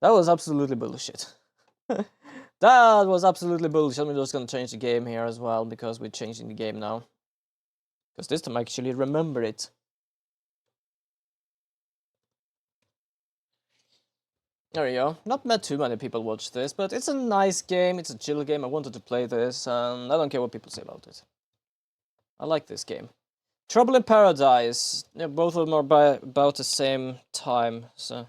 That was absolutely bullshit. That was absolutely bullshit. I'm just gonna change the game here as well, because we're changing the game now. Because this time I actually remember it. There we go. Not met too many people watch this, but it's a nice game, it's a chill game. I wanted to play this, and I don't care what people say about it. I like this game. Trouble in Paradise. Yeah, both of them are by about the same time, so...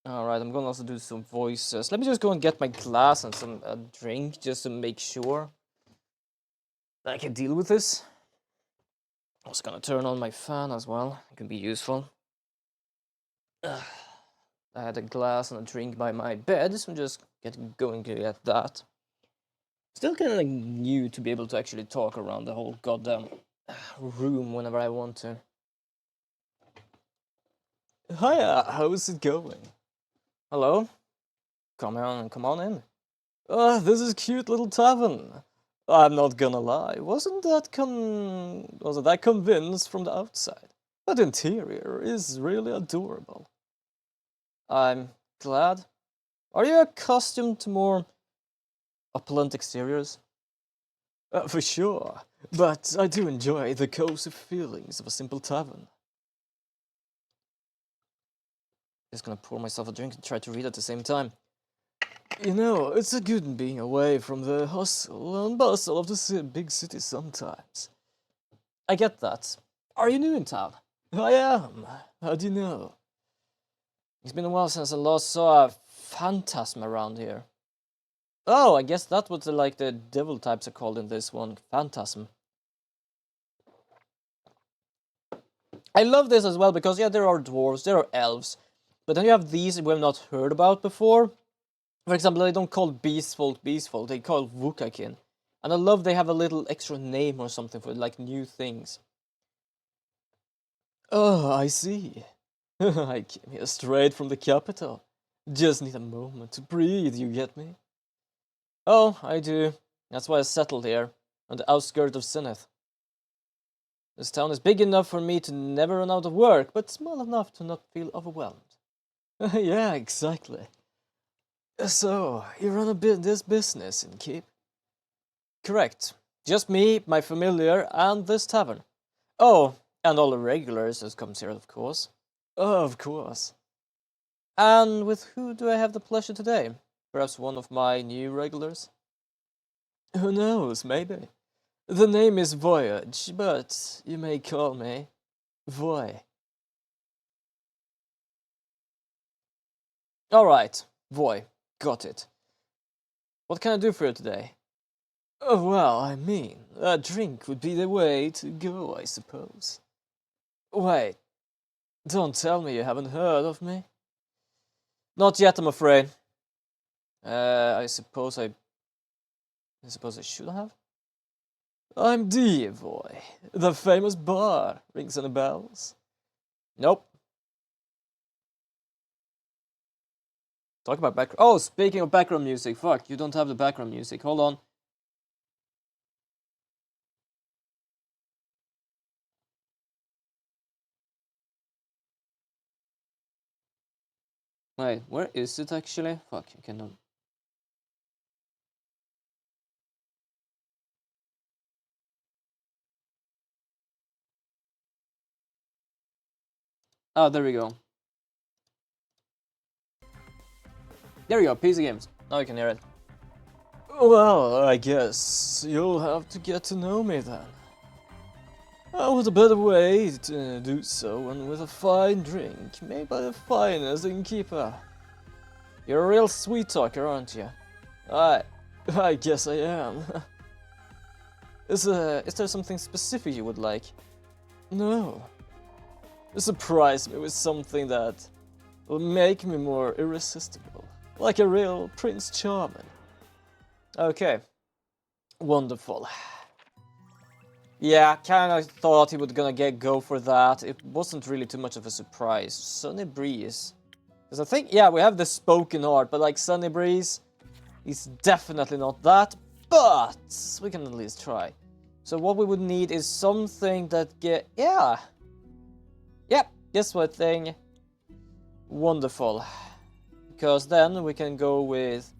Alright, I'm gonna also do some voices. Let me just go and get my glass and some drink, just to make sure that I can deal with this. I was gonna turn on my fan as well. It can be useful. I had a glass and a drink by my bed, so I'm just going to get that. Still kind of like new to be able to actually talk around the whole goddamn room whenever I want to. Hiya, how's it going? Hello? Come on in. This is cute little tavern. I'm not gonna lie, wasn't that convinced from the outside? But the interior is really adorable. I'm glad. Are you accustomed to more opulent exteriors? For sure, but I do enjoy the cozy feelings of a simple tavern. Just gonna pour myself a drink and try to read at the same time. You know, it's a good being away from the hustle and bustle of the big city sometimes. I get that. Are you new in town? I am. How do you know? It's been a while since I last saw a phantasm around here. Oh, I guess that's what the devil types are called in this one, phantasm. I love this as well because, yeah, there are dwarves, there are elves, but then you have these we have not heard about before. For example, they don't call Beastfolk, they call Vukakin. And I love they have a little extra name or something for it, like new things. Oh, I see. I came here straight from the capital. Just need a moment to breathe, you get me? Oh, I do. That's why I settled here, on the outskirts of Zenith. This town is big enough for me to never run out of work, but small enough to not feel overwhelmed. Yeah, exactly. So, you run this business in Keep? Correct. Just me, my familiar, and this tavern. Oh, and all the regulars that comes here, of course. Of course. And with who do I have the pleasure today? Perhaps one of my new regulars? Who knows, maybe. The name is Voyage, but you may call me Voy. Alright, Voy. Got it. What can I do for you today? Oh, well, I mean, a drink would be the way to go, I suppose. Wait, don't tell me you haven't heard of me? Not yet, I'm afraid. I suppose I should have? I'm Voy, the famous bar. Rings any bells? Nope. Talk about background. Oh, speaking of background music, fuck, you don't have the background music. Hold on. Wait, where is it actually? Fuck, I cannot. Oh, there we go. There we go, PC games. Now you can hear it. Well, I guess you'll have to get to know me then. What a better way to do so than with a fine drink made by the finest innkeeper. You're a real sweet talker, aren't you? I guess I am. Is there something specific you would like? No. Surprise me with something that will make me more irresistible. Like a real Prince Charming. Okay. Wonderful. Yeah, kinda thought he was gonna go for that. It wasn't really too much of a surprise. Sunny Breeze. Because I think, yeah, we have the spoken art, but like Sunny Breeze, he's definitely not that. But we can at least try. So what we would need is something that yeah. Yep, this one thing. Wonderful. Because then we can go with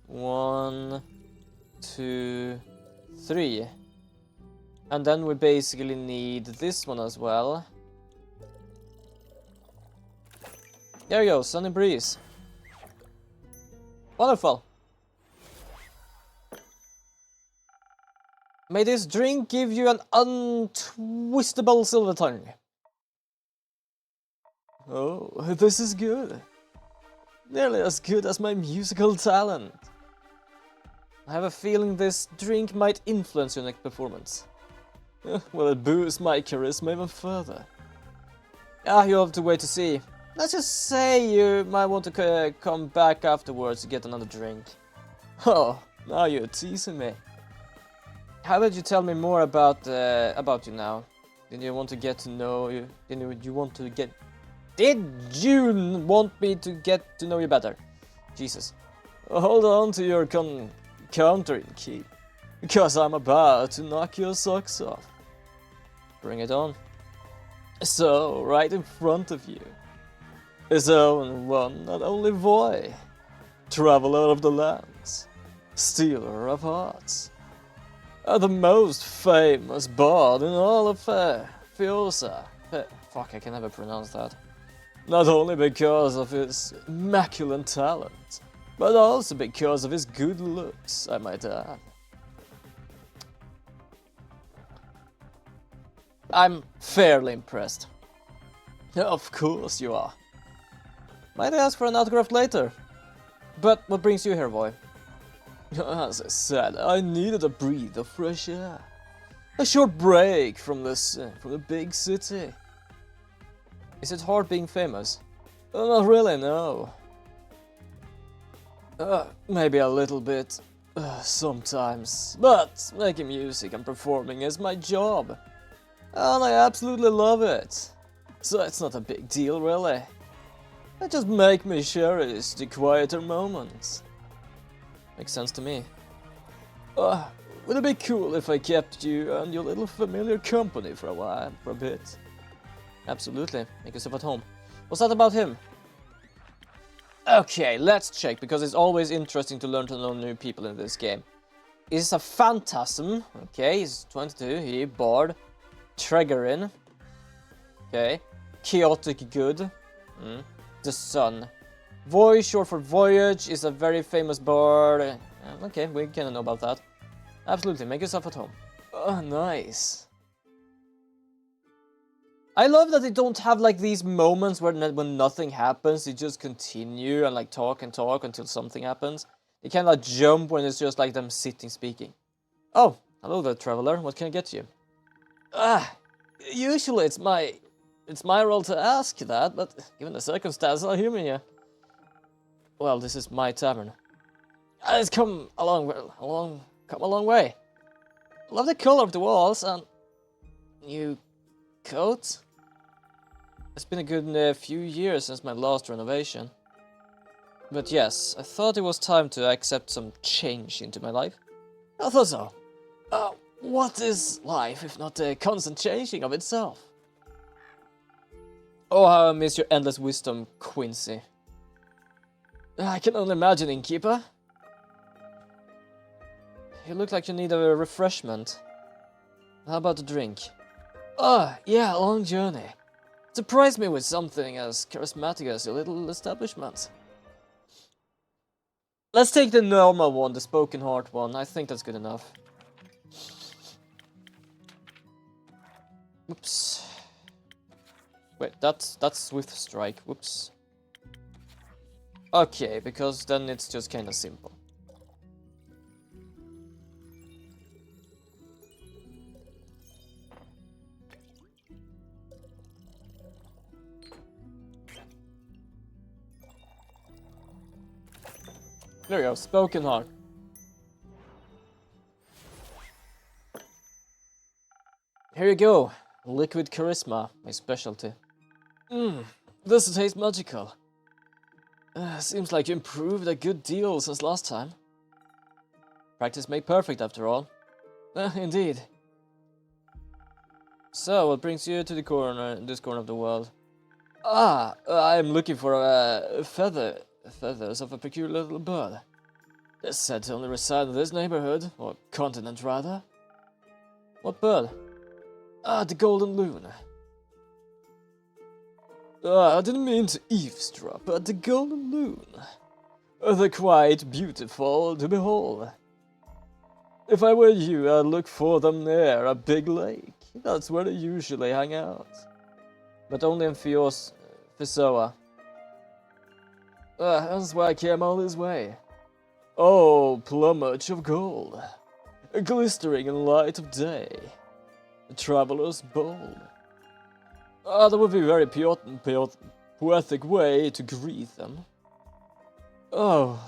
1, 2, 3. And then we basically need this one as well. There you go, Sunny Breeze. Wonderful. May this drink give you an untwistable silver tongue. Oh, this is good. Nearly as good as my musical talent. I have a feeling this drink might influence your next performance. Will it boost my charisma even further? You'll have to wait to see. Let's just say you might want to come back afterwards to get another drink. Oh, now you're teasing me. How about you tell me more about you now? Did you want to get to know you? Did you want me to get to know you better? Jesus. Hold on to your countering key, because I'm about to knock your socks off. Bring it on. So, right in front of you is one and only boy, traveler of the lands, stealer of hearts, the most famous bard in all of Fiosa. Fuck, I can never pronounce that. Not only because of his immaculate talent, but also because of his good looks, I might add. I'm fairly impressed. Of course you are. Might I ask for an autograph later? But what brings you here, boy? As I said, I needed a breath of fresh air. A short break from the big city. Is it hard being famous? Not really, no. Maybe a little bit, sometimes. But making music and performing is my job. And I absolutely love it. So it's not a big deal, really. It just makes me cherish the quieter moments. Makes sense to me. Would it be cool if I kept you and your little familiar company for a bit? Absolutely. Make yourself at home. What's that about him? Okay, let's check, because it's always interesting to learn to know new people in this game. He's a phantasm. Okay, he's 22. He bard. Tregerin. Okay. Chaotic good. The Sun. Voyage, short for voyage, is a very famous bard. Okay, we kinda know about that. Absolutely, make yourself at home. Oh, nice. I love that they don't have like these moments where when nothing happens, they just continue and like talk and talk until something happens. They kind of like jump when it's just like them sitting speaking. Oh, hello there, traveler. What can I get you? Usually it's my role to ask that, but given the circumstances, I'll humor you. Well, this is my tavern. It's come a long way. Love the color of the walls and new coat. It's been a good few years since my last renovation. But yes, I thought it was time to accept some change into my life. I thought so. What is life if not a constant changing of itself? Oh, how I miss your endless wisdom, Quincy. I can only imagine, innkeeper. You look like you need a refreshment. How about a drink? Yeah, a long journey. Surprise me with something as charismatic as your little establishment. Let's take the normal one, the spoken heart one. I think that's good enough. Whoops. Wait, that's Swift Strike. Whoops. Okay, because then it's just kind of simple. There we go, spoken heart. Here you go, liquid charisma, my specialty. This tastes magical. Seems like you improved a good deal since last time. Practice made perfect, after all. Indeed. So, what brings you to this corner of the world? I'm looking for feathers of a peculiar little bird. They're said to only reside in this neighborhood, or continent rather. What bird? The golden loon. I didn't mean to eavesdrop, but the golden loon. They're quite beautiful to behold. If I were you, I'd look for them near a big lake. That's where they usually hang out. But only in Fisoa. That's why I came all this way. Oh, plumage of gold, glistering in light of day. The traveler's bold. That would be a very poetic way to greet them. Oh,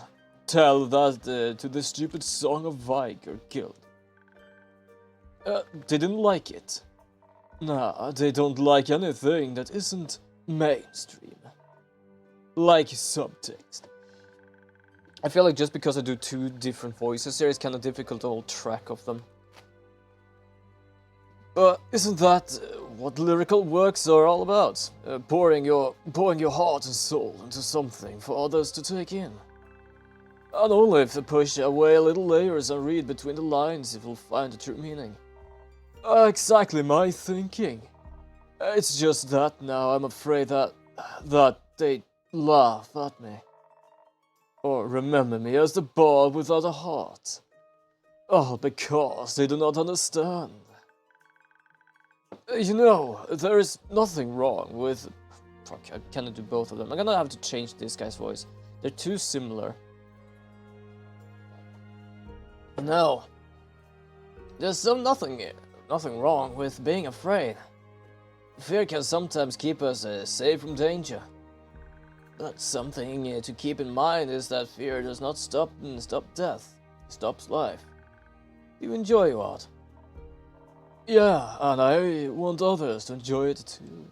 tell that to the stupid song of Viger killed. They didn't like it. Nah, they don't like anything that isn't mainstream. Like subtext. I feel like just because I do two different voices here, it's kind of difficult to hold track of them. But isn't that what lyrical works are all about? Pouring your heart and soul into something for others to take in. And only if you push away little layers and read between the lines, you will find the true meaning. Exactly my thinking. It's just that now I'm afraid that they laugh at me. Or remember me as the bard without a heart. All because they do not understand. You know, there is nothing wrong with... Fuck, I cannot do both of them. I'm gonna have to change this guy's voice. They're too similar. No. There's nothing wrong with being afraid. Fear can sometimes keep us safe from danger. But something to keep in mind is that fear does not stop death. It stops life. You enjoy art. Yeah, and I want others to enjoy it too.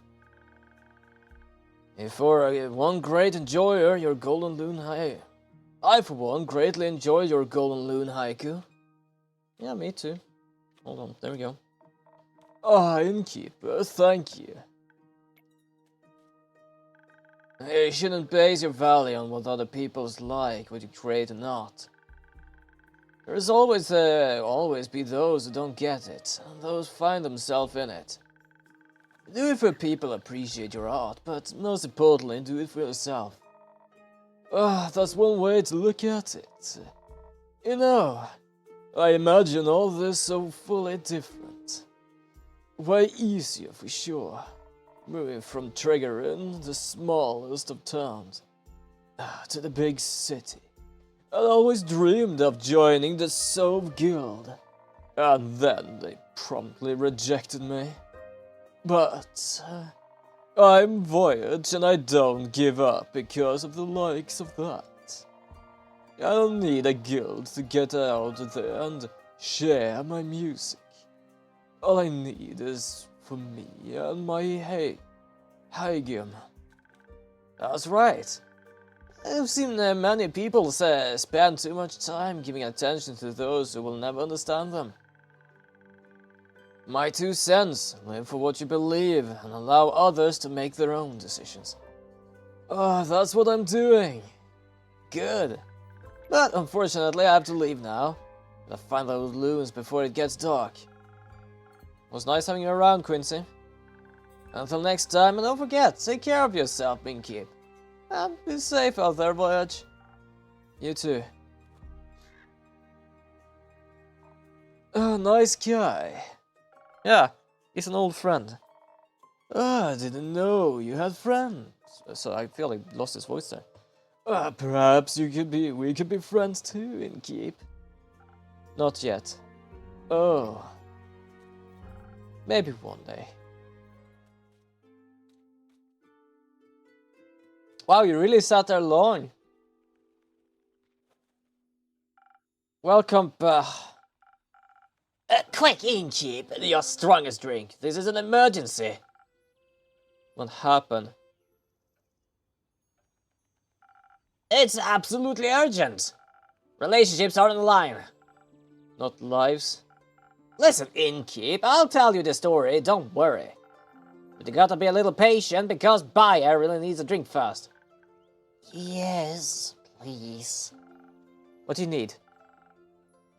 If for one great enjoyer, your golden loon haiku. I for one greatly enjoy your golden loon haiku. Yeah, me too. Hold on, there we go. Innkeeper, thank you. You shouldn't base your value on what other people's like when you create an art. There's always be those who don't get it, and those find themselves in it. Do it for people who appreciate your art, but most importantly, do it for yourself. That's one way to look at it. You know, I imagine all this so fully different. Way easier for sure. Moving from Triggerin, the smallest of towns, to the big city. I'd always dreamed of joining the Sove Guild. And then they promptly rejected me. But I'm Voyage and I don't give up because of the likes of that. I don't need a guild to get out there and share my music. All I need is for me and my Haigim. That's right. I've seen many people spend too much time giving attention to those who will never understand them. My 2 cents, live for what you believe and allow others to make their own decisions. That's what I'm doing. Good. But unfortunately I have to leave now. Gotta find those loons before it gets dark. It was nice having you around, Quincy. Until next time, and don't forget, take care of yourself, Binkeep. And be safe out there, Voyage. You too. Nice guy. Yeah, he's an old friend. I didn't know you had friends. So I feel like I lost his voice there. Perhaps we could be friends too, Innkeep. Not yet. Oh. Maybe one day. Wow, you really sat there long. Welcome back. Quick, Innkeep, your strongest drink. This is an emergency. What happened? It's absolutely urgent. Relationships are on the line. Not lives. Listen, Innkeep, I'll tell you the story, don't worry. But you gotta be a little patient because Baya really needs a drink first. Yes, please. What do you need?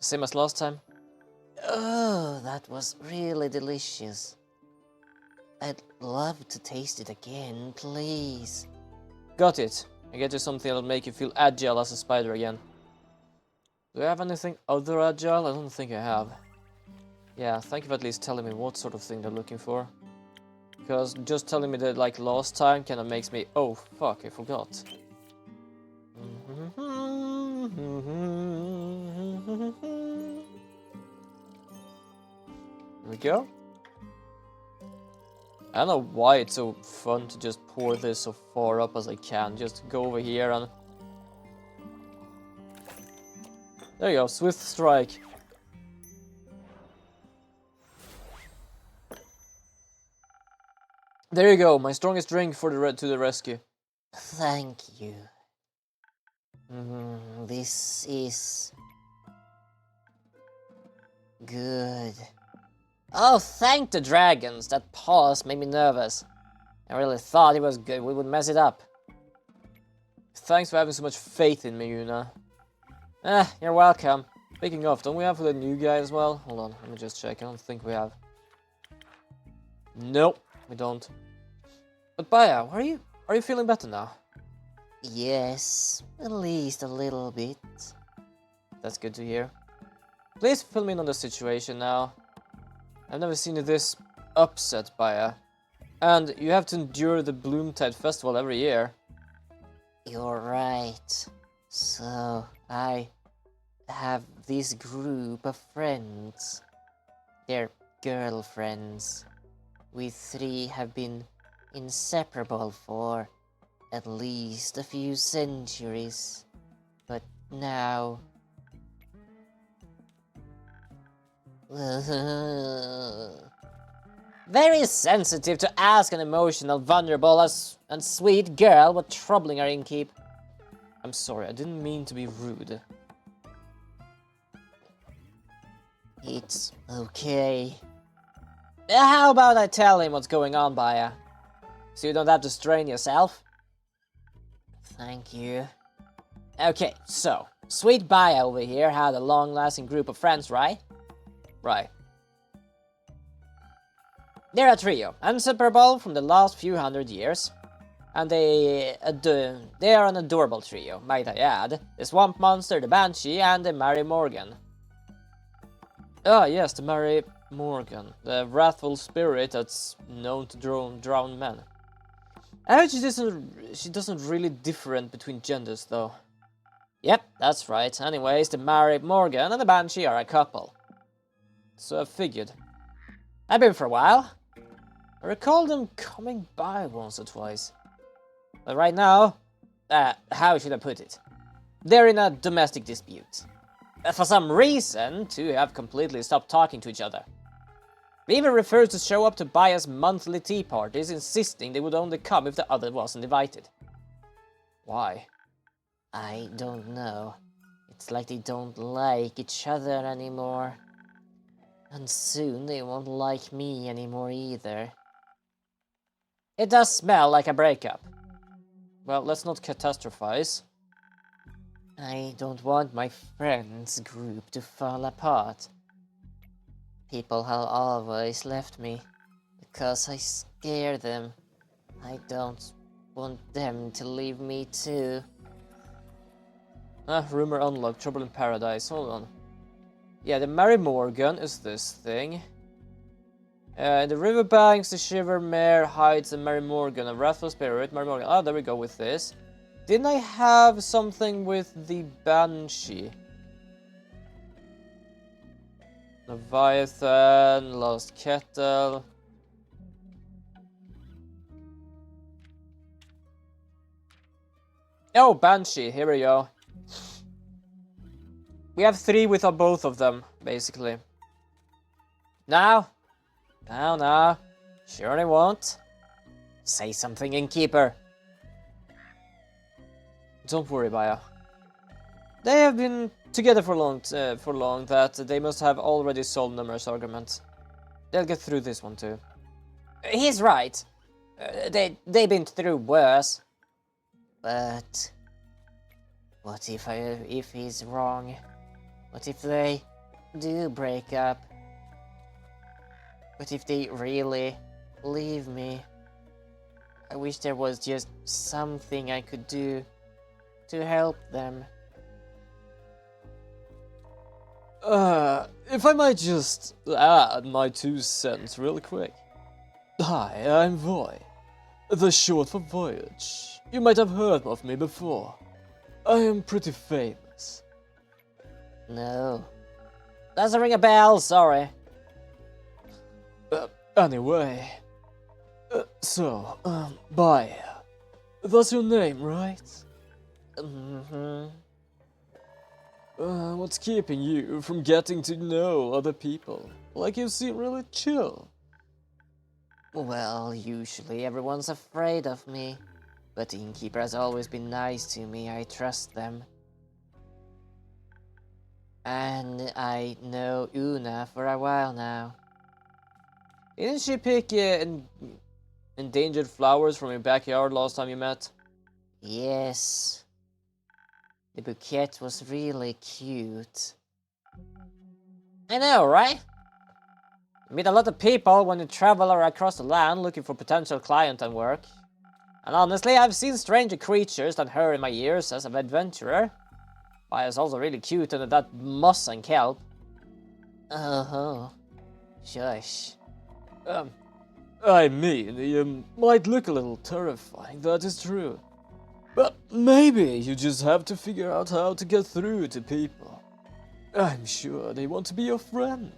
Same as last time? Oh, that was really delicious. I'd love to taste it again, please. Got it. I get you something that'll make you feel agile as a spider again. Do I have anything other agile? I don't think I have. Yeah, thank you for at least telling me what sort of thing they're looking for. Because just telling me that like last time kinda makes me... Oh, fuck, I forgot. There we go. I don't know why it's so fun to just pour this so far up as I can. Just go over here and... There you go, Swift Strike. There you go, my strongest drink for the to the rescue. Thank you. This is... good. Oh, thank the dragons! That pause made me nervous. I really thought it was good, we would mess it up. Thanks for having so much faith in me, Yuna. You're welcome. Speaking of, don't we have the new guy as well? Hold on, let me just check. I don't think we have. Nope, we don't. But Baya, where are you? Are you feeling better now? Yes, at least a little bit. That's good to hear. Please fill me in on the situation now. I've never seen you this upset, Baya. And you have to endure the Bloomtide Festival every year. You're right. So, I have this group of friends. They're girlfriends. We three have been inseparable for at least a few centuries. But now... Very sensitive to ask an emotional, vulnerable and sweet girl what troubling our innkeep. I'm sorry, I didn't mean to be rude. It's okay. How about I tell him what's going on, Baya? So you don't have to strain yourself? Thank you. Okay, so, sweet Baya over here had a long-lasting group of friends, right? Right. They're a trio, inseparable from the last few hundred years. And they are an adorable trio, might I add. The Swamp Monster, the Banshee, and the Mary Morgan. Ah, yes, the Mary Morgan. The wrathful spirit that's known to drown men. I heard she doesn't really differentiate between genders, though. Yep, that's right. Anyways, the Mary Morgan and the Banshee are a couple. So I figured. I've been for a while. I recall them coming by once or twice. But right now, how should I put it? They're in a domestic dispute. For some reason, two have completely stopped talking to each other. They even refused to show up to Baya's monthly tea parties, insisting they would only come if the other wasn't invited. Why? I don't know. It's like they don't like each other anymore. And soon they won't like me anymore either. It does smell like a breakup. Well, let's not catastrophize. I don't want my friends' group to fall apart. People have always left me because I scare them. I don't want them to leave me too. Rumor unlocked, trouble in paradise, hold on. Yeah, the Mary Morgan is this thing. In the riverbanks, the Shiver Mare hides a Mary Morgan, a wrathful spirit, Mary Morgan. Ah, there we go with this. Didn't I have something with the Banshee? Leviathan, Lost Kettle. Oh, Banshee, here we go. We have three with both of them, basically. Now? Now. Sure they won't. Say something, innkeeper. Don't worry, Baya. They have been together for long that they must have already solved numerous arguments. They'll get through this one too. He's right. They've been through worse. But what if he's wrong? What if they do break up? What if they really leave me? I wish there was just something I could do to help them. If I might just add my 2 cents really quick. Hi, I'm Voy. The short for Voyage. You might have heard of me before. I am pretty famous. No. Doesn't ring a bell, sorry. Anyway. Bye. That's your name, right? Mm-hmm. What's keeping you from getting to know other people? Like you seem really chill. Well, usually everyone's afraid of me. But the innkeeper has always been nice to me, I trust them. And I know Una for a while now. Didn't she pick endangered flowers from your backyard last time you met? Yes. The bouquet was really cute. I know, right? You meet a lot of people when you travel across the land looking for potential client and work. And honestly, I've seen stranger creatures than her in my years as an adventurer. But it's also really cute under that moss and kelp. Oh, shush. I mean, you might look a little terrifying, that is true. But maybe you just have to figure out how to get through to people. I'm sure they want to be your friend.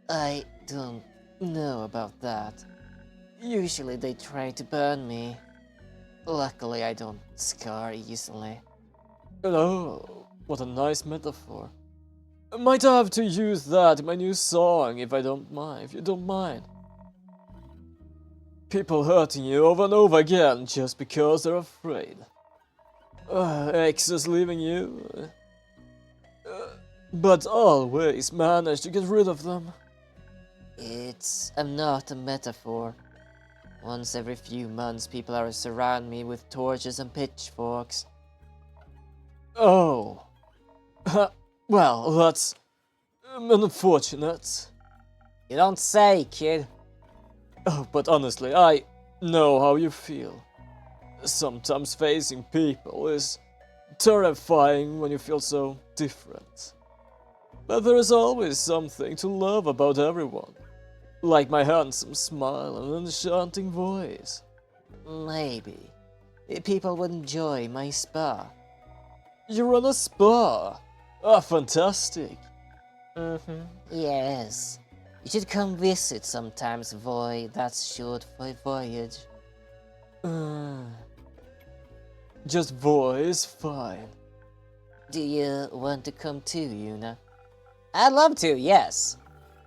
I don't know about that. Usually they try to burn me. Luckily I don't scar easily. Oh, what a nice metaphor. I might have to use that in my new song if you don't mind. People hurting you over and over again just because they're afraid. Exes leaving you. But always manage to get rid of them. It's not a metaphor. Once every few months people are surround me with torches and pitchforks. Oh. Well, that's unfortunate. You don't say, kid. Oh, but honestly, I know how you feel. Sometimes facing people is terrifying when you feel so different. But there is always something to love about everyone. Like my handsome smile and enchanting voice. Maybe. People would enjoy my spa. You run a spa? Ah, fantastic. Yes. You should come visit sometimes, Voy. That's short for voyage. Just voice fine. Do you want to come too, Una? I'd love to, yes.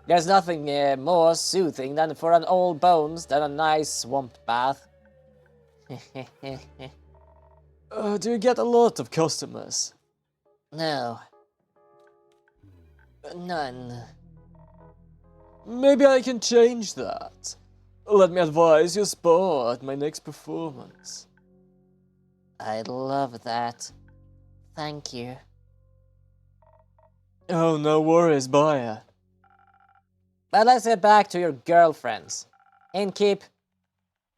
There's nothing more soothing than for an old bones than a nice swamp bath. Do you get a lot of customers? No. None. Maybe I can change that. Let me advise your spa at my next performance. I'd love that. Thank you. Oh, no worries, buyer. But let's get back to your girlfriends. Innkeep,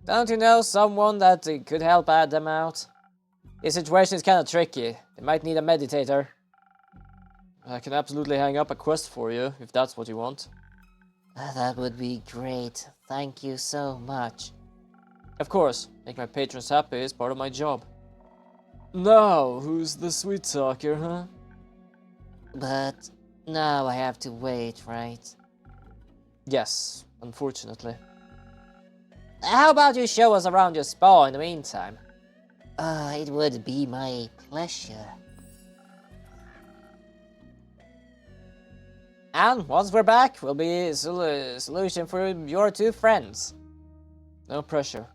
don't you know someone that could help them out? This situation is kind of tricky. They might need a meditator. I can absolutely hang up a quest for you, if that's what you want. That would be great. Thank you so much. Of course, make my patrons happy is part of my job. Now, who's the sweet talker, huh? But now I have to wait, right? Yes, unfortunately. How about you show us around your spa in the meantime? It would be my pleasure. And once we're back, will be a solution for your two friends. No pressure.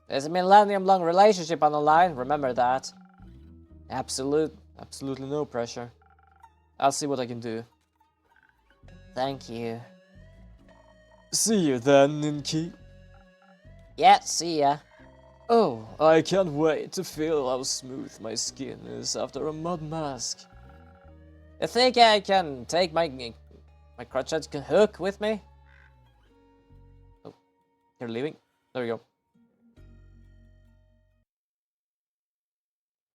There's a millennium-long relationship on the line, remember that. Absolutely no pressure. I'll see what I can do. Thank you. See you then, Ninki. Yeah, see ya. Oh, I can't wait to feel how smooth my skin is after a mud mask. You think I can take my crotchet hook with me? Oh, you're leaving? There we go.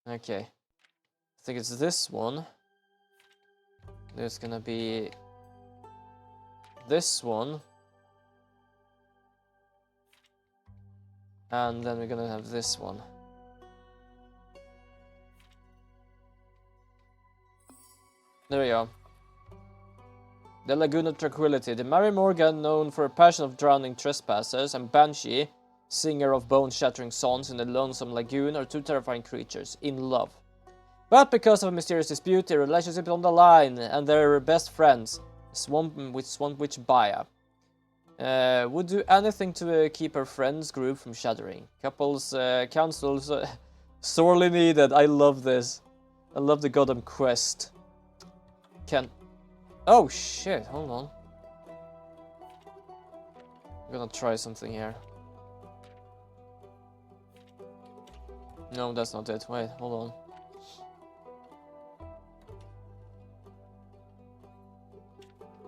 Okay. I think it's this one. There's gonna be this one. And then we're gonna have this one. There we go. The Lagoon of Tranquility. The Mary Morgan, known for her passion of drowning trespassers, and Banshee, singer of bone-shattering songs in the lonesome lagoon, are two terrifying creatures, in love. But because of a mysterious dispute, their relationship is on the line, and they're best friends, Swamp Witch Baya. Would do anything to keep her friends group from shattering. Couples counsels sorely needed. I love this. I love the goddamn quest. Oh shit, hold on. I'm gonna try something here. No, that's not it. Wait, hold on.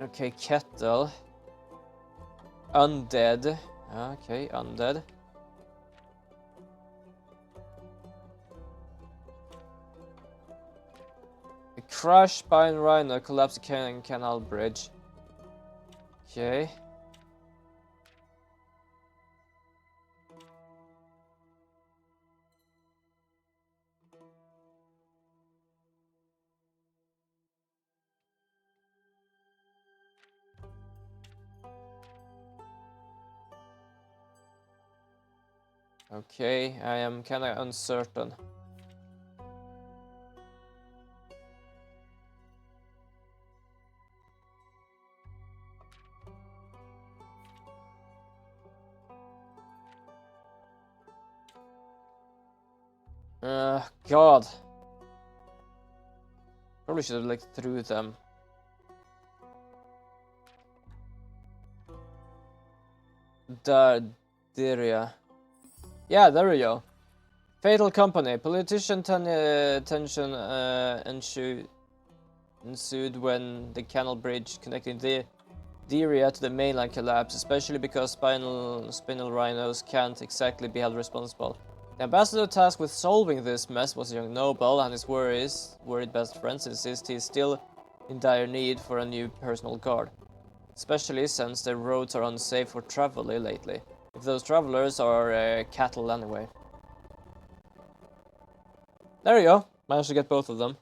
Okay, kettle. Undead. Okay, undead. A crash by a rhino, collapse the canal bridge. Okay. Okay, I am kinda uncertain. God. Probably should have looked through them. Diria. Yeah, there we go. Fatal Company. Politician tension ensued when the canal bridge connecting the Diria to the mainland collapsed, especially because spinal rhinos can't exactly be held responsible. The ambassador tasked with solving this mess was a young noble, and his worried best friends insist he is still in dire need for a new personal guard, especially since the roads are unsafe for travel lately. If those travelers are cattle anyway. There you go. Managed to get both of them.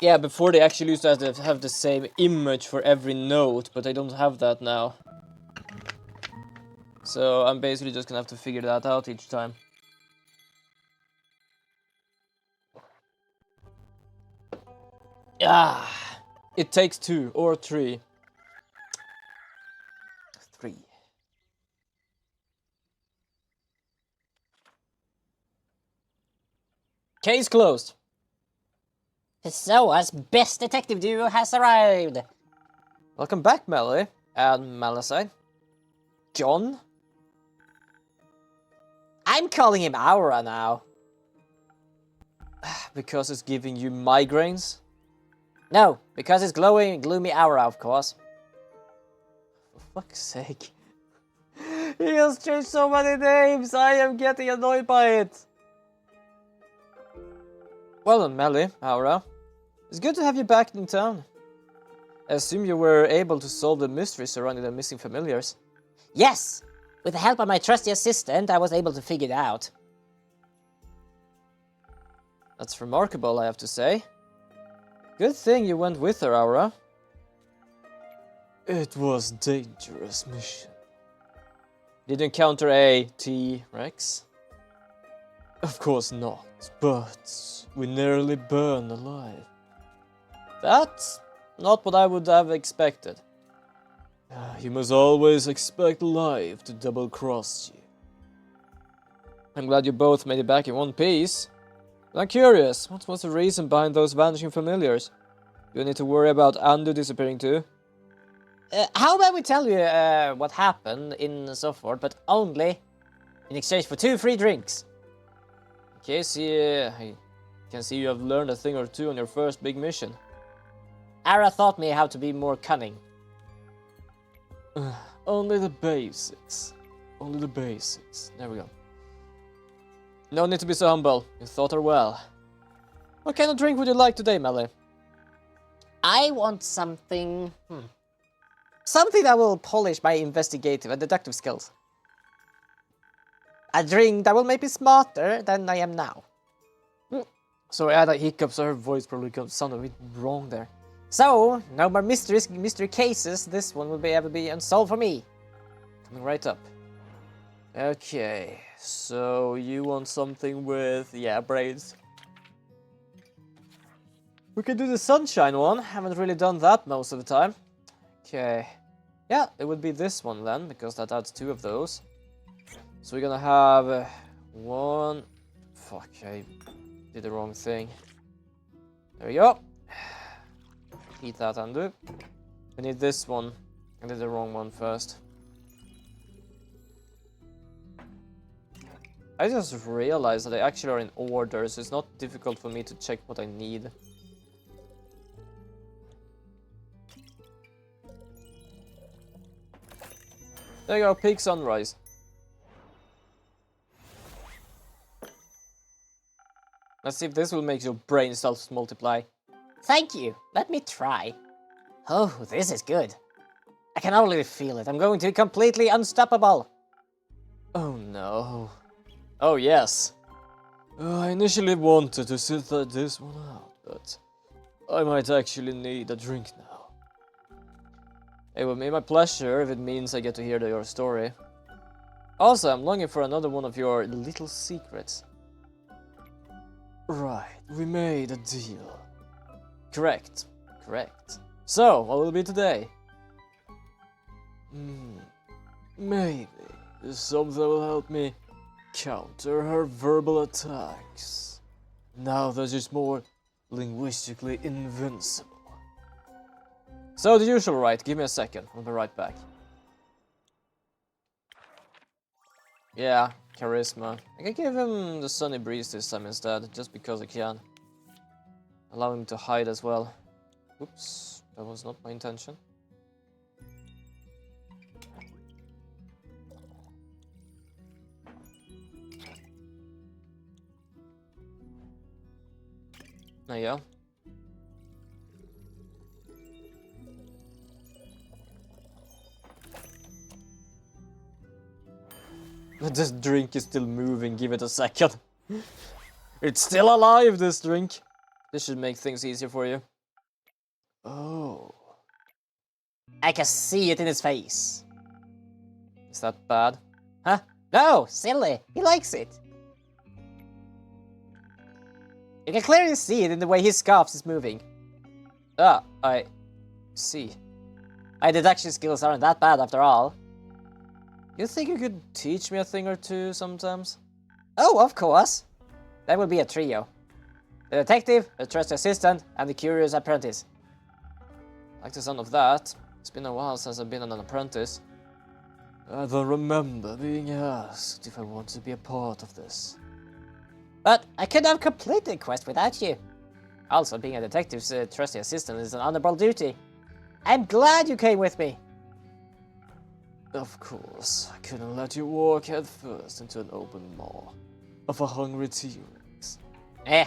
Yeah, before they actually used to have the same image for every note, but I don't have that now. So I'm basically just gonna have to figure that out each time. Ah, it takes 2 or 3. 3. Case closed. Pessoa's best detective duo has arrived. Welcome back, Melly and Malaside. John? I'm calling him Aura now. Because it's giving you migraines? No, because it's gloomy Aura, of course. For fuck's sake. He has changed so many names, I am getting annoyed by it. Well done, Melly, Aura. It's good to have you back in town. I assume you were able to solve the mystery surrounding the missing familiars. Yes! With the help of my trusty assistant, I was able to figure it out. That's remarkable, I have to say. Good thing you went with her, Aura. It was a dangerous mission. Did you encounter a T-Rex? Of course not, but we nearly burned alive. That's not what I would have expected. You must always expect life to double-cross you. I'm glad you both made it back in one piece. But I'm curious, what was the reason behind those vanishing familiars? Do you need to worry about Andu disappearing too? How about we tell you what happened in Software, but only in exchange for 2 free drinks? Okay, see, I can see you have learned a thing or two on your first big mission. Ara taught me how to be more cunning. Only the basics. Only the basics. There we go. No need to be so humble. You thought her well. What kind of drink would you like today, Melly? I want something... something that will polish my investigative and deductive skills. A drink that will make me smarter than I am now. Sorry, I had a hiccup, so her voice probably sounded a bit wrong there. So, no more mystery cases. This one will be ever be unsolved for me. Coming right up. Okay, so you want something with, yeah, braids. We could do the sunshine one. Haven't really done that most of the time. Okay. Yeah, it would be this one then, because that adds 2 of those. So we're gonna have 1... Fuck, I did the wrong thing. There we go. Eat that, undo. We need this one. I did the wrong one first. I just realized that they actually are in order, so it's not difficult for me to check what I need. There you go, peak sunrise. Let's see if this will make your brain cells multiply. Thank you. Let me try. Oh, this is good. I can already feel it. I'm going to be completely unstoppable. Oh no. Oh yes. I initially wanted to sit this one out, but I might actually need a drink now. It will be my pleasure if it means I get to hear your story. Also, I'm longing for another one of your little secrets. Right, we made a deal. Correct, correct. So, what will it be today? Maybe something that will help me counter her verbal attacks. Now that she's more linguistically invincible. So the usual, right? Give me a second. I'll be right back. Yeah, charisma. I can give him the sunny breeze this time instead, just because I can. Allow him to hide as well. Oops, that was not my intention. There you go. This drink is still moving, give it a second. It's still alive, this drink. This should make things easier for you. Oh. I can see it in his face. Is that bad? Huh? No, silly. He likes it. You can clearly see it in the way his scarf is moving. Ah, I see. My deduction skills aren't that bad after all. You think you could teach me a thing or two sometimes? Oh, of course. That would be a trio. The detective, the trusty assistant, and the curious apprentice. Like the sound of that. It's been a while since I've been an apprentice. I don't remember being asked if I want to be a part of this. But I could have completed the quest without you. Also, being a detective's trusty assistant is an honorable duty. I'm glad you came with me. Of course, I couldn't let you walk head first into an open maw of a hungry T-Rex. Eh.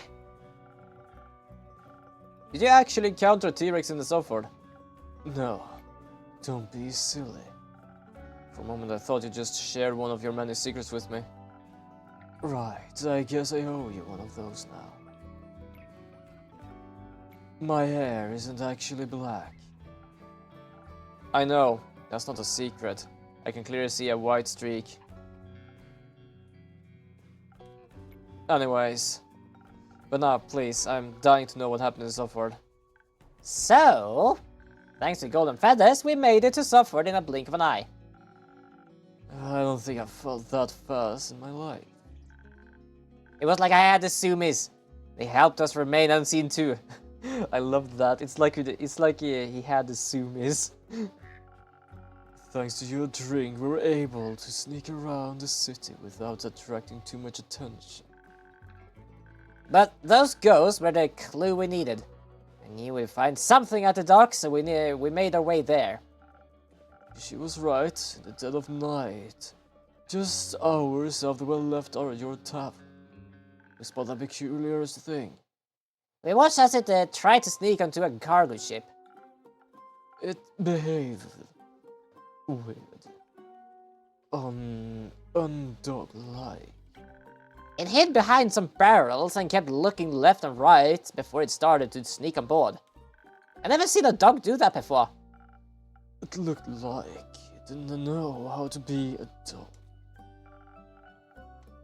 Did you actually encounter a T-Rex in the Software? No, don't be silly. For a moment I thought you just shared one of your many secrets with me. Right, I guess I owe you one of those now. My hair isn't actually black. I know, that's not a secret. I can clearly see a white streak. Anyways. But now, please, I'm dying to know what happened in Software. So, thanks to Golden Feathers, we made it to Software in a blink of an eye. I don't think I've felt that fast in my life. It was like I had the Sumis. They helped us remain unseen too. I loved that. It's like he had the Sumis. Thanks to your drink, we were able to sneak around the city without attracting too much attention. But those ghosts were the clue we needed. I knew we'd find something at the docks, so we made our way there. She was right, in the dead of night. Just hours after we left your tavern. We spotted a peculiar thing. We watched as it tried to sneak onto a cargo ship. It behaved weird. Undog-like. It hid behind some barrels and kept looking left and right before it started to sneak on board. I've never seen a dog do that before. It looked like it didn't know how to be a dog.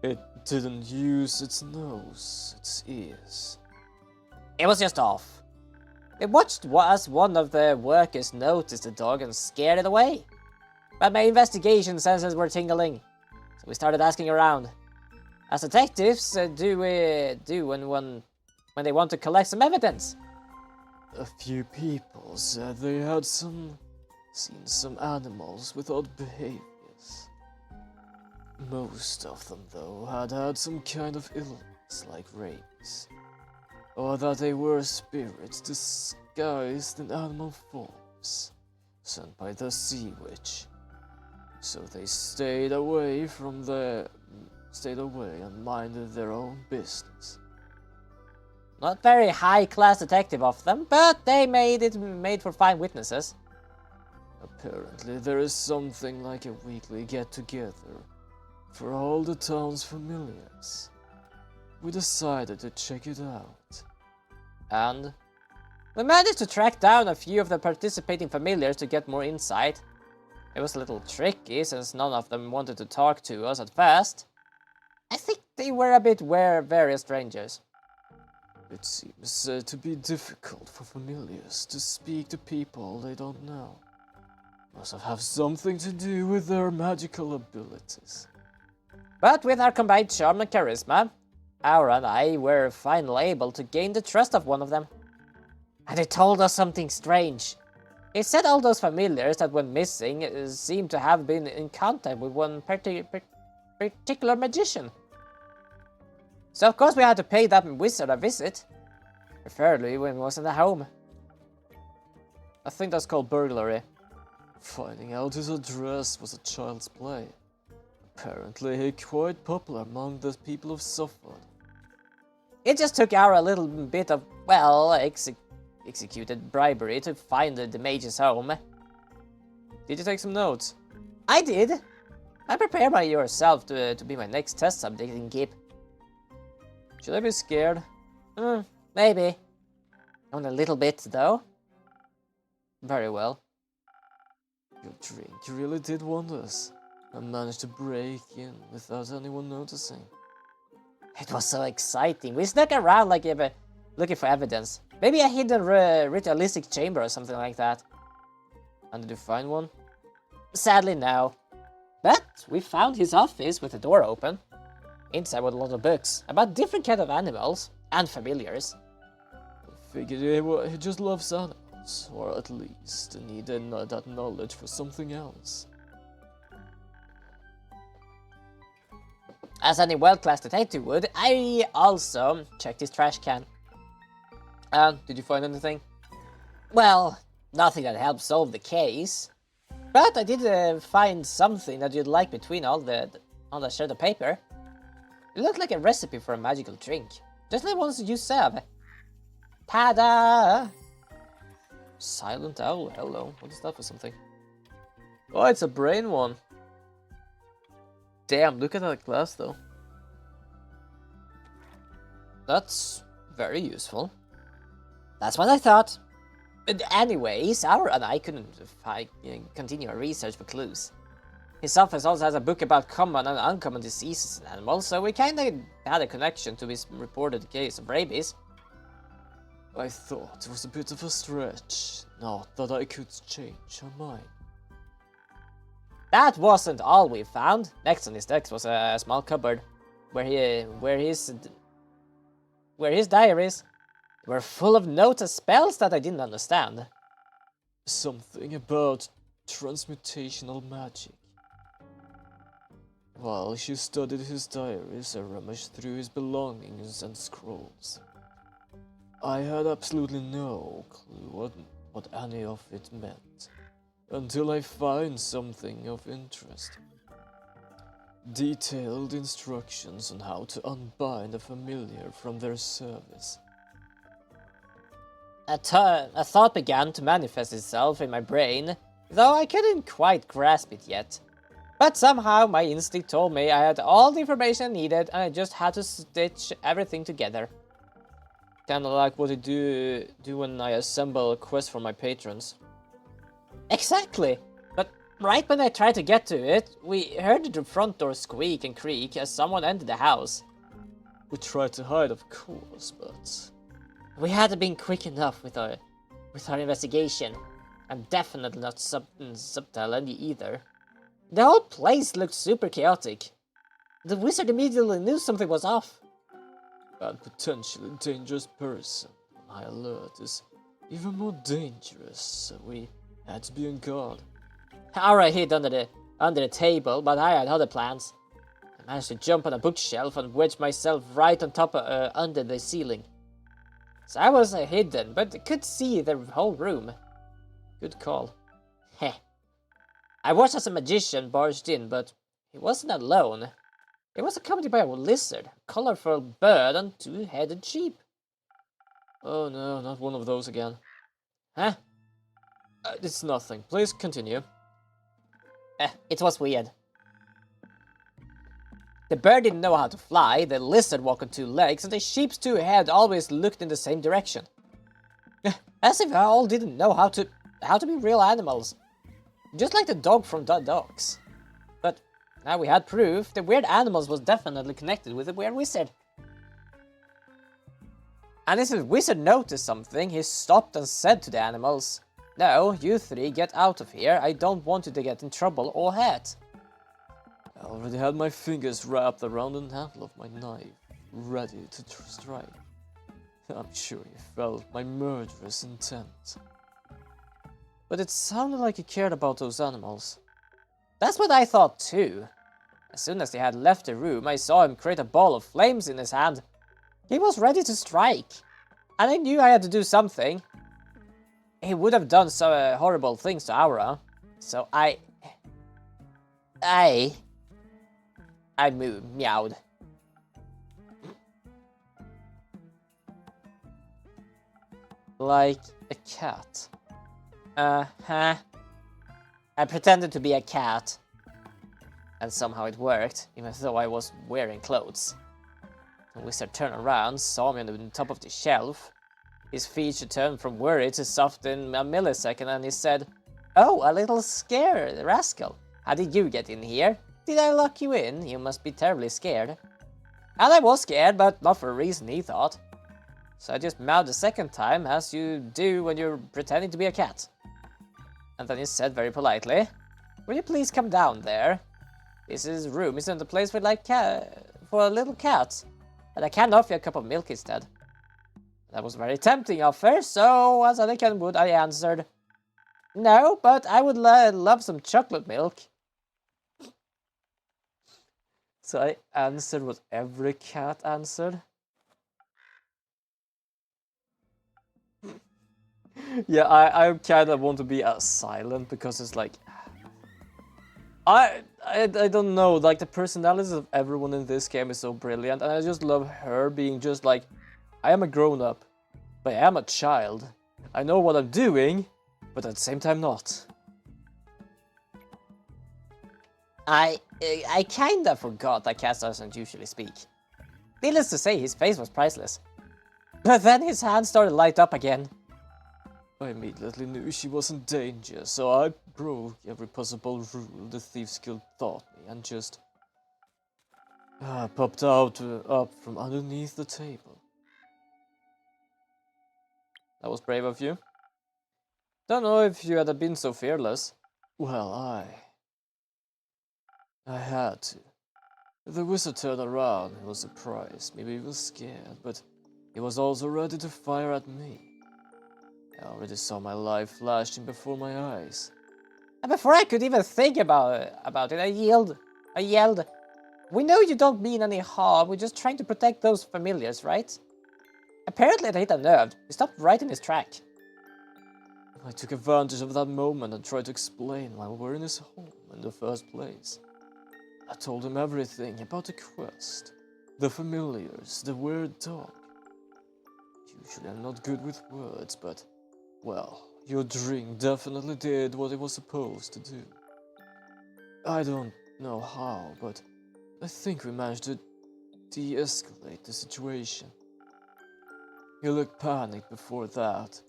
It didn't use its nose, its ears. It was just off. We watched as one of the workers noticed the dog and scared it away. But my investigation senses were tingling, so we started asking around. As detectives do when they want to collect some evidence. A few people said they had seen some animals with odd behaviors. Most of them, though, had some kind of illness like rabies, or that they were spirits disguised in animal forms, sent by the sea witch. So they stayed away and minded their own business. Not very high-class detective of them, but they made for fine witnesses. Apparently there is something like a weekly get-together for all the town's familiars. We decided to check it out. And we managed to track down a few of the participating familiars to get more insight. It was a little tricky since none of them wanted to talk to us at first. I think they were a bit wary strangers. It seems to be difficult for familiars to speak to people they don't know. Must have something to do with their magical abilities. But with our combined charm and charisma, Aura and I were finally able to gain the trust of one of them. And he told us something strange. He said all those familiars that went missing seemed to have been in contact with one particular magician. So of course we had to pay that wizard a visit, preferably when he was in the home. I think that's called burglary. Finding out his address was a child's play. Apparently he's quite popular among the people of Suffolk. It just took Aura a little bit of, well, executed bribery to find the mage's home. Did you take some notes? I did. I prepared yourself to be my next test subject in Keep. Should I be scared? Maybe. Only a little bit, though. Very well. Your drink really did wonders. I managed to break in without anyone noticing. It was so exciting. We snuck around like looking for evidence. Maybe a hidden ritualistic chamber or something like that. And did you find one? Sadly, no. But we found his office with the door open. Inside were a lot of books about different kind of animals and familiars. I figured he just loves animals, or at least needed that knowledge for something else. As any world-class detective would, I also checked his trash can. Did you find anything? Well, nothing that helped solve the case. But I did find something that you'd like between all the shred of paper. It looked like a recipe for a magical drink, just like ones you serve. Ta-da! Silent owl, hello. What is that for something? Oh, it's a brain one. Damn, look at that glass though. That's very useful. That's what I thought. But anyways, Aura and I couldn't continue our research for clues. His office also has a book about common and uncommon diseases in animals, so we kinda had a connection to his reported case of rabies. I thought it was a bit of a stretch, not that I could change her mind. That wasn't all we found. Next on his desk was a small cupboard, where his diaries were full of notes and spells that I didn't understand. Something about transmutational magic. While she studied his diaries and rummaged through his belongings and scrolls, I had absolutely no clue what any of it meant, until I found something of interest. Detailed instructions on how to unbind a familiar from their service. A thought began to manifest itself in my brain, though I couldn't quite grasp it yet. But somehow my instinct told me I had all the information I needed and I just had to stitch everything together. Kinda like what I do when I assemble a quest for my patrons. Exactly! But right when I tried to get to it, we heard the front door squeak and creak as someone entered the house. We tried to hide, of course, but we hadn't been quick enough with our investigation. And definitely not subtle either. The whole place looked super chaotic. The wizard immediately knew something was off. A potentially dangerous person on high alert is even more dangerous, so we had to be on guard. Aura hid under the table, but I had other plans. I managed to jump on a bookshelf and wedge myself right on top under the ceiling. So I was hidden, but could see the whole room. Good call. Heh. I watched as a magician barged in, but he wasn't alone. He was accompanied by a lizard, a colorful bird, and two-headed sheep. Oh no, not one of those again. Huh? It's nothing. Please continue. It was weird. The bird didn't know how to fly, the lizard walked on two legs, and the sheep's two heads always looked in the same direction. As if all didn't know how to be real animals. Just like the dog from the Dogs. But now we had proof the weird animals was definitely connected with the weird wizard. And as the wizard noticed something, he stopped and said to the animals, "No, you three get out of here. I don't want you to get in trouble or hurt." I already had my fingers wrapped around the handle of my knife, ready to strike. I'm sure he felt my murderous intent. But it sounded like he cared about those animals. That's what I thought too. As soon as they had left the room, I saw him create a ball of flames in his hand. He was ready to strike. And I knew I had to do something. He would have done so horrible things to Aura. So I meowed. Like a cat. I pretended to be a cat. And somehow it worked, even though I was wearing clothes. The wizard turned around, saw me on the top of the shelf. His feature turned from worry to soft in a millisecond, and he said, "Oh, a little scared, rascal. How did you get in here? Did I lock you in? You must be terribly scared." And I was scared, but not for a reason, he thought. So I just meowed a second time, as you do when you're pretending to be a cat. And then he said very politely, "Will you please come down there? This room isn't the place for a little cat, and I can offer you a cup of milk instead." That was a very tempting offer, so as any can would, I answered, "No, but I would love some chocolate milk." So I answered what every cat answered. Yeah, I kind of want to be silent because it's like I don't know, like the personalities of everyone in this game is so brilliant, and I just love her being just like, I am a grown-up, but I am a child. I know what I'm doing, but at the same time not. I kinda forgot that cats doesn't usually speak. Needless to say, his face was priceless. But then his hand started to light up again. I immediately knew she was in danger, so I broke every possible rule the Thieves Guild taught me and just popped out up from underneath the table. That was brave of you. Don't know if you had been so fearless. Well, I had to. The wizard turned around. He was surprised, maybe he was scared, but he was also ready to fire at me. I already saw my life flashing before my eyes. And before I could even think about it, I yelled, "We know you don't mean any harm, we're just trying to protect those familiars, right?" Apparently it hit a nerve. He stopped right in his track. I took advantage of that moment and tried to explain why we were in his home in the first place. I told him everything about the quest, the familiars, the weird dog. Usually I'm not good with words, but, well, your drink definitely did what it was supposed to do. I don't know how, but I think we managed to de-escalate the situation. He looked panicked before that,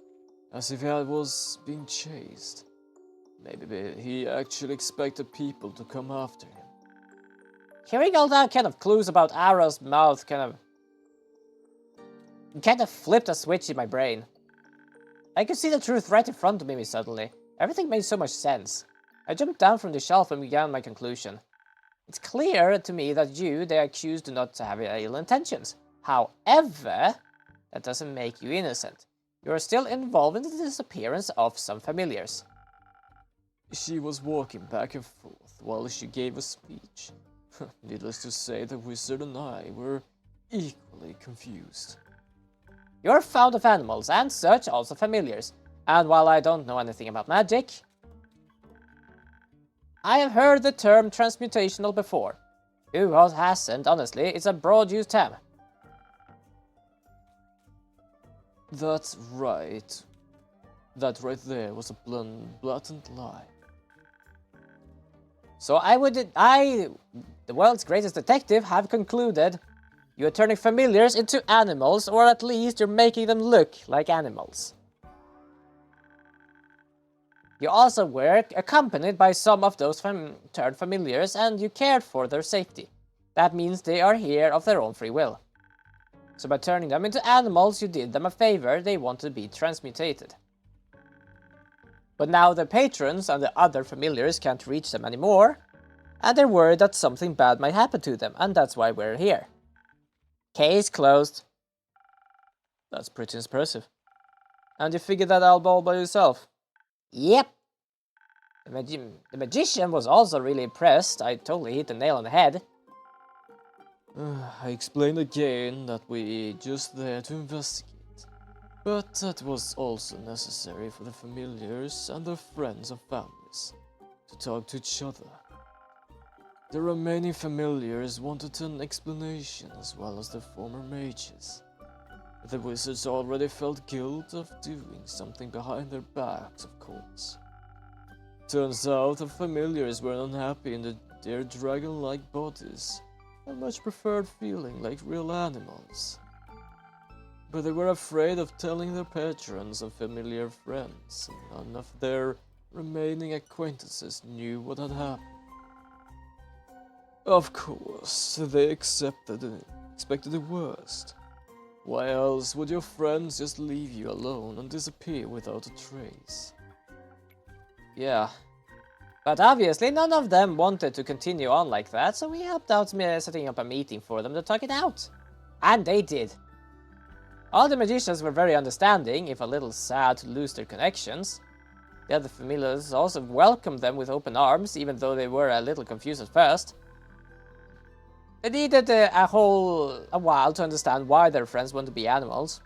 as if he was being chased. Maybe he actually expected people to come after him. Hearing all that kind of clues about Ara's mouth kind of flipped a switch in my brain. I could see the truth right in front of me suddenly. Everything made so much sense. I jumped down from the shelf and began my conclusion. It's clear to me that they accused, do not have ill intentions. However, that doesn't make you innocent. You are still involved in the disappearance of some familiars. She was walking back and forth while she gave a speech. Needless to say, the wizard and I were equally confused. You are fond of animals and such, also familiars. And while I don't know anything about magic, I have heard the term transmutational before. Who hasn't, honestly? It's a broad used term. That's right. That right there was a blatant lie. So the world's greatest detective, have concluded you are turning familiars into animals, or at least you're making them look like animals. You also were accompanied by some of those turned familiars, and you cared for their safety. That means they are here of their own free will. So by turning them into animals, you did them a favor. They want to be transmutated. But now the patrons and the other familiars can't reach them anymore, and they're worried that something bad might happen to them, and that's why we're here. Case closed. That's pretty impressive. And you figured that out all by yourself? Yep. The magician was also really impressed. I totally hit the nail on the head. I explained again that we just there to investigate. But that was also necessary for the familiars and their friends and families to talk to each other. The remaining familiars wanted an explanation as well as the former mages. But the wizards already felt guilt of doing something behind their backs, of course. Turns out the familiars were unhappy in their dragon-like bodies and much preferred feeling like real animals. But they were afraid of telling their patrons and familiar friends, and none of their remaining acquaintances knew what had happened. Of course, they expected the worst. Why else would your friends just leave you alone and disappear without a trace? Yeah. But obviously none of them wanted to continue on like that, so we helped out setting up a meeting for them to talk it out. And they did. All the magicians were very understanding, if a little sad to lose their connections. The other familiars also welcomed them with open arms, even though they were a little confused at first. They needed a while to understand why their friends want to be animals.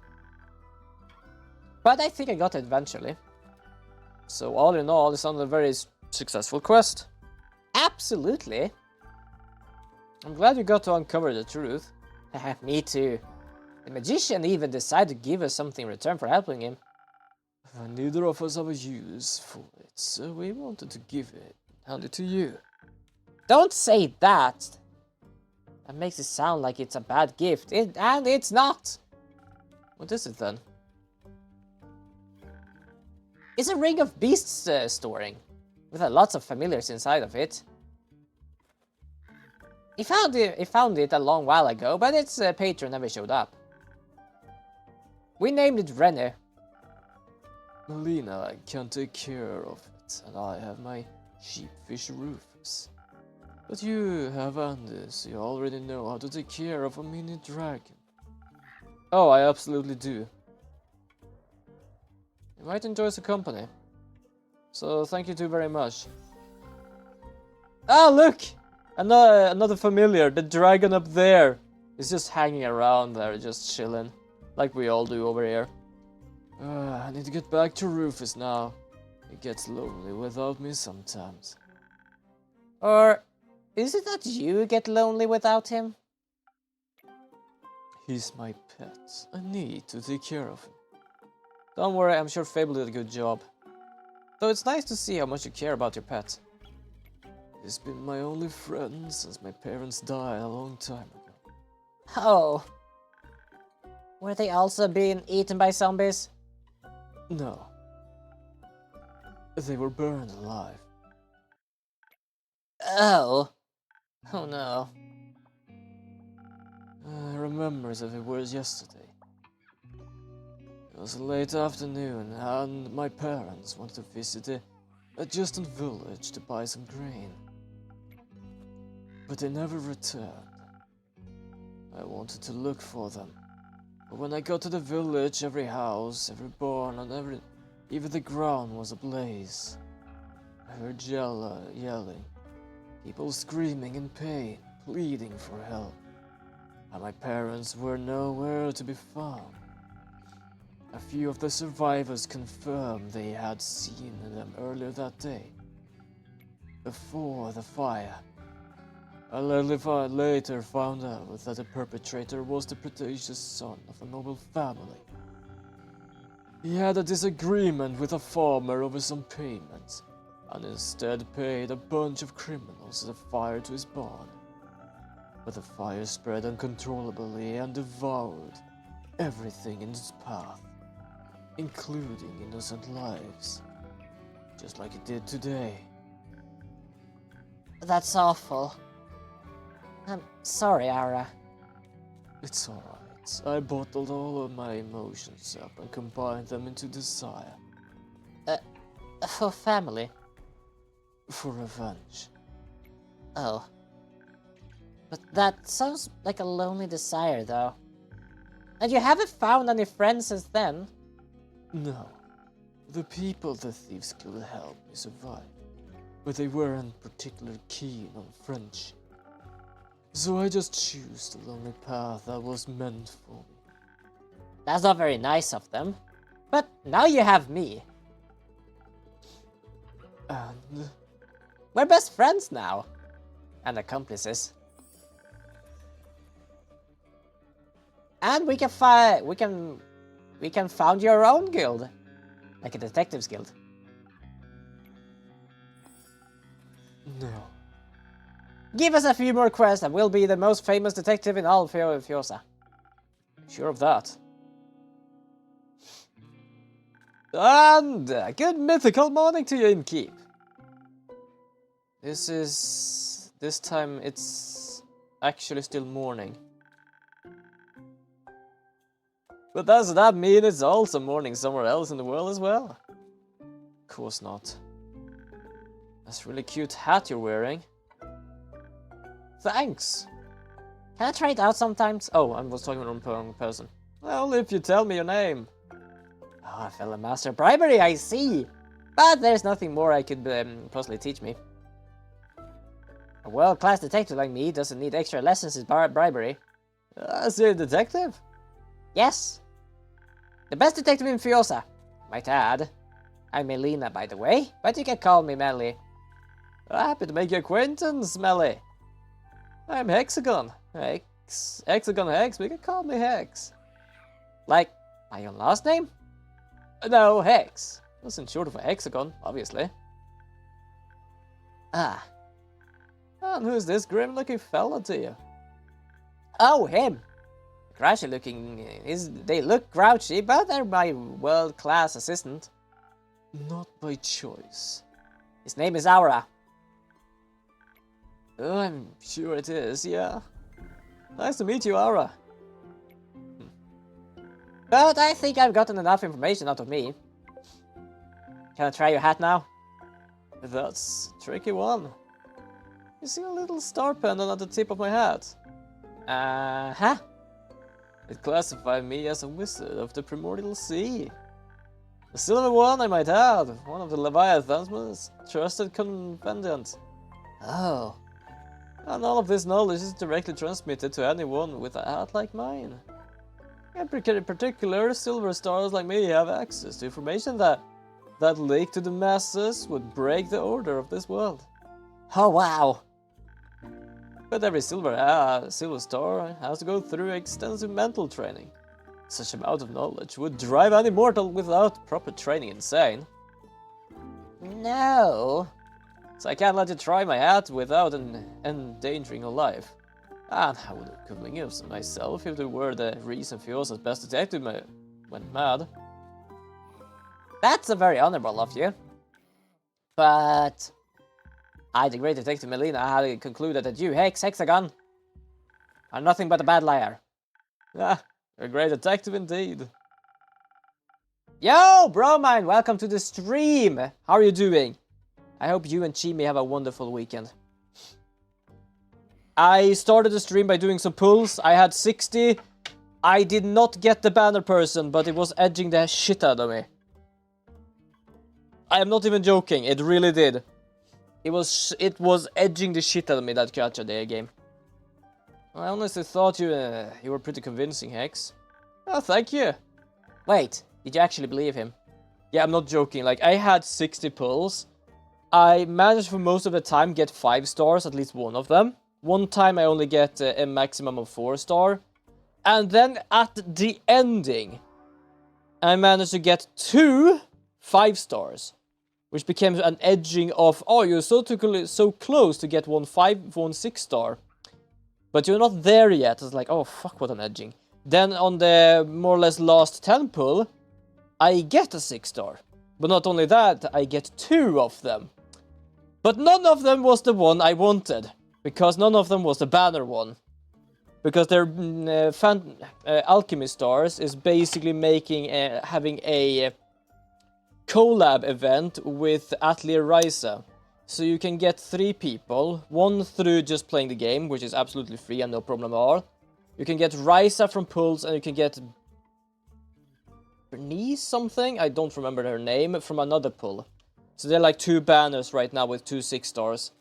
But I think I got it eventually. So all in all, it's on a very successful quest. Absolutely. I'm glad you got to uncover the truth. Me too. The magician even decided to give us something in return for helping him. Neither of us have a use for it, so we wanted to give it, hand it to you. Don't say that! That makes it sound like it's a bad gift, and it's not! What is it then? It's a ring of beasts storing, with lots of familiars inside of it. He found it a long while ago, but its patron never showed up. We named it Rene. Melina can take care of it, and I have my sheepfish Rufus. But you have Andy, so you already know how to take care of a mini dragon. Oh, I absolutely do. You might enjoy the company. So thank you too very much. Ah, look! Another familiar, the dragon up there. He's just hanging around there, just chilling. Like we all do over here. I need to get back to Rufus now. He gets lonely without me sometimes. Or is it that you get lonely without him? He's my pet. I need to take care of him. Don't worry, I'm sure Fable did a good job. Though it's nice to see how much you care about your pet. He's been my only friend since my parents died a long time ago. Oh. Were they also being eaten by zombies? No. They were burned alive. Oh. Oh no. I remember as if it was yesterday. It was a late afternoon and my parents wanted to visit a distant village to buy some grain. But they never returned. I wanted to look for them. But when I got to the village, every house, every barn, and even the ground was ablaze. I heard yelling, people screaming in pain, pleading for help. And my parents were nowhere to be found. A few of the survivors confirmed they had seen them earlier that day, before the fire. I later found out that the perpetrator was the prodigious son of a noble family. He had a disagreement with a farmer over some payments, and instead paid a bunch of criminals to set fire to his barn. But the fire spread uncontrollably and devoured everything in its path, including innocent lives, just like it did today. That's awful. I'm sorry, Ara. It's alright. I bottled all of my emotions up and combined them into desire. For family? For revenge. Oh. But that sounds like a lonely desire, though. And you haven't found any friends since then? No. The people the thieves killed helped me survive. But they weren't particularly keen on friendship. So I just chose the lonely path that was meant for me. That's not very nice of them. But now you have me. And We're best friends now. And accomplices. And we can found your own guild. Like a detectives guild. no. Give us a few more quests and we'll be the most famous detective in all Fiosa. Sure of that. And good mythical morning to you, Innkeep. This time it's actually still morning. But does that mean it's also morning somewhere else in the world as well? Of course not. That's a really cute hat you're wearing. Thanks. Can I try it out sometimes? Oh, I was talking to the wrong person. Well, if you tell me your name. Ah, fellow master bribery, I see. But there's nothing more I could possibly teach me. A world-class detective like me doesn't need extra lessons in bribery. As a detective? Yes. The best detective in Fiosa, might add. I'm Melina, by the way, but you can call me Melly. Happy to make your acquaintance, Melly. I'm Hexagon. Hexagon Hex, but you can call me Hex. Like, my own last name? No, Hex. Wasn't short of a hexagon, obviously. Ah. And who's this grim-looking fella to you? Oh, him. Grouchy looking. They look grouchy, but they're my world-class assistant. Not by choice. His name is Aura. Oh, I'm sure it is, yeah. Nice to meet you, Aura. But I think I've gotten enough information out of me. Can I try your hat now? That's a tricky one. You see a little star pendant at the tip of my hat? Uh-huh. It classified me as a wizard of the primordial sea. The silver one, I might add. One of the Leviathan's most trusted confidants. Oh, And all of this knowledge is directly transmitted to anyone with a heart like mine. In particular, silver stars like me have access to information that leaked to the masses would break the order of this world. oh wow. But every silver star has to go through extensive mental training. Such amount of knowledge would drive any mortal without proper training insane. No. So I can't let you try my hat without endangering your life. And I would have convinced myself if there were the reason Fiosa's best detective went mad. That's a very honorable of you. But I, the great detective Melina, had concluded that you, Hexagon, are nothing but a bad liar. Ah, a great detective indeed. Yo, Bromine, welcome to the stream. How are you doing? I hope you and Chimi have a wonderful weekend. I started the stream by doing some pulls. I had 60. I did not get the banner person, but it was edging the shit out of me. I am not even joking. It really did. It was edging the shit out of me, that Gacha Day game. I honestly thought you were pretty convincing, Hex. Oh, thank you. Wait, did you actually believe him? Yeah, I'm not joking. Like, I had 60 pulls. I managed for most of the time get 5 stars, at least one of them. One time I only get a maximum of 4 star. And then at the ending, I managed to get 2 5 stars. Which became an edging of, oh, you're so close to get 1 6 star. But you're not there yet. It's like, oh, fuck, what an edging. Then on the more or less last 10 pull, I get a 6 star. But not only that, I get 2 of them. But none of them was the one I wanted. Because none of them was the banner one. Because their alchemy stars is basically having a collab event with Atelier Ryza. So you can get 3 people, 1 through just playing the game, which is absolutely free and no problem at all. You can get Ryza from pulls, and you can get Bernice something, I don't remember her name, from another pull. So they're like 2 banners right now with 2 6 stars.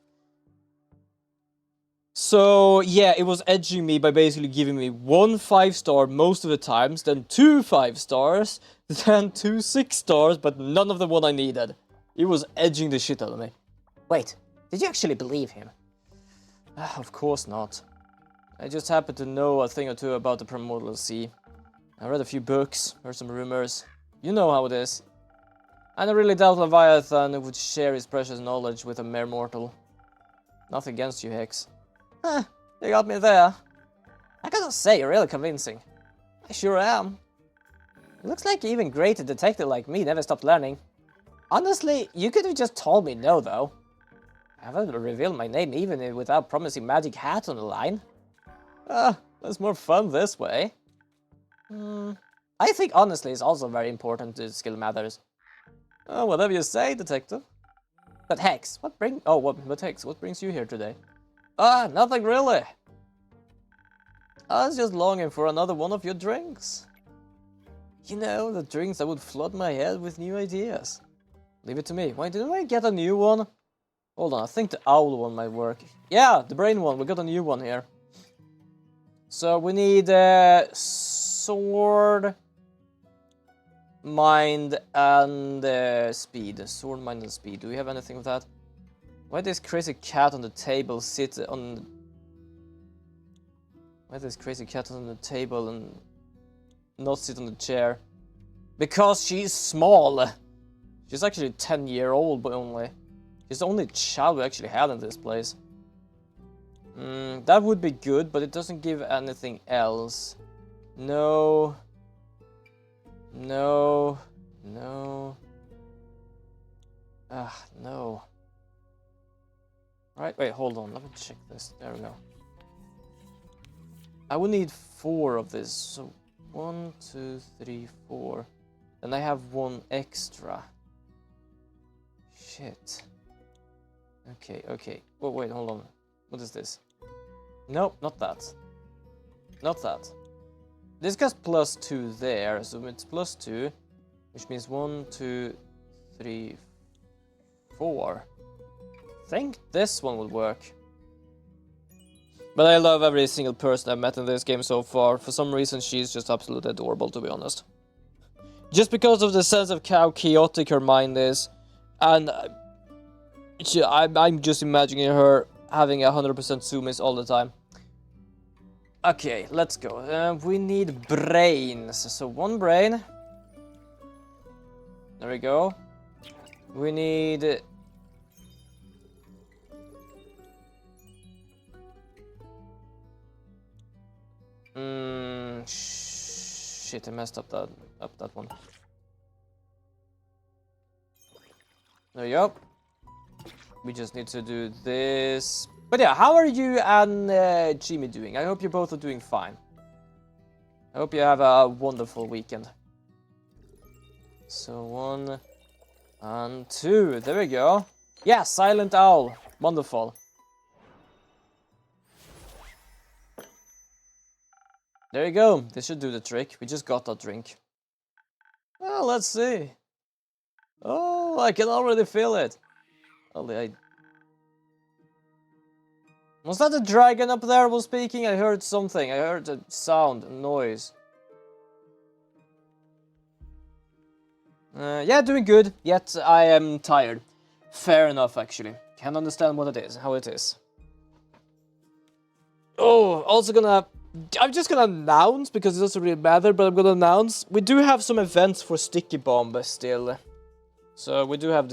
So yeah, it was edging me by basically giving me 1 5 star most of the times, then 2 5 stars, then 2 6 stars, but none of the one I needed. It was edging the shit out of me. Wait, did you actually believe him? Of course not. I just happen to know a thing or two about the Primordial Sea. I read a few books, heard some rumors. You know how it is. And I really doubt Leviathan would share his precious knowledge with a mere mortal. Nothing against you, Hex. Huh, you got me there. I gotta say, you're really convincing. I sure am. It looks like even great detective like me never stopped learning. Honestly, you could have just told me no, though. I haven't revealed my name even without promising magic hat on the line. That's more fun this way. I think honestly it's also very important to skill matters. Oh, whatever you say, detective. But Hex, what brings you here today? Nothing really. I was just longing for another one of your drinks. You know, the drinks that would flood my head with new ideas. Leave it to me. Why didn't I get a new one? Hold on, I think the owl one might work. Yeah, the brain one. We got a new one here. So we need sword, mind, and speed. Sword, mind, and speed. Do we have anything of that? Why this crazy cat on the table sit on... Why this crazy cat on the table and not sit on the chair? Because she's small. She's actually 10-year-old, but only. She's the only child we actually had in this place. That would be good, but it doesn't give anything else. No. No. No. No. Alright, wait, hold on. Let me check this. There we go. I would need 4 of this. So 1, 2, 3, 4. Then I have 1 extra. Shit. Okay. Oh, wait, hold on. What is this? Nope, not that. Not that. This gets +2 there, so it's +2. Which means 1, 2, 3, 4. I think this one would work. But I love every single person I've met in this game so far. For some reason, she's just absolutely adorable, to be honest. Just because of the sense of how chaotic her mind is. And I'm just imagining her having 100% zoomies all the time. Okay, let's go. We need brains. So 1 brain. There we go. We need... shit, I messed up that one. There you go. We just need to do this. But yeah, how are you and Jimmy doing? I hope you both are doing fine. I hope you have a wonderful weekend. So 1 and 2. There we go. Yeah, Silent Owl. Wonderful. There you go. This should do the trick. We just got that drink. Well, let's see. Oh, I can already feel it. Holy, was that a dragon up there was speaking? I heard something. I heard a sound, a noise. Yeah, doing good. Yet I am tired. Fair enough, actually. Can't understand what it is, how it is. Oh, also I'm just gonna announce, because it doesn't really matter, but I'm gonna announce we do have some events for Sticky Bomb still. So we do have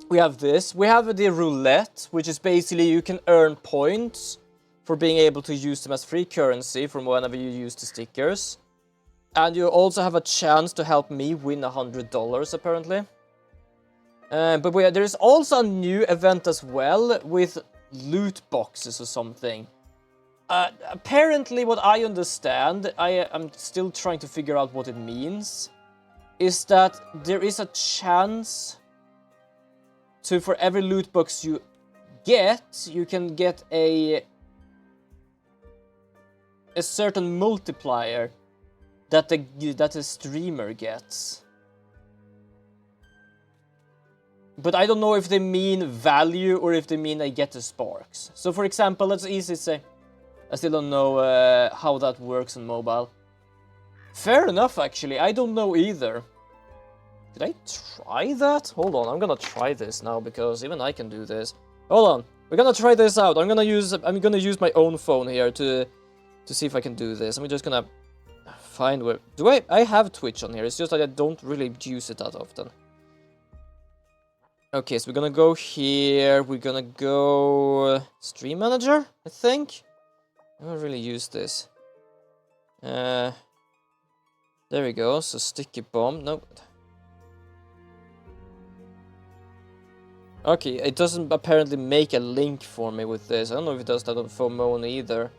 we have this. We have the roulette, which is basically you can earn points for being able to use them as free currency from whenever you use the stickers. And you also have a chance to help me win $100 apparently. But there is also a new event as well with loot boxes or something. Apparently what I understand, I'm still trying to figure out what it means, is that there is a chance to, for every loot box you get, you can get a certain multiplier that the streamer gets. But I don't know if they mean value or if they mean I get the sparks. So for example, let's easily say, I still don't know how that works on mobile. Fair enough, actually. I don't know either. Did I try that? Hold on, I'm gonna try this now because even I can do this. Hold on, we're gonna try this out. I'm gonna use my own phone here to see if I can do this. I'm just gonna find where. I have Twitch on here? It's just that I don't really use it that often. Okay, so we're gonna go here. We're gonna go Stream Manager, I think. I haven't really used this. There we go. So Sticky Bomb. Nope. Okay, it doesn't apparently make a link for me with this. I don't know if it does that on phone either.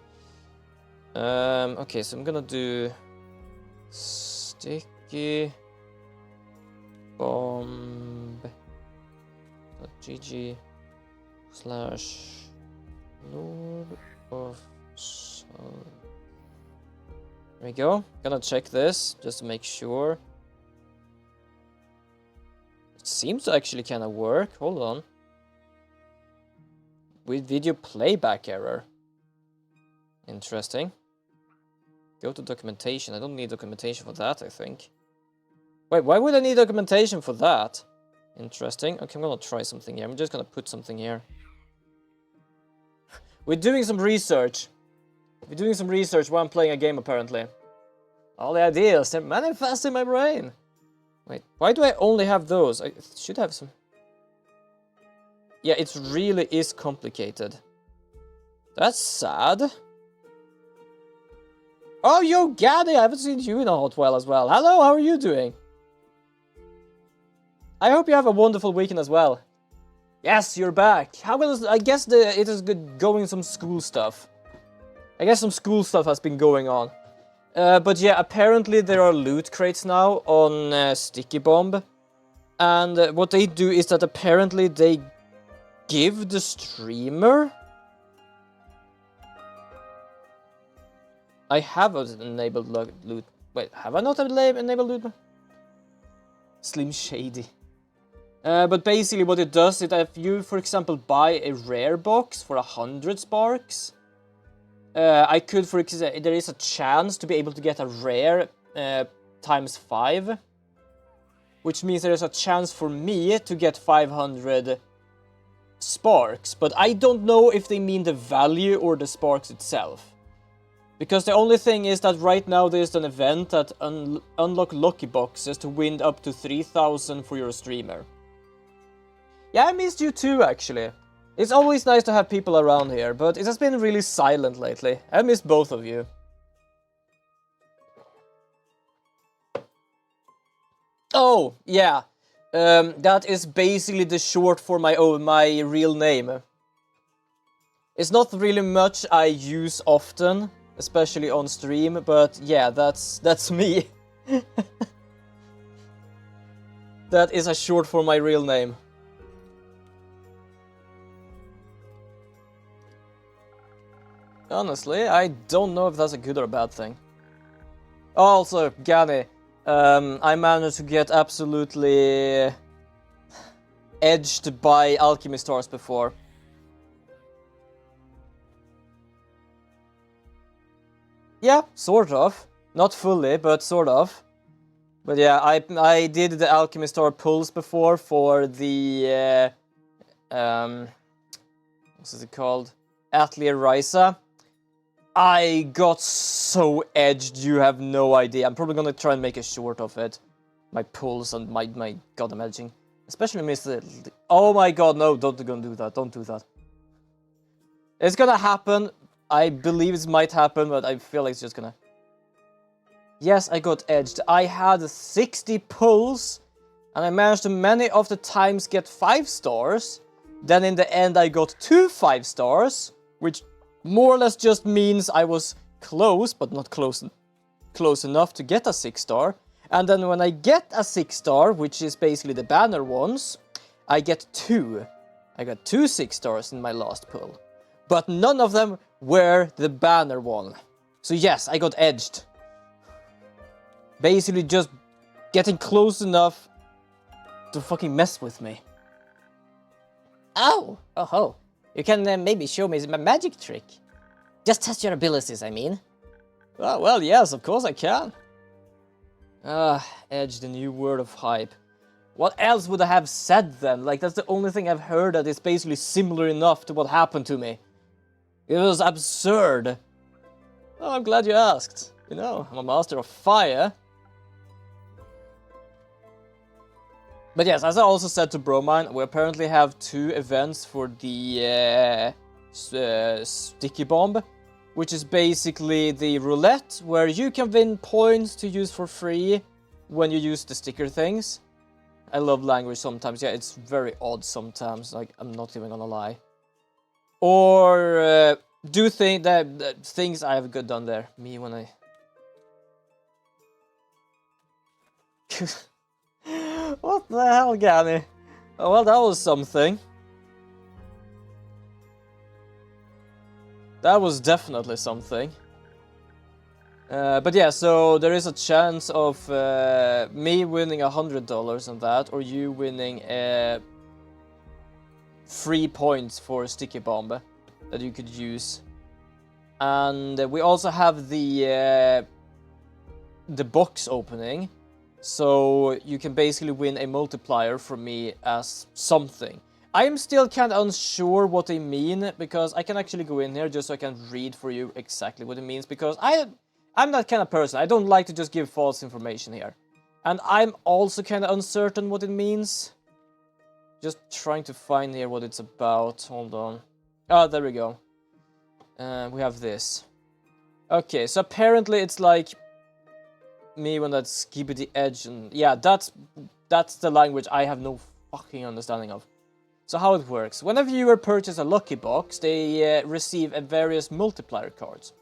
Okay, so I'm gonna do Sticky Bomb. GG / Lord of Soul. There we go. Gonna check this just to make sure. It seems to actually kind of work. Hold on. With video playback error. Interesting. Go to documentation. I don't need documentation for that, I think. Wait, why would I need documentation for that? Interesting. Okay, I'm gonna try something here. I'm just gonna put something here. We're doing some research. We're doing some research while I'm playing a game, apparently. All the ideas, they're manifest in my brain. Wait, why do I only have those? I should have some... Yeah, it really is complicated. That's sad. Oh, yo, Gaddy, I haven't seen you in a hot while as well. Hello, how are you doing? I hope you have a wonderful weekend as well. Yes, you're back. I guess it is going some school stuff. I guess some school stuff has been going on. But yeah, apparently there are loot crates now on Sticky Bomb. And what they do is that apparently they give the streamer... I have an enabled loot Wait, have I not enabled loot? Slim Shady. But basically what it does is that if you, for example, buy a rare box for 100 sparks, I could, for example, there is a chance to be able to get a rare times 5. Which means there is a chance for me to get 500 sparks. But I don't know if they mean the value or the sparks itself. Because the only thing is that right now there's an event that unlock lucky boxes to win up to 3,000 for your streamer. Yeah, I missed you too, actually. It's always nice to have people around here, but it has been really silent lately. I missed both of you. Oh, yeah. That is basically the short for my real name. It's not really much I use often, especially on stream, but yeah, that's me. That is a short for my real name. Honestly, I don't know if that's a good or a bad thing. Also, Gani, I managed to get absolutely edged by alchemy stars before. Yeah, sort of. Not fully, but sort of. But yeah, I did the alchemy star pulls before for the what's it called? Atelier Risa. I got so edged, you have no idea. I'm probably gonna try and make a short of it. My pulls and my god, I'm edging. Especially miss the... Oh my god, no, don't do that. Don't do that. It's gonna happen. I believe it might happen, but I feel like it's just gonna... Yes, I got edged. I had 60 pulls, and I managed to many of the times get 5 stars. Then in the end, I got 2 5 stars, which more or less just means I was close, but not close enough to get a 6 star. And then when I get a 6 star, which is basically the banner ones, I get 2. I got 2 6 stars in my last pull. But none of them were the banner one. So yes, I got edged. Basically just getting close enough to fucking mess with me. Oh! Oh-ho. You can maybe show me my magic trick. Just test your abilities, I mean. Oh, well, yes, of course I can. Edge, the new word of hype. What else would I have said then? Like, that's the only thing I've heard that is basically similar enough to what happened to me. It was absurd. Oh, I'm glad you asked. You know, I'm a master of fire. But yes, as I also said to Bromine, we apparently have 2 events for the Sticky Bomb, which is basically the roulette, where you can win points to use for free when you use the sticker things. I love language sometimes, yeah, it's very odd sometimes, like, I'm not even gonna lie. Or do things I have good done there. Me when I... What the hell, Gani? Oh, well, that was something. That was definitely something. But yeah, so there is a chance of me winning $100 on that, or you winning free points for a sticky bomb that you could use. And we also have the box opening. So you can basically win a multiplier from me as something. I am still kind of unsure what they mean, because I can actually go in here just so I can read for you exactly what it means, because I'm that kind of person. I don't like to just give false information here. And I'm also kind of uncertain what it means. Just trying to find here what it's about. Hold on. Oh, there we go. We have this. Okay, so apparently it's like me when that's skibidi edge, and yeah, that's the language I have no fucking understanding of. So how it works: when a viewer purchases a lucky box, they receive a various multiplier cards.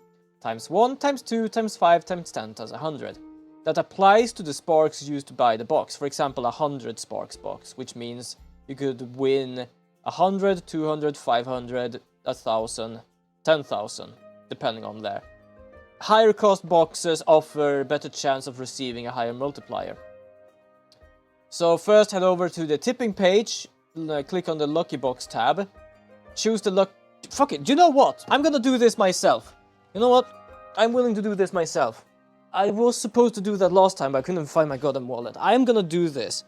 Times 1, times 2, times 5, times 10, times 100. That applies to the sparks used to buy the box. For example, 100 sparks box, which means you could win 100, 200, 500, 1,000, 10,000, depending on there. higher cost boxes offer a better chance of receiving a higher multiplier. So first head over to the tipping page, click on the lucky box tab, choose the luck. Fuck it, you know what? I'm gonna do this myself. You know what? I'm willing to do this myself. I was supposed to do that last time, but I couldn't find my goddamn wallet. I'm gonna do this.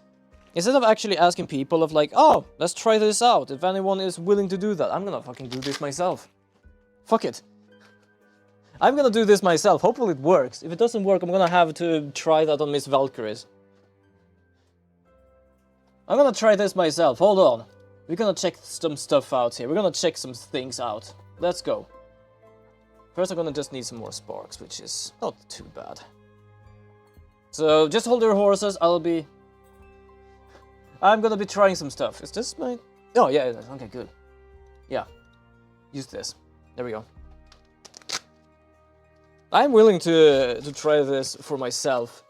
Instead of actually asking people of like, oh, let's try this out. If anyone is willing to do that, I'm gonna fucking do this myself. Fuck it. I'm gonna do this myself. Hopefully it works. If it doesn't work, I'm gonna have to try that on Miss Valkyries. I'm gonna try this myself. Hold on. We're gonna check some stuff out here. We're gonna check some things out. Let's go. First, I'm gonna just need some more sparks, which is not too bad. So, just hold your horses. I'm gonna be trying some stuff. Is this my... Oh, yeah, it is. Okay, good. Yeah. Use this. There we go. I'm willing to try this for myself,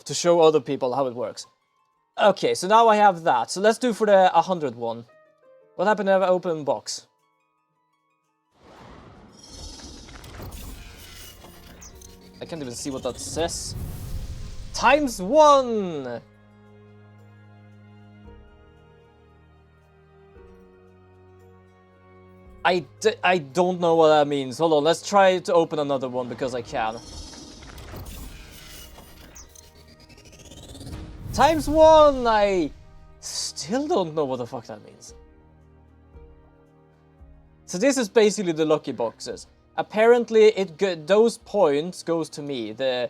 to show other people how it works. Okay, so now I have that. So let's do for the 100 one. What happened if I open box? I can't even see what that says. ×1! I don't know what that means. Hold on, let's try to open another one because I can. ×1! I still don't know what the fuck that means. So this is basically the lucky boxes. Apparently, those points goes to me, the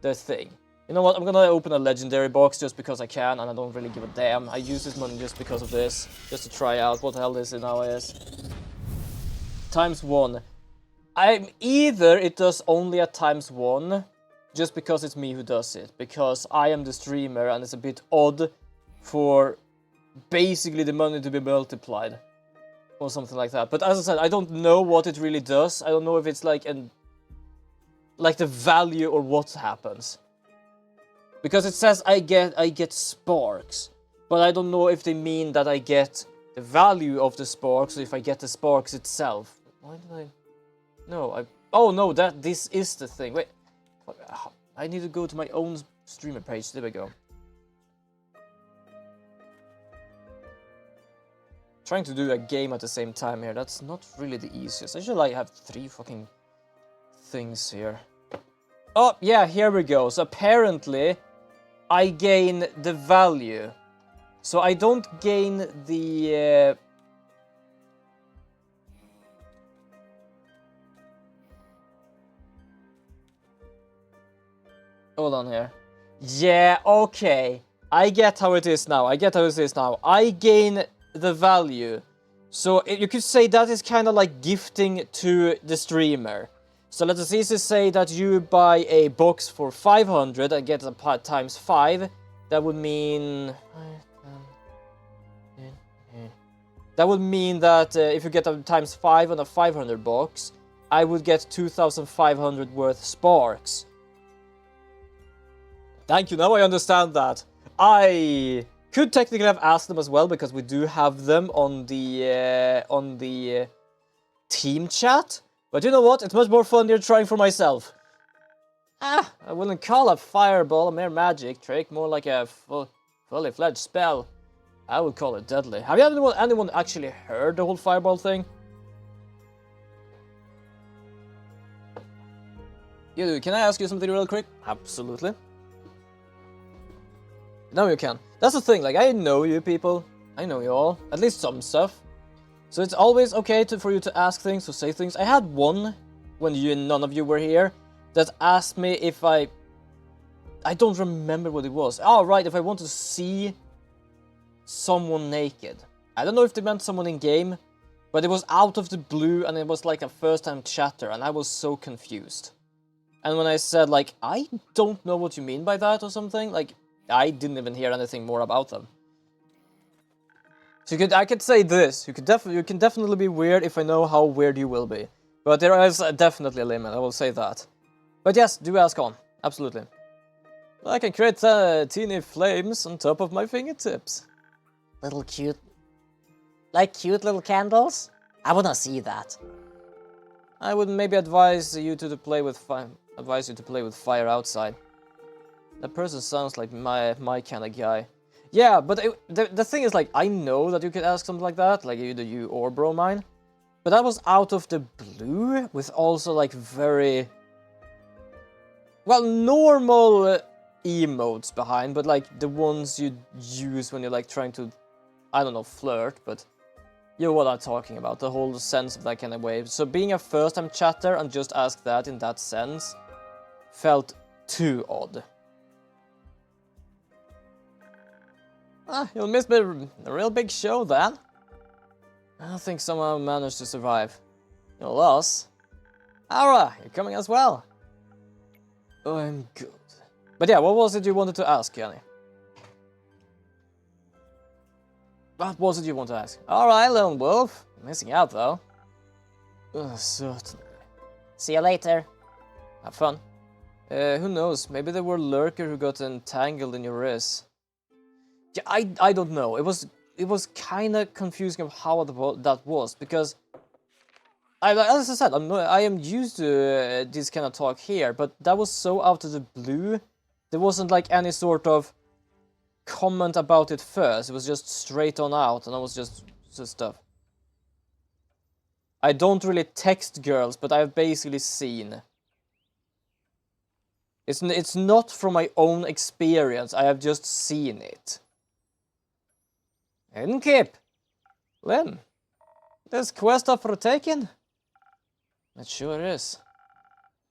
thing. You know what, I'm gonna open a legendary box just because I can, and I don't really give a damn. I use this money just because of this, just to try out what the hell this now is. ×1. Either it does only at ×1, just because it's me who does it, because I am the streamer and it's a bit odd for basically the money to be multiplied or something like that. But as I said, I don't know what it really does. I don't know if it's like the value or what happens, because it says I get sparks, but I don't know if they mean that I get the value of the sparks or if I get the sparks itself. Why did I? No, oh no, this is the thing. Wait. I need to go to my own streamer page. There we go. Trying to do a game at the same time here. That's not really the easiest. I should like have 3 fucking things here. Oh, yeah, here we go. So apparently, I gain the value. So I don't gain the... Hold on here. Yeah, okay. I get how it is now. I gain the value. So you could say that is kind of like gifting to the streamer. So let us easily say that you buy a box for 500 and get a ×5. That would mean... That would mean that if you get a ×5 on a 500 box, I would get 2,500 worth sparks. Thank you, now I understand that. I could technically have asked them as well, because we do have them on the team chat. But you know what? It's much more fun than trying for myself. I wouldn't call a fireball a mere magic trick, more like a fully fledged spell. I would call it deadly. Have anyone actually heard the whole fireball thing? You, can I ask you something real quick? Absolutely. Now you can. That's the thing, like, I know you people. I know you all. At least some stuff. So it's always okay for you to ask things, to say things. I had one, when none of you were here, that asked me if I don't remember what it was. Oh, right, if I want to see someone naked. I don't know if they meant someone in-game, but it was out of the blue, and it was like a first-time chatter, and I was so confused. And when I said, like, I don't know what you mean by that or something, like, I didn't even hear anything more about them. So I could say this. You can definitely be weird if I know how weird you will be. But there is definitely a limit, I will say that. But yes, do ask on. Absolutely. I can create teeny flames on top of my fingertips. Little cute... Like cute little candles? I wanna see that. I would maybe advise you to play with fire outside. That person sounds like my kind of guy. Yeah, but the thing is, like, I know that you could ask something like that, like either you or Bromine, but that was out of the blue, with also like very, well, normal emotes behind, but like the ones you use when you're like trying to, I don't know, flirt, but you know what I'm talking about, the whole sense of that kind of way. So being a first-time chatter and just ask that in that sense felt too odd. Ah, you'll miss a real big show then. I don't think someone managed to survive. Your loss? Ara, you're coming as well. Oh, I'm good. But yeah, what was it you wanted to ask, Yanni? What was it you want to ask? Alright, Lone Wolf. You're missing out, though. Certainly. See you later. Have fun. Who knows? Maybe there were lurker who got entangled in your wrist. Yeah, I don't know. It was kind of confusing of how that was, because as I said, I am used to this kind of talk here, but that was so out of the blue. There wasn't like any sort of comment about it first. It was just straight on out, and I was just stuff. I don't really text girls, but I've basically seen. It's not from my own experience. I have just seen it. Hidden Keep! Lynn, this quest up for taking? It sure is.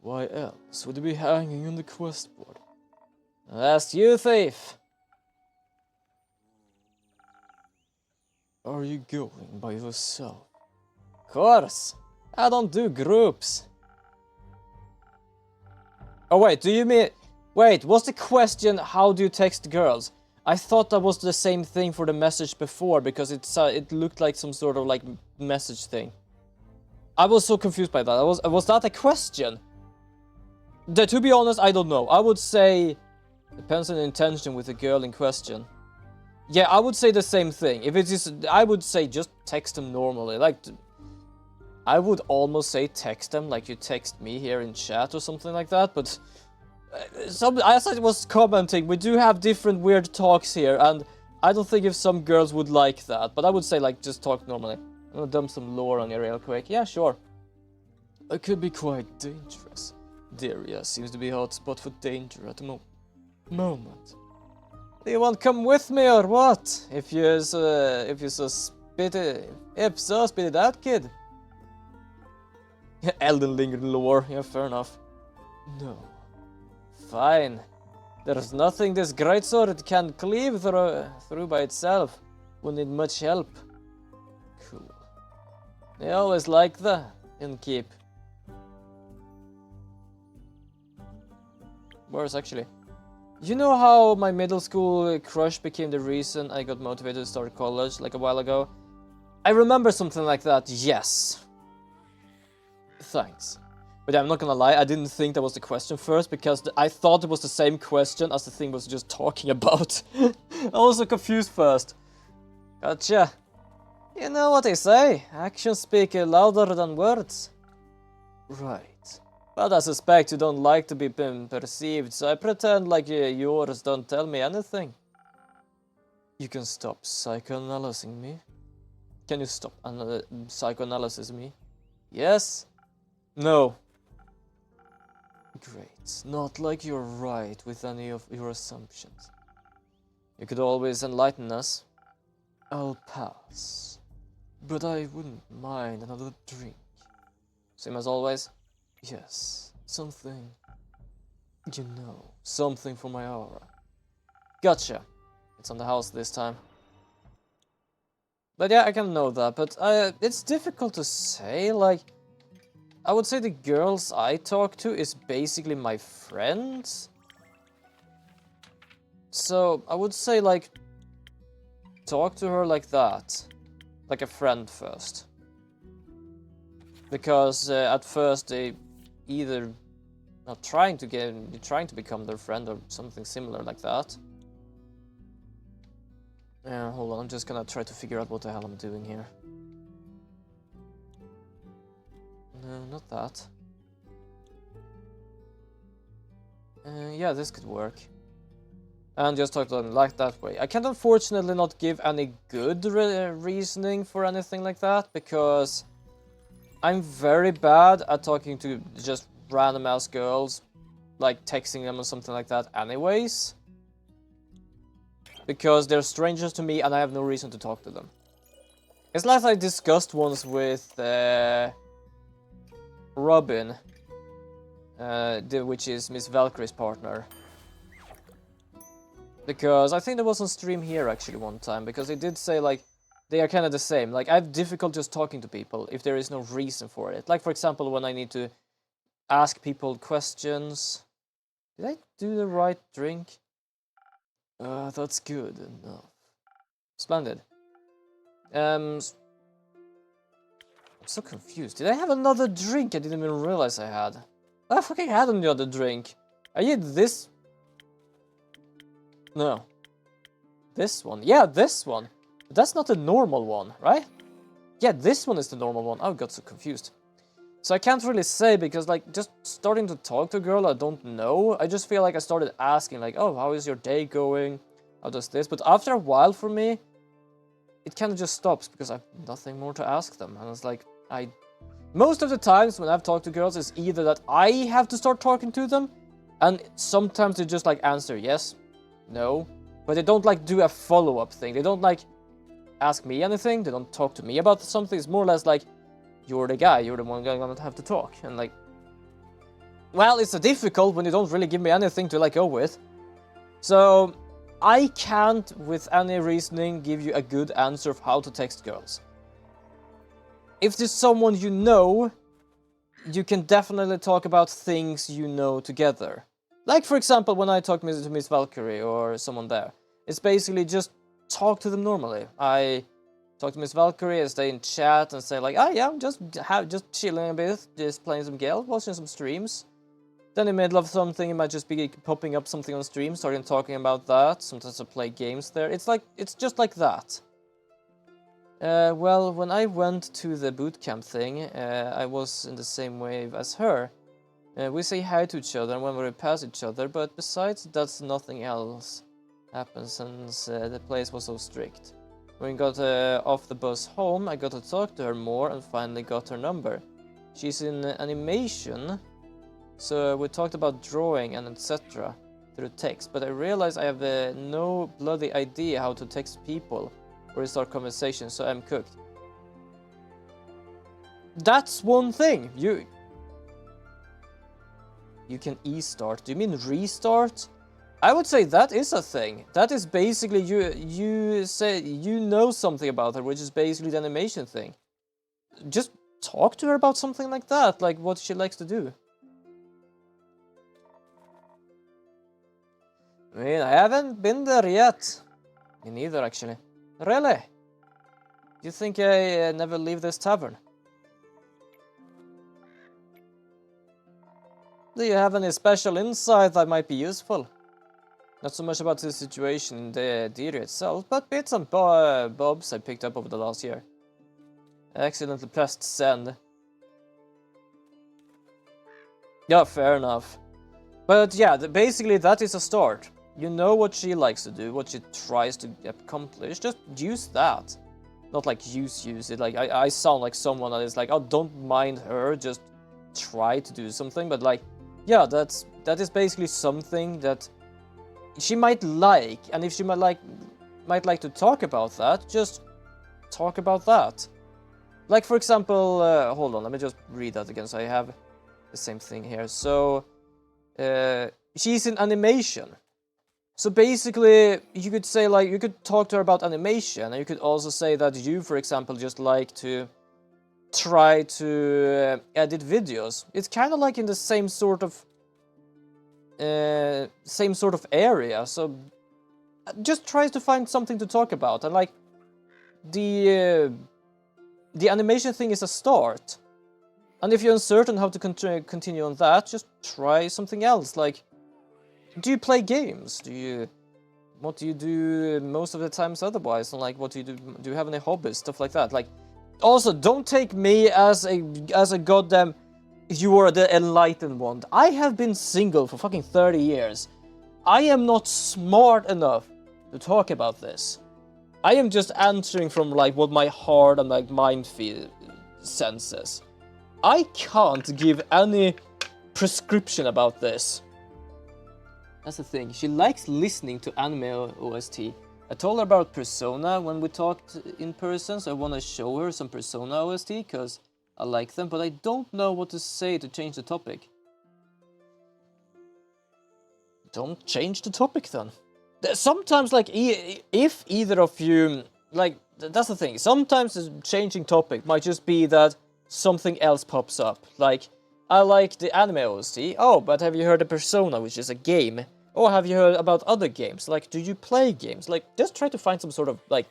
Why else would it be hanging on the quest board? That's you, thief! Are you going by yourself? Of course! I don't do groups. Oh wait, do you mean... Wait, was the question how do you text girls? I thought that was the same thing for the message before, because it looked like some sort of like message thing. I was so confused by that. Was that a question? To be honest, I don't know. I would say depends on the intention with the girl in question. Yeah, I would say the same thing. If it is, I would say just text them normally. Like, I would almost say text them like you text me here in chat or something like that, but... as I was commenting, we do have different weird talks here, and I don't think if some girls would like that, but I would say, like, just talk normally. I'm gonna dump some lore on you real quick. Yeah, sure. It could be quite dangerous. Daria seems to be a hot spot for danger at the moment. Do you want to come with me or what? If so spit it out, kid. Elden Ring lore, yeah, fair enough. No. Fine. There's nothing this greatsword can cleave through by itself. Won't need much help. Cool. They always like that in Keep. Worse, actually. You know how my middle school crush became the reason I got motivated to start college like a while ago? I remember something like that, yes. Thanks. But yeah, I'm not gonna lie, I didn't think that was the question first, because I thought it was the same question as the thing was just talking about. I was so confused first. Gotcha. You know what they say, actions speak louder than words. Right. But I suspect you don't like to be perceived, so I pretend like yours don't tell me anything. You can stop psychoanalyzing me? Can you stop psychoanalysis me? Yes? No. Great. Not like you're right with any of your assumptions. You could always enlighten us. I'll pass. But I wouldn't mind another drink. Same as always? Yes. Something... you know. Something for my aura. Gotcha. It's on the house this time. But yeah, I can know that, but it's difficult to say, like... I would say the girls I talk to is basically my friends. So, I would say, like, talk to her like that. Like a friend first. Because at first they either not trying to become their friend or something similar like that. Yeah, hold on, I'm just gonna try to figure out what the hell I'm doing here. No, not that. Yeah, this could work. And just talk to them like that way. I can unfortunately not give any good reasoning for anything like that, because I'm very bad at talking to just random ass girls, like texting them or something like that anyways. Because they're strangers to me and I have no reason to talk to them. It's like I discussed once with Robin, which is Miss Valkyrie's partner. Because I think there was on stream here actually one time, because they did say like they are kind of the same. Like I have difficulty just talking to people if there is no reason for it. Like for example when I need to ask people questions. Did I do the right drink? That's good enough. Splendid. I'm so confused. Did I have another drink I didn't even realize I had? I fucking had another drink. I did this. No. This one. Yeah, this one. But that's not the normal one, right? Yeah, this one is the normal one. I got so confused. So I can't really say, because like just starting to talk to a girl I don't know, I just feel like I started asking like, oh, how is your day going? How does this? But after a while for me, it kind of just stops because I have nothing more to ask them. And it's like, most of the times when I've talked to girls, it's either that I have to start talking to them, and sometimes they just like answer yes, no, but they don't like do a follow-up thing. They don't like ask me anything. They don't talk to me about something. It's more or less like, you're the guy, you're the one gonna have to talk. And like, well, it's difficult when you don't really give me anything to like go with. So I can't, with any reasoning, give you a good answer of how to text girls. If there's someone you know, you can definitely talk about things you know together. Like, for example, when I talk to Miss Valkyrie or someone there, it's basically just talk to them normally. I talk to Miss Valkyrie and stay in chat and say like, oh yeah, I'm just chilling a bit, just playing some Gale, watching some streams. Then in the middle of something, it might just be popping up something on stream, starting talking about that. Sometimes I play games there. It's just like that. Well, when I went to the bootcamp thing, I was in the same wave as her. We say hi to each other when we pass each other, but besides that, nothing else happens since the place was so strict. When we got off the bus home, I got to talk to her more and finally got her number. She's in animation, so we talked about drawing and etc. through text, but I realized I have no bloody idea how to text people or start conversations, so I'm cooked. That's one thing. You can e-start. Do you mean restart? I would say that is a thing. That is basically you say you know something about her, which is basically the animation thing. Just talk to her about something like that, like what she likes to do. I mean, I haven't been there yet. Me neither, actually. Really? Do you think I never leave this tavern? Do you have any special insight that might be useful? Not so much about the situation in the area itself, but bits and bobs I picked up over the last year. I accidentally pressed send. Yeah, fair enough. But yeah, basically that is a start. You know what she likes to do, what she tries to accomplish, just use that. Not like use it, like I sound like someone that is like, oh, don't mind her, just try to do something, but like, yeah, that is basically something that she might like, and if she might like to talk about that, just talk about that. Like for example, hold on, let me just read that again so I have the same thing here. So, she's in animation. So basically, you could say like, you could talk to her about animation, and you could also say that you, for example, just like to try to edit videos. It's kind of like in the same sort of area. So just try to find something to talk about, and like the animation thing is a start. And if you're uncertain how to continue on that, just try something else. Like, do you play games? What do you do most of the times otherwise? And like, what do you do? Do you have any hobbies? Stuff like that. Like, Also, don't take me as a goddamn you are the enlightened one. I have been single for fucking 30 years. I am not smart enough to talk about this. I am just answering from like what my heart and like mind senses. I can't give any prescription about this. That's the thing. She likes listening to anime OST. I told her about Persona when we talked in person, so I want to show her some Persona OST because I like them, but I don't know what to say to change the topic. Don't change the topic then. Sometimes, like, if either of you, like, that's the thing. Sometimes the changing topic might just be that something else pops up. Like, I like the anime OST. Oh, but have you heard of Persona, which is a game? Or have you heard about other games? Like, do you play games? Like, just try to find some sort of, like,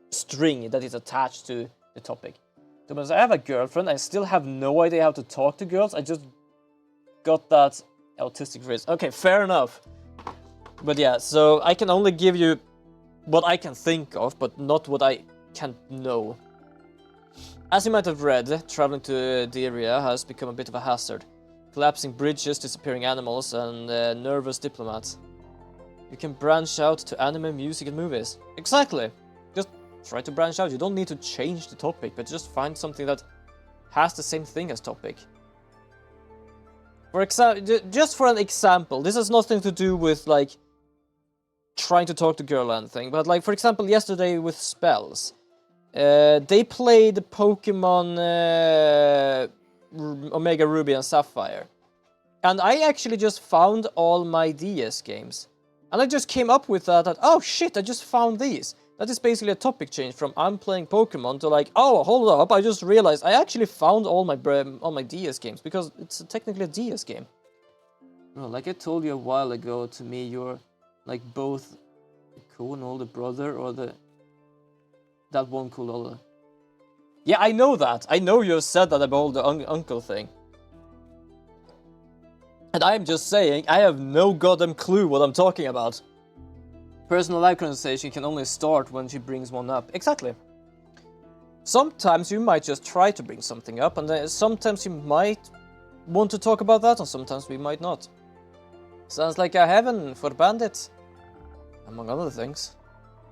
string that is attached to the topic. Because I have a girlfriend, I still have no idea how to talk to girls. I just got that autistic race. Okay, fair enough. But yeah, so I can only give you what I can think of, but not what I can know. As you might have read, traveling to the area has become a bit of a hazard. Collapsing bridges, disappearing animals, and nervous diplomats. You can branch out to anime, music, and movies. Exactly! Just try to branch out. You don't need to change the topic, but just find something that has the same thing as topic. For example, just for an example, this has nothing to do with, like, trying to talk to girl or anything, but, like, for example, yesterday with spells. They played Pokemon Omega Ruby and Sapphire. And I actually just found all my DS games. And I just came up with that, oh shit, I just found these. That is basically a topic change from I'm playing Pokemon to like, oh, hold up, I just realized I actually found all my DS games, because it's technically a DS game. Well, like I told you a while ago, to me you're like both a cool older brother or that one cool older. Yeah, I know that. I know you said that about the uncle thing. And I'm just saying, I have no goddamn clue what I'm talking about. Personal life conversation can only start when she brings one up. Exactly. Sometimes you might just try to bring something up, and then sometimes you might want to talk about that, and sometimes we might not. Sounds like a heaven for bandits, among other things.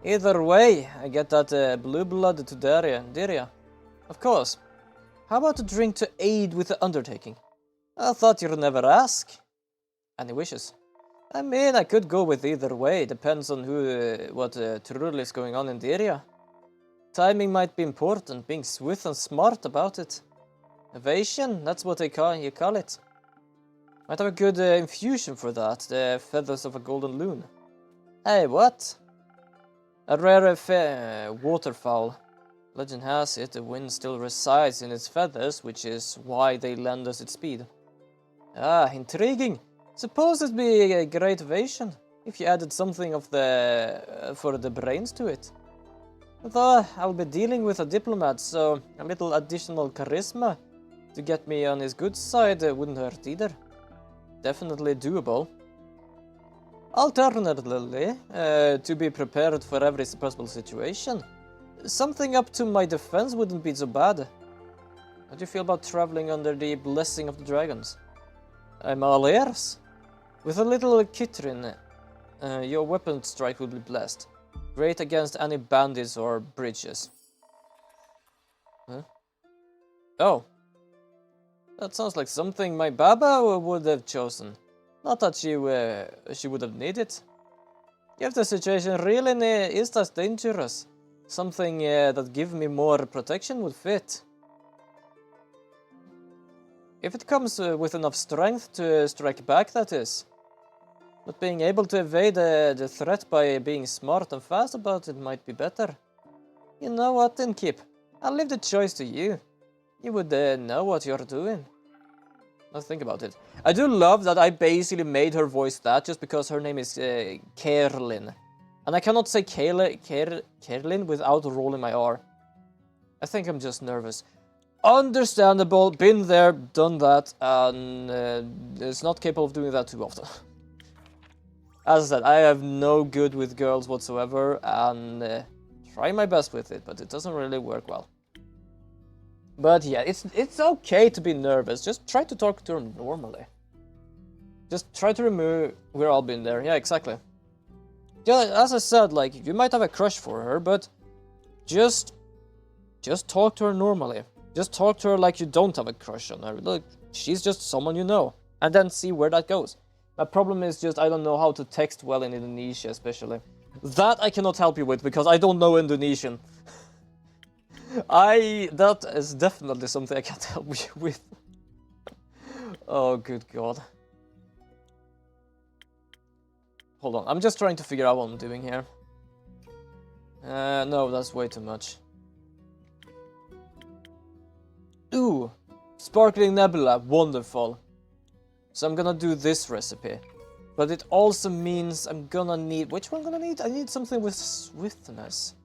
Either way, I get that blue blood to Diria. Of course. How about a drink to aid with the undertaking? I thought you'd never ask. Any wishes? I mean, I could go with either way. Depends on what truly is going on in the area. Timing might be important, being swift and smart about it. Evasion, that's what you call it. Might have a good infusion for that, the feathers of a golden loon. Hey, what? A rare waterfowl. Legend has it, the wind still resides in its feathers, which is why they lend us its speed. Ah, intriguing. Suppose it'd be a great evasion if you added something of for the brains to it. Although I'll be dealing with a diplomat, so a little additional charisma to get me on his good side wouldn't hurt either. Definitely doable. Alternatively, to be prepared for every possible situation, something up to my defense wouldn't be so bad. How do you feel about traveling under the blessing of the dragons? I'm all ears. With a little Kitrin, your weapon strike will be blessed. Great against any bandits or bridges. Huh? Oh. That sounds like something my Baba would have chosen. Not that she would have needed. If the situation really is that dangerous, something that give me more protection would fit. If it comes with enough strength to strike back, that is. But being able to evade the threat by being smart and fast about it might be better. You know what, then, Kip? I'll leave the choice to you. You would know what you're doing. Now think about it. I do love that I basically made her voice that just because her name is Kerlin. And I cannot say Kerlin without rolling my R. I think I'm just nervous. Understandable, been there, done that, and is not capable of doing that too often. As I said, I have no good with girls whatsoever, and try my best with it, but it doesn't really work well. But yeah, it's okay to be nervous. Just try to talk to her normally. Just try to remove... We've all been there. Yeah, exactly. Yeah, as I said, like, you might have a crush for her, but just talk to her normally. Just talk to her like you don't have a crush on her. Look, she's just someone you know. And then see where that goes. My problem is just I don't know how to text well in Indonesia, especially. That I cannot help you with, because I don't know Indonesian. That is definitely something I can't help you with. Oh, good God. Hold on, I'm just trying to figure out what I'm doing here. No, that's way too much. Ooh, sparkling nebula, wonderful. So I'm gonna do this recipe. But it also means I'm gonna need... Which one I'm gonna need? I need something with swiftness.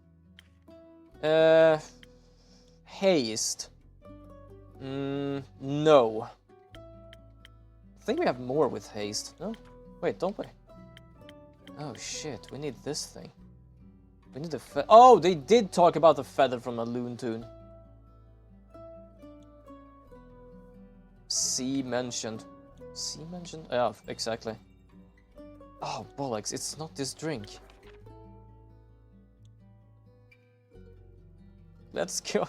Haste. No. I think we have more with haste, no? Wait, don't we? Oh shit, we need this thing. We need the oh, they did talk about the feather from a loon tune. C mentioned. C mentioned? Yeah, exactly. Oh, bollocks, it's not this drink. Let's go.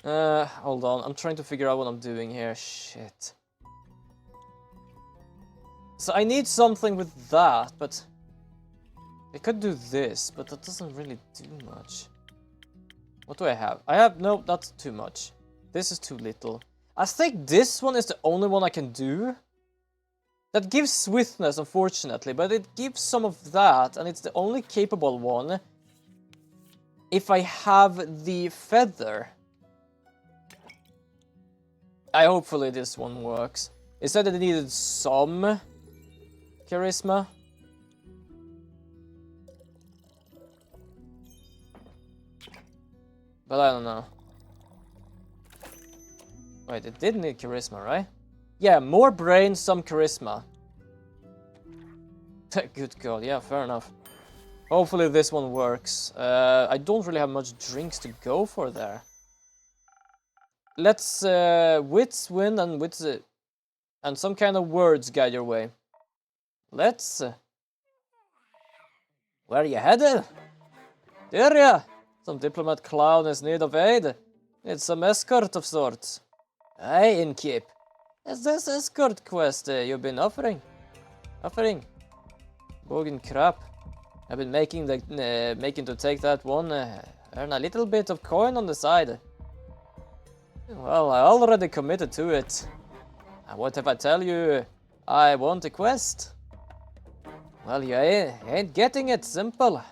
Hold on, I'm trying to figure out what I'm doing here. Shit. So I need something with that, but... I could do this, but that doesn't really do much. What do I have? I have... No, that's too much. This is too little. I think this one is the only one I can do. That gives swiftness, unfortunately, but it gives some of that, and it's the only capable one. If I have the feather. Hopefully this one works. It said that it needed some charisma. But I don't know. Wait, it did need charisma, right? Yeah, more brain, some charisma. Good God, yeah, fair enough. Hopefully this one works. I don't really have much drinks to go for there. Let's wits win and wits and some kind of words guide your way. Let's. Where are you headed? There ya! Some diplomat clown is in need of aid. Need some escort of sorts. Aye, innkeep. Is this escort quest you've been offering? Bogan crap. I've been making to take that one, earn a little bit of coin on the side. Well, I already committed to it. And what if I tell you I want a quest? Well, you ain't getting it, simple.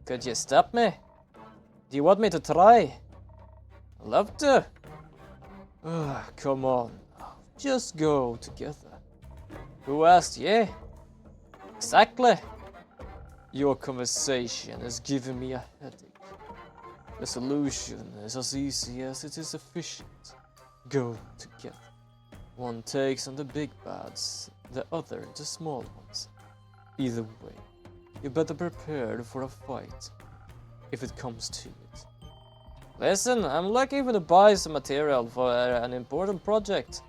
Could you stop me? Do you want me to try? Love to. Come on, just go together. Who asked you? Exactly. Your conversation is giving me a headache. The solution is as easy as it is efficient. Go together. One takes on the big bads, the other the small ones. Either way, you better prepare for a fight, if it comes to it. Listen, I'm looking to buy some material for an important project.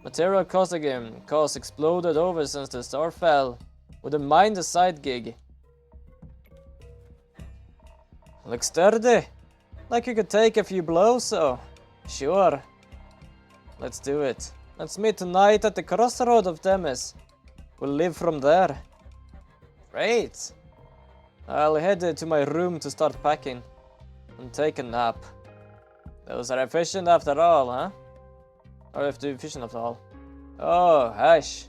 Material cost exploded over since the star fell. Wouldn't mind a side gig. Looks sturdy. Like you could take a few blows, so... Sure. Let's do it. Let's meet tonight at the crossroad of Themis. We'll live from there. Great. I'll head to my room to start packing. And take a nap. Those are efficient after all, huh? Or if they're efficient after all. Oh, hush.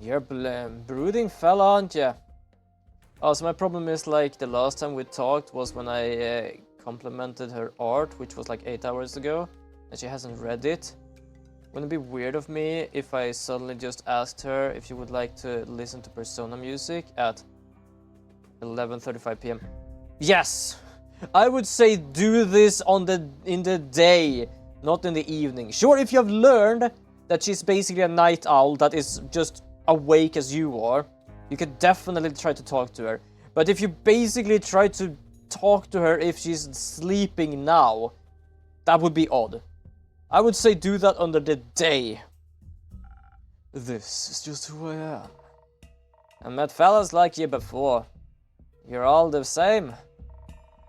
You're brooding fella, aren't you? Oh, so my problem is like the last time we talked was when I complimented her art, which was like 8 hours ago, and she hasn't read it. Wouldn't it be weird of me if I suddenly just asked her if she would like to listen to Persona music at 11:35 p.m. Yes! I would say do this in the day, not in the evening. Sure, if you have learned that she's basically a night owl that is just awake as you are, you could definitely try to talk to her. But if you basically try to talk to her if she's sleeping now, that would be odd. I would say do that under the day. This is just who I am. I met fellas like you before. You're all the same.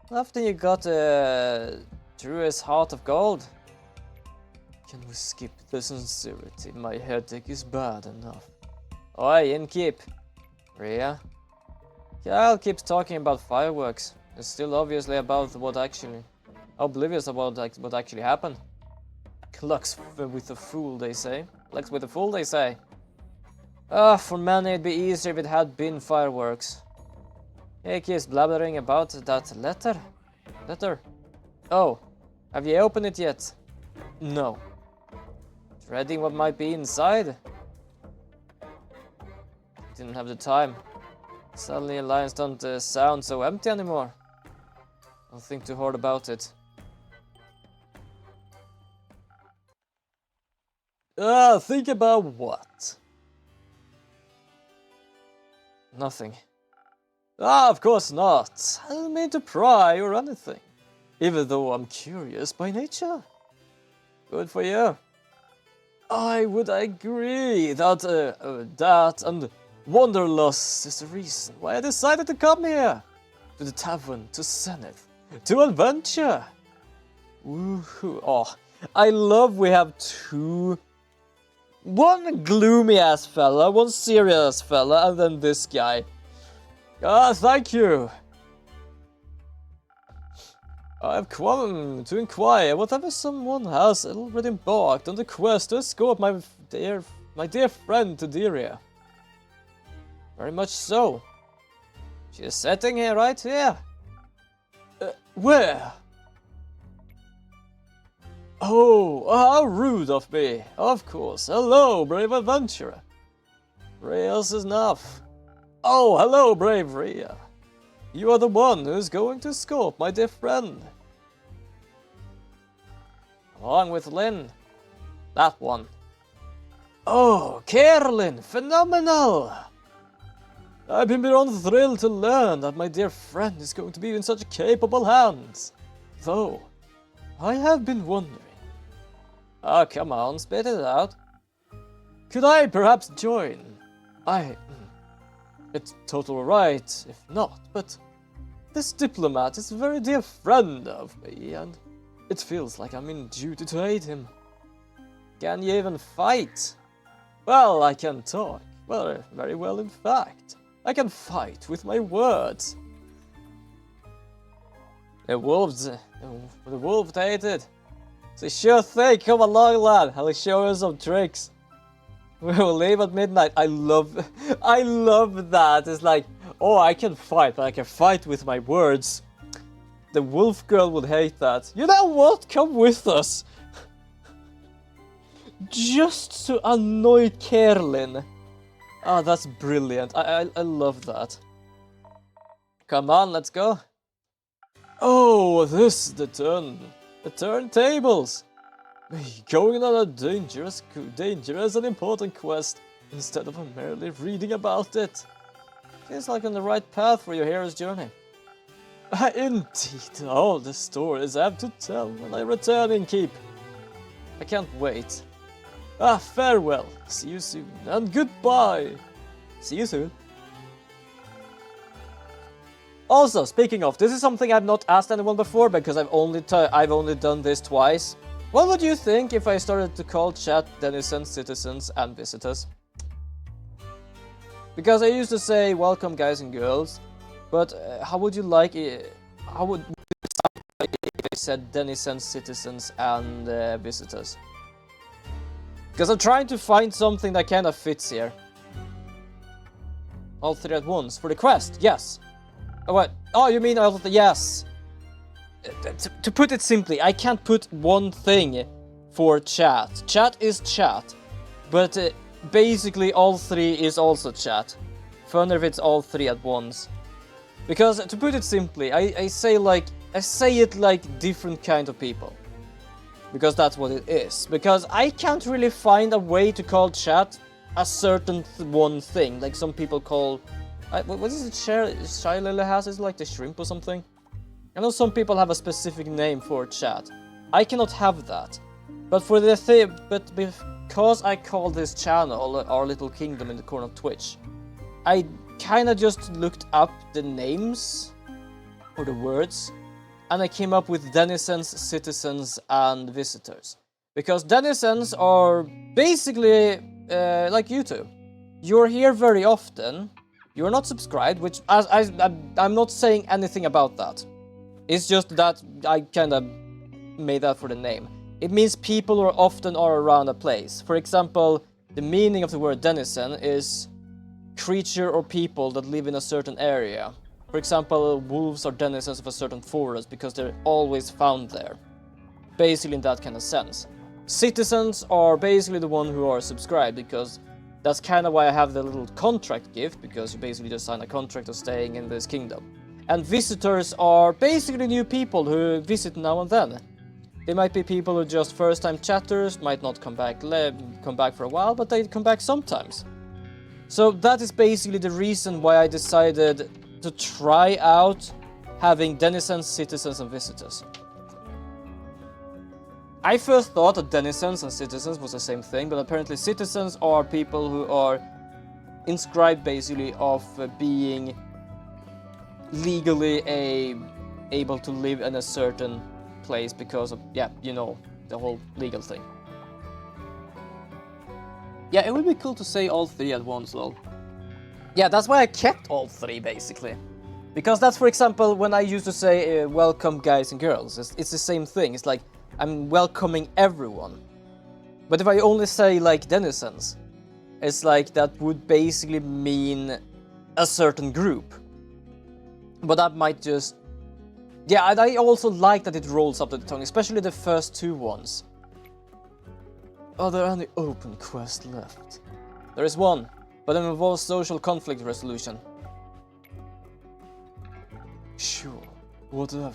Nothing you got Druid's heart of gold. Can we skip the sincerity? My headache is bad enough. Oi, innkeep. Rhea? Kyle keeps talking about fireworks. It's still obviously about what actually... oblivious about what actually happened. Lucks with a fool, they say. Lucks with a fool, they say. For many it'd be easier if it had been fireworks. He keeps blabbering about that letter. Oh, have you opened it yet? No. Dreading what might be inside? Didn't have the time. Suddenly lines don't sound so empty anymore. Don't think too hard about it. Think about what? Nothing. Of course not. I don't mean to pry or anything. Even though I'm curious by nature. Good for you. I would agree that that and wanderlust is the reason why I decided to come here. To the tavern, to Zenith, to adventure. Woohoo. Oh, I love we have two. One gloomy ass fella, one serious fella, and then this guy. Thank you. I've come to inquire whatever someone has already embarked on the quest to escort my dear friend to Deria. Very much so. She is sitting here right here. Where? Oh, how rude of me. Of course. Hello, brave adventurer. Rhea's enough. Oh, hello, brave Rhea. You are the one who's going to escort my dear friend. Along with Lynn. That one. Oh, Kerlin, phenomenal! I've been beyond thrilled to learn that my dear friend is going to be in such capable hands. Though, I have been wondering. Oh, come on, spit it out. Could I perhaps join? It's total right if not, but this diplomat is a very dear friend of me, and it feels like I'm in duty to aid him. Can you even fight? Well, I can talk. Well, very well, in fact. I can fight with my words. The wolf dated. It's a sure thing. Come along, lad. I'll show you some tricks. We'll leave at midnight. I love that. It's like, oh, I can fight, but I can fight with my words. The wolf girl would hate that. You know what? Come with us. Just to annoy Kerlin. Ah, that's brilliant. I love that. Come on, let's go. Oh, this is the turntables. Going on a dangerous and important quest instead of merely reading about it. Seems like on the right path for your hero's journey. Indeed, all the stories I have to tell when I return in keep. I can't wait. Farewell. See you soon. And goodbye. See you soon. Also, speaking of, this is something I've not asked anyone before because I've only done this twice. What would you think if I started to call chat denizens, citizens, and visitors? Because I used to say welcome guys and girls, but how would you like it? How would it sound like if I said denizens, citizens, and visitors? Because I'm trying to find something that kind of fits here. All three at once for the quest, yes. Oh, what? Oh, you mean all of the yes? To put it simply, I can't put one thing for chat. Chat is chat, but basically all three is also chat. Funner if it's all three at once. Because to put it simply, I say it like different kind of people. Because that's what it is. Because I can't really find a way to call chat a certain one thing. Like some people call, what is it? Shy Lily has? Is it like the shrimp or something? I know some people have a specific name for chat. I cannot have that. But for the thing, but because I call this channel Our Little Kingdom in the Corner of Twitch, I kind of just looked up the names or the words, and I came up with denizens, citizens, and visitors. Because denizens are basically like YouTube. You're here very often. You're not subscribed, which I'm not saying anything about that. It's just that I kind of made that for the name. It means people who often are around a place. For example, the meaning of the word denizen is creature or people that live in a certain area. For example, wolves are denizens of a certain forest because they're always found there. Basically in that kind of sense. Citizens are basically the one who are subscribed, because that's kind of why I have the little contract gift, because you basically just sign a contract of staying in this kingdom. And visitors are basically new people who visit now and then. They might be people who are just first-time chatters, might not come back for a while, but they come back sometimes. So that is basically the reason why I decided to try out having denizens, citizens, and visitors. I first thought that denizens and citizens was the same thing, but apparently citizens are people who are inscribed basically of being legally able to live in a certain place because of, yeah, you know, the whole legal thing. Yeah, it would be cool to say all three at once, though. Yeah, that's why I kept all three, basically. Because that's, for example, when I used to say, welcome guys and girls, it's the same thing. It's like, I'm welcoming everyone. But if I only say, like, denizens, it's like, that would basically mean a certain group. But that might just... Yeah, and I also like that it rolls up to the tongue, especially the first two ones. Are there any open quests left? There is one, but it involves social conflict resolution. Sure, whatever.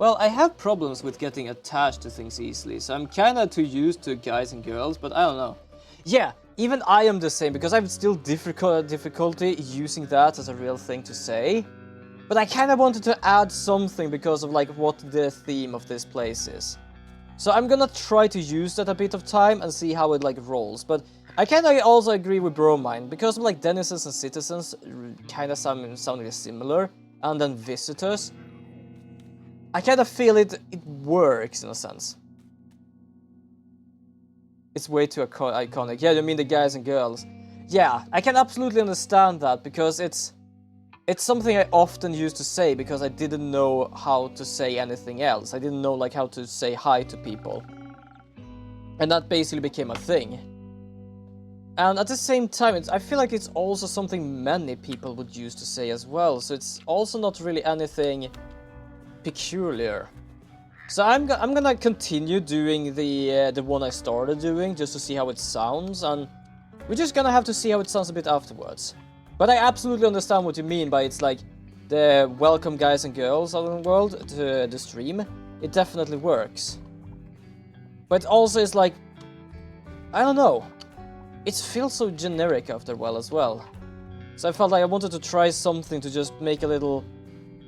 Well, I have problems with getting attached to things easily, so I'm kinda too used to guys and girls, but I don't know. Yeah, even I am the same, because I have still difficulty using that as a real thing to say. But I kinda wanted to add something because of like what the theme of this place is. So I'm gonna try to use that a bit of time and see how it like rolls. But I kinda also agree with Bromine, because of like denizens and citizens kinda sounding similar, and then visitors. I kinda feel it works in a sense. It's way too iconic. Yeah, you mean the guys and girls. Yeah, I can absolutely understand that, because it's something I often used to say because I didn't know how to say anything else. I didn't know like how to say hi to people. And that basically became a thing. And at the same time, I feel like it's also something many people would use to say as well. So it's also not really anything peculiar. So I'm gonna continue doing the one I started doing just to see how it sounds, and we're just gonna have to see how it sounds a bit afterwards. But I absolutely understand what you mean by it's like the welcome guys and girls out in the world to the stream. It definitely works. But also it's like, I don't know. It feels so generic after a while as well. So I felt like I wanted to try something to just make a little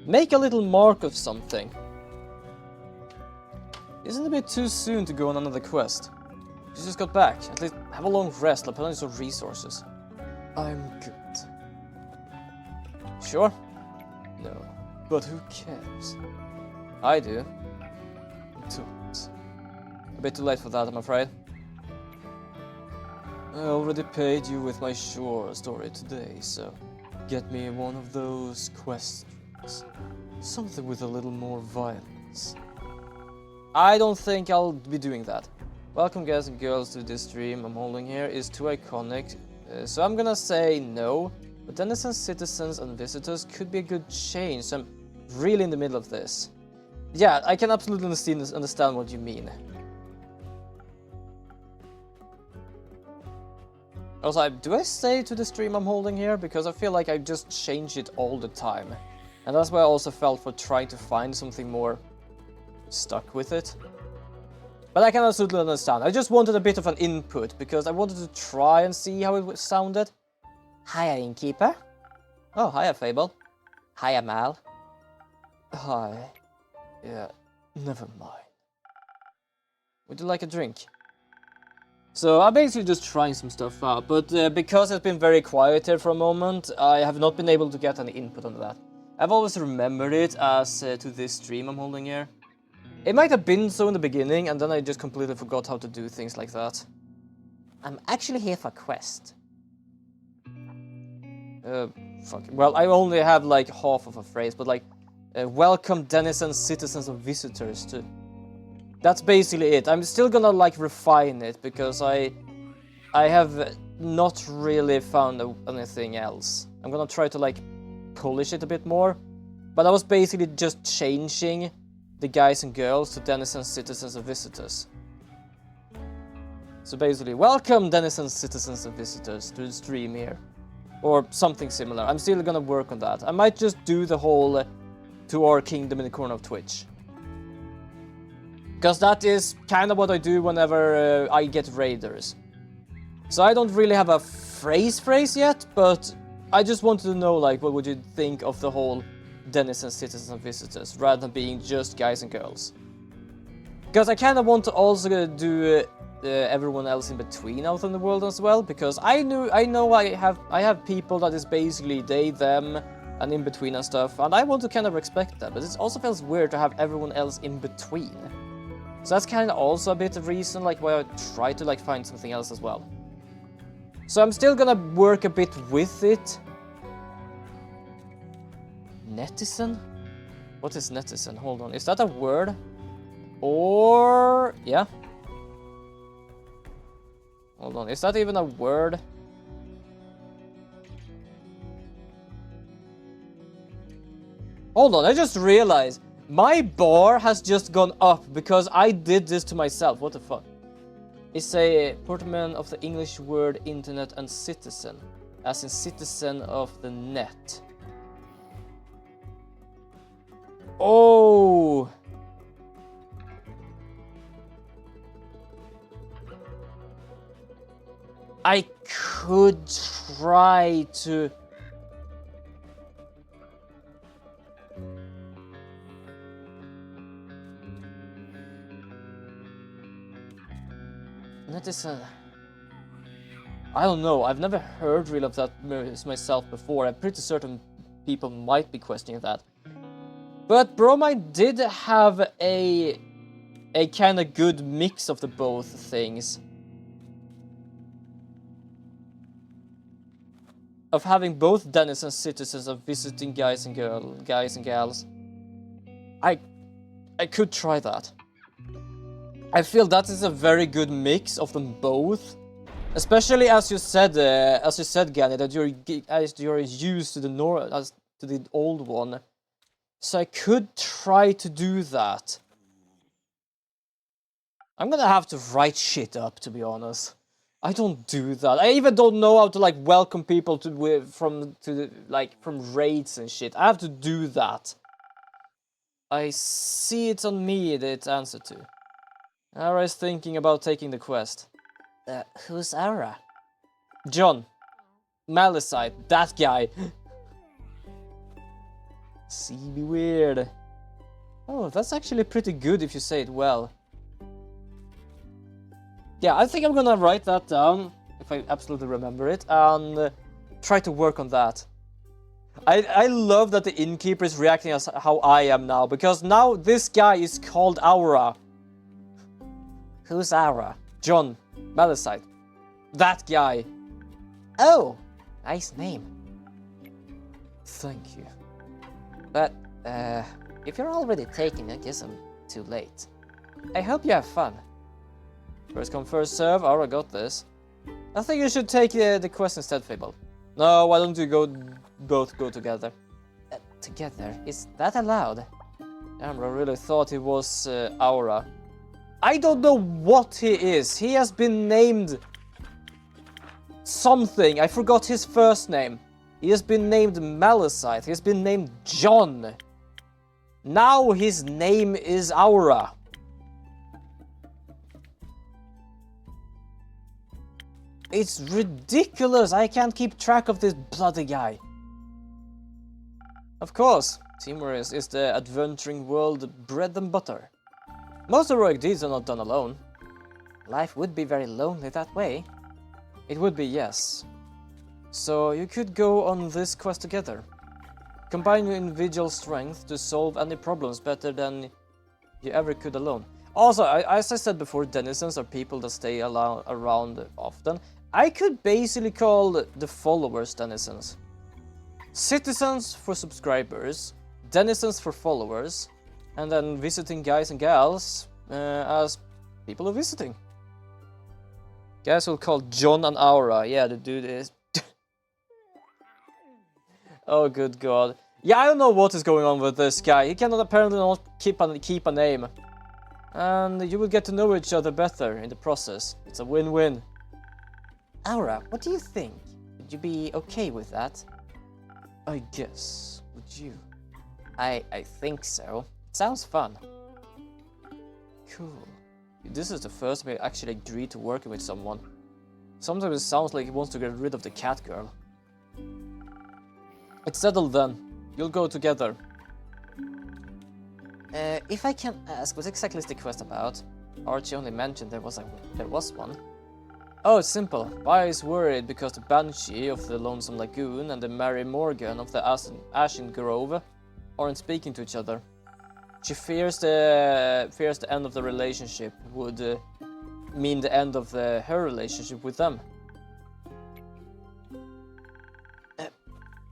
mark of something. Isn't it a bit too soon to go on another quest? You just got back. At least have a long rest, like put on some resources. I'm good. Sure? No. But who cares? I do. Don't. A bit too late for that, I'm afraid. I already paid you with my shore story today, so get me one of those questions. Something with a little more violence. I don't think I'll be doing that. Welcome guys and girls to this stream I'm holding here is too iconic, so I'm gonna say no. But denizens, citizens and visitors could be a good change, so I'm really in the middle of this. Yeah, I can absolutely understand what you mean. Also, do I say to the stream I'm holding here? Because I feel like I just change it all the time. And that's why I also felt for trying to find something more stuck with it. But I can absolutely understand. I just wanted a bit of an input, because I wanted to try and see how it sounded. Hiya, innkeeper. Oh, hiya, Fable. Hiya, Mal. Hi. Yeah, never mind. Would you like a drink? So I'm basically just trying some stuff out, but because it's been very quiet here for a moment, I have not been able to get any input on that. I've always remembered it as to this stream I'm holding here. It might have been so in the beginning, and then I just completely forgot how to do things like that. I'm actually here for a quest. Fuck. Well, I only have like half of a phrase, but like, welcome denizens, citizens, and visitors to... That's basically it. I'm still gonna like refine it, because I have not really found anything else. I'm gonna try to like polish it a bit more, but I was basically just changing the guys and girls to denizens, citizens, and visitors. So basically, welcome denizens, citizens, and visitors to the stream here. Or something similar. I'm still gonna work on that. I might just do the whole to our kingdom in the corner of Twitch. Because that is kind of what I do whenever I get raiders. So I don't really have a phrase yet, but I just wanted to know, like, what would you think of the whole denizens, citizens, and visitors, rather than being just guys and girls. Because I kind of want to also do everyone else in between out in the world as well, because I know I have people that is basically they, them, and in between and stuff, and I want to kind of respect that, but it also feels weird to have everyone else in between. So that's kind of also a bit of reason like why I try to like find something else as well. So I'm still gonna work a bit with it. Netizen? What is netizen? Hold on, is that a word? Or... yeah. Hold on, is that even a word? Hold on, I just realized my bar has just gone up because I did this to myself. What the fuck? It's a portman of the English word internet and citizen, as in citizen of the net. Oh! I could try to... Netizen... I don't know, I've never heard really of that myself before. I'm pretty certain people might be questioning that. But Bromine did have a kind of good mix of the both things. Of having both denizens, citizens, of visiting guys and gals. I could try that. I feel that is a very good mix of them both, especially as you said, Gani, that you're used to the old one. So I could try to do that. I'm gonna have to write shit up, to be honest. I don't do that. I even don't know how to like welcome people from raids and shit. I have to do that. I see it's on me that it's answer to. Ara's thinking about taking the quest. Who's Ara? John. Malicite. That guy. See, be weird. Oh, that's actually pretty good if you say it well. Yeah, I think I'm gonna write that down, if I absolutely remember it, and try to work on that. I love that the innkeeper is reacting as how I am now, because now this guy is called Aura. Who's Ara? John. Malicite. That guy. Oh, nice name. Thank you. But, if you're already taking it, I guess I'm too late. I hope you have fun. First come, first serve. Aura got this. I think you should take the quest instead, Fable. No, why don't you both go together? Together? Is that allowed? Amra really thought he was Aura. I don't know what he is. He has been named something. I forgot his first name. He has been named Malicite. He has been named John. Now his name is Aura. It's ridiculous! I can't keep track of this bloody guy. Of course, teamwork is the adventuring world bread and butter. Most heroic deeds are not done alone. Life would be very lonely that way. It would be, yes. So you could go on this quest together. Combine your individual strength to solve any problems better than you ever could alone. Also, as I said before, denizens are people that stay around often. I could basically call the followers denizens. Citizens for subscribers, denizens for followers, and then visiting guys and gals as people are visiting. Guys will call John and Aura. Yeah, the dude is... Oh, good god. Yeah, I don't know what is going on with this guy. He cannot apparently not keep a name. And you will get to know each other better in the process. It's a win-win. Aura, what do you think? Would you be okay with that? I guess. Would you? I think so. It sounds fun. Cool. This is the first time I actually agreed to working with someone. Sometimes it sounds like he wants to get rid of the cat girl. It's settled then. You'll go together. If I can ask, what exactly is the quest about? Archie only mentioned there was one. Oh, it's simple. Vi is worried because the Banshee of the Lonesome Lagoon and the Mary Morgan of the Ashen Grove aren't speaking to each other. She fears the end of the relationship would mean the end of her relationship with them.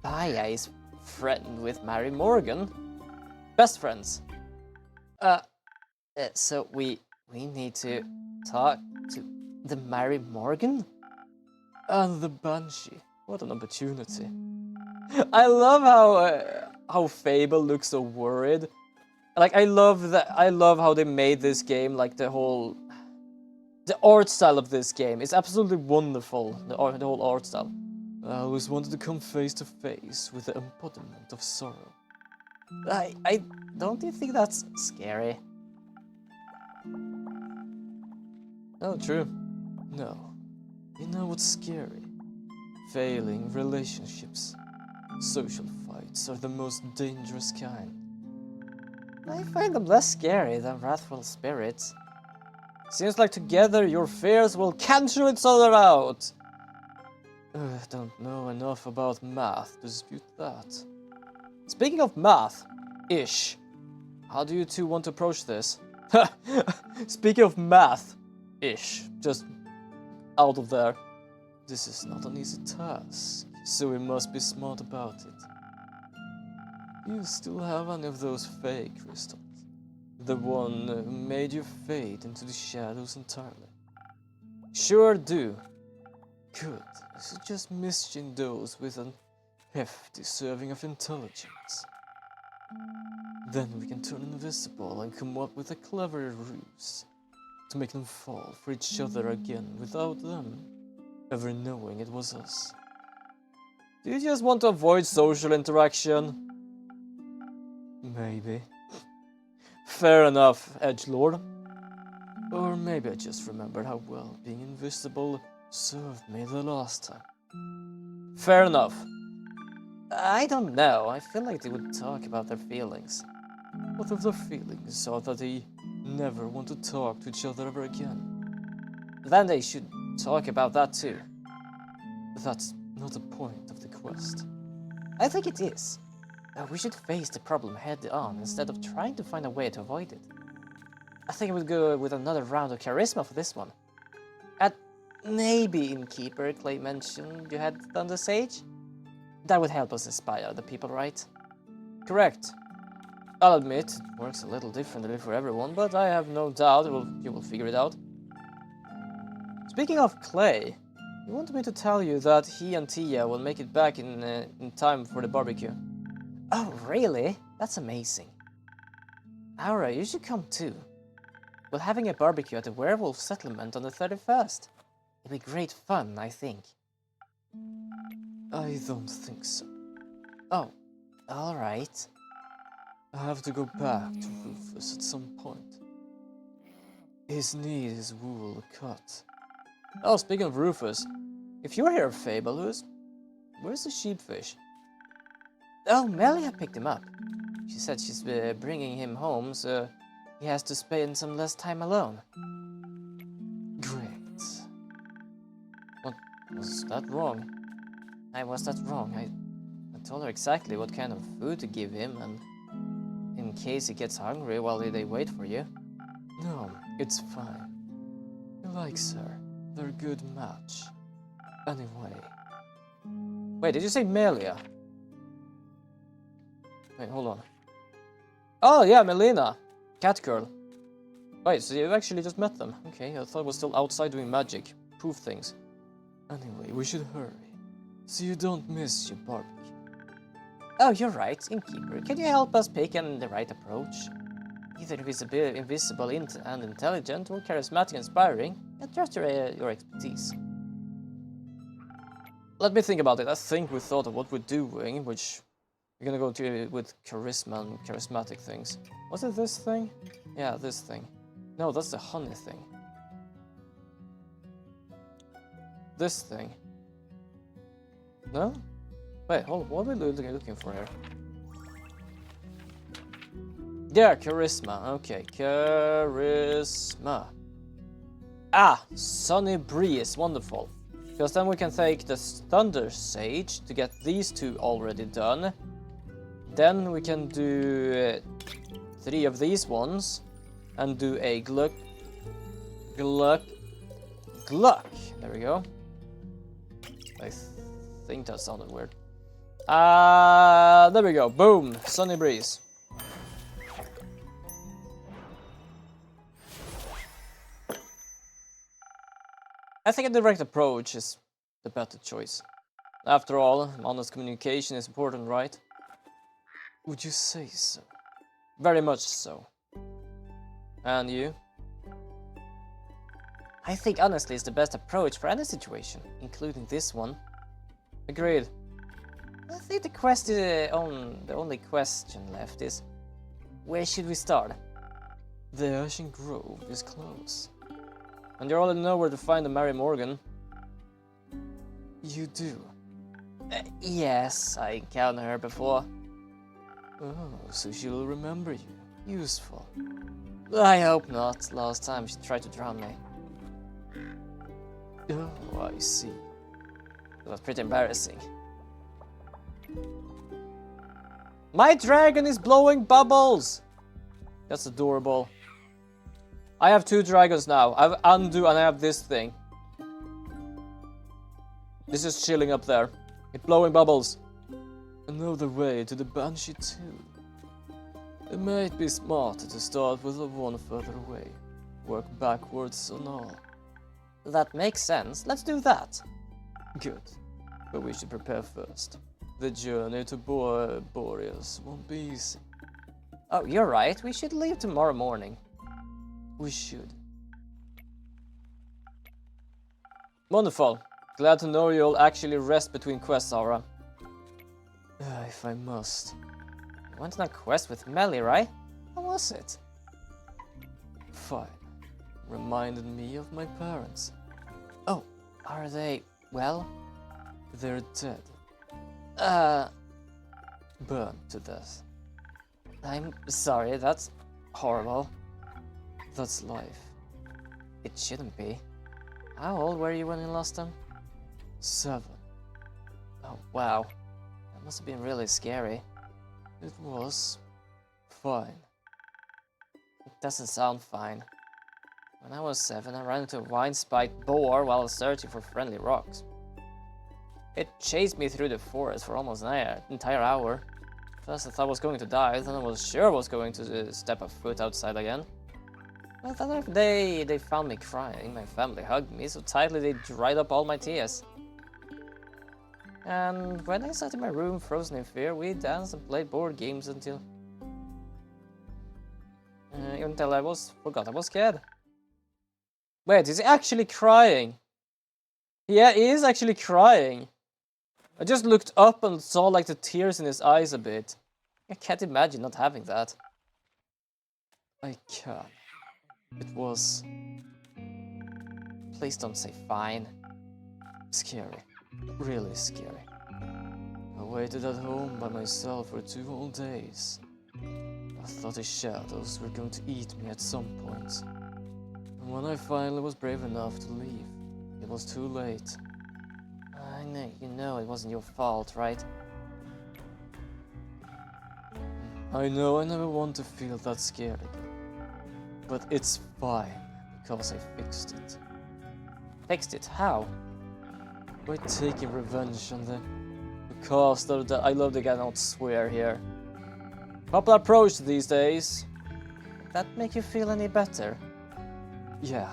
Baya is friend with Mary Morgan. Best friends. So we need to talk to the Mary Morgan? And the Banshee. What an opportunity. I love how Fable looks so worried. Like I love how they made this game, like the art style of this game. It's absolutely wonderful, the whole art style. I always wanted to come face to face with the embodiment of sorrow. I don't you think that's scary? Oh, true. No. You know what's scary? Failing relationships. Social fights are the most dangerous kind. I find them less scary than wrathful spirits. Seems like together your fears will cancel each other out. I don't know enough about math to dispute that. Speaking of math, ish. How do you two want to approach this? Speaking of math, ish. Just out of there. This is not an easy task, so we must be smart about it. Do you still have any of those fake crystals? The one who made you fade into the shadows entirely? Sure do. Good. I suggest misching those with a hefty serving of intelligence. Then we can turn invisible and come up with a clever ruse to make them fall for each other again without them ever knowing it was us. Do you just want to avoid social interaction? Maybe. Fair enough, edgelord. Or maybe I just remembered how well being invisible served me the last time. Fair enough. I don't know. I feel like they would talk about their feelings. What if their feelings are that they never want to talk to each other ever again? Then they should talk about that too. That's not the point of the quest. I think it is. We should face the problem head on instead of trying to find a way to avoid it. I think I would go with another round of charisma for this one. And maybe Innkeeper Clay mentioned you had done the Sage? That would help us inspire other people, right? Correct. I'll admit, it works a little differently for everyone, but I have no doubt you will figure it out. Speaking of Clay, he wanted me to tell you that he and Tia will make it back in time for the barbecue. Oh, really? That's amazing. Aura, you should come too. We're having a barbecue at the werewolf settlement on the 31st. It'll be great fun, I think. I don't think so. Oh, alright. I have to go back to Rufus at some point. His knee is wool cut. Oh, speaking of Rufus, If you're here, Fable, where's the sheepfish? Oh, Melia picked him up. She said she's bringing him home, so he has to spend some less time alone. Great. What was that wrong? I was that wrong. I told her exactly what kind of food to give him, and in case he gets hungry while they wait for you. No, it's fine. He likes her. They're a good match. Anyway. Wait, did you say Melia? Wait, hold on. Oh, yeah, Melina. Cat girl. Wait, so you actually just met them. Okay, I thought I was still outside doing magic. Proof things. Anyway, we should hurry, so you don't miss your barbecue. Oh, you're right, Innkeeper. Can you help us pick the right approach? Either invisible and intelligent, or charismatic and inspiring. I trust your expertise. Let me think about it. I think we thought of what we're doing, which we're gonna go to with charisma and charismatic things. Was it this thing? Yeah, this thing. No, that's the honey thing. This thing. No? Wait, hold on. What are we looking for here? Yeah, charisma. Okay, charisma. Ah, sunny breeze. Wonderful. Because then we can take the thunder sage to get these two already done. Then we can do 3 of these ones and do a gluck, gluck, gluck. There we go. I think that sounded weird. There we go. Boom. Sunny breeze. I think a direct approach is the better choice. After all, honest communication is important, right? Would you say so? Very much so. And you? I think honestly is the best approach for any situation, including this one. Agreed. I think the only question left is, where should we start? The Ashen Grove is close. And you already know where to find the Mary Morgan. You do? Yes, I encountered her before. Oh, so she'll remember you. Useful. I hope not. Last time she tried to drown me. Oh, I see. It was pretty embarrassing. My dragon is blowing bubbles! That's adorable. I have 2 dragons now. I have Undo and I have this thing. This is chilling up there. It's blowing bubbles. Another way to the Banshee too. It might be smarter to start with the one further away. Work backwards and all. That makes sense. Let's do that. Good. But we should prepare first. The journey to Boreas won't be easy. Oh, you're right. We should leave tomorrow morning. We should. Wonderful. Glad to know you'll actually rest between quests, Aura. If I must. You went on a quest with Melly, right? How was it? Fine. Reminded me of my parents. Oh, are they... well? They're dead. Burned to death. I'm sorry, that's horrible. That's life. It shouldn't be. How old were you when you lost them? 7. Oh, wow. That must have been really scary. It was. Fine. It doesn't sound fine. When I was 7, I ran into a vine-spiked boar while searching for friendly rocks. It chased me through the forest for almost an entire hour. First I thought I was going to die, then I was sure I was going to step a foot outside again. But then they found me crying. My family hugged me so tightly they dried up all my tears. And when I sat in my room frozen in fear, we danced and played board games until I forgot I was scared. Wait, is he actually crying? Yeah, he is actually crying. I just looked up and saw like the tears in his eyes a bit. I can't imagine not having that. I can. It was... Please don't say fine. Scary. Really scary. I waited at home by myself for 2 whole days. I thought the shadows were going to eat me at some point. And when I finally was brave enough to leave, it was too late. I know, you know it wasn't your fault, right? I know I never want to feel that scared again. But it's fine, because I fixed it. Fixed it? How? By taking revenge on the cast of the... I love the guy not swear here. Popular approach these days. That make you feel any better? Yeah,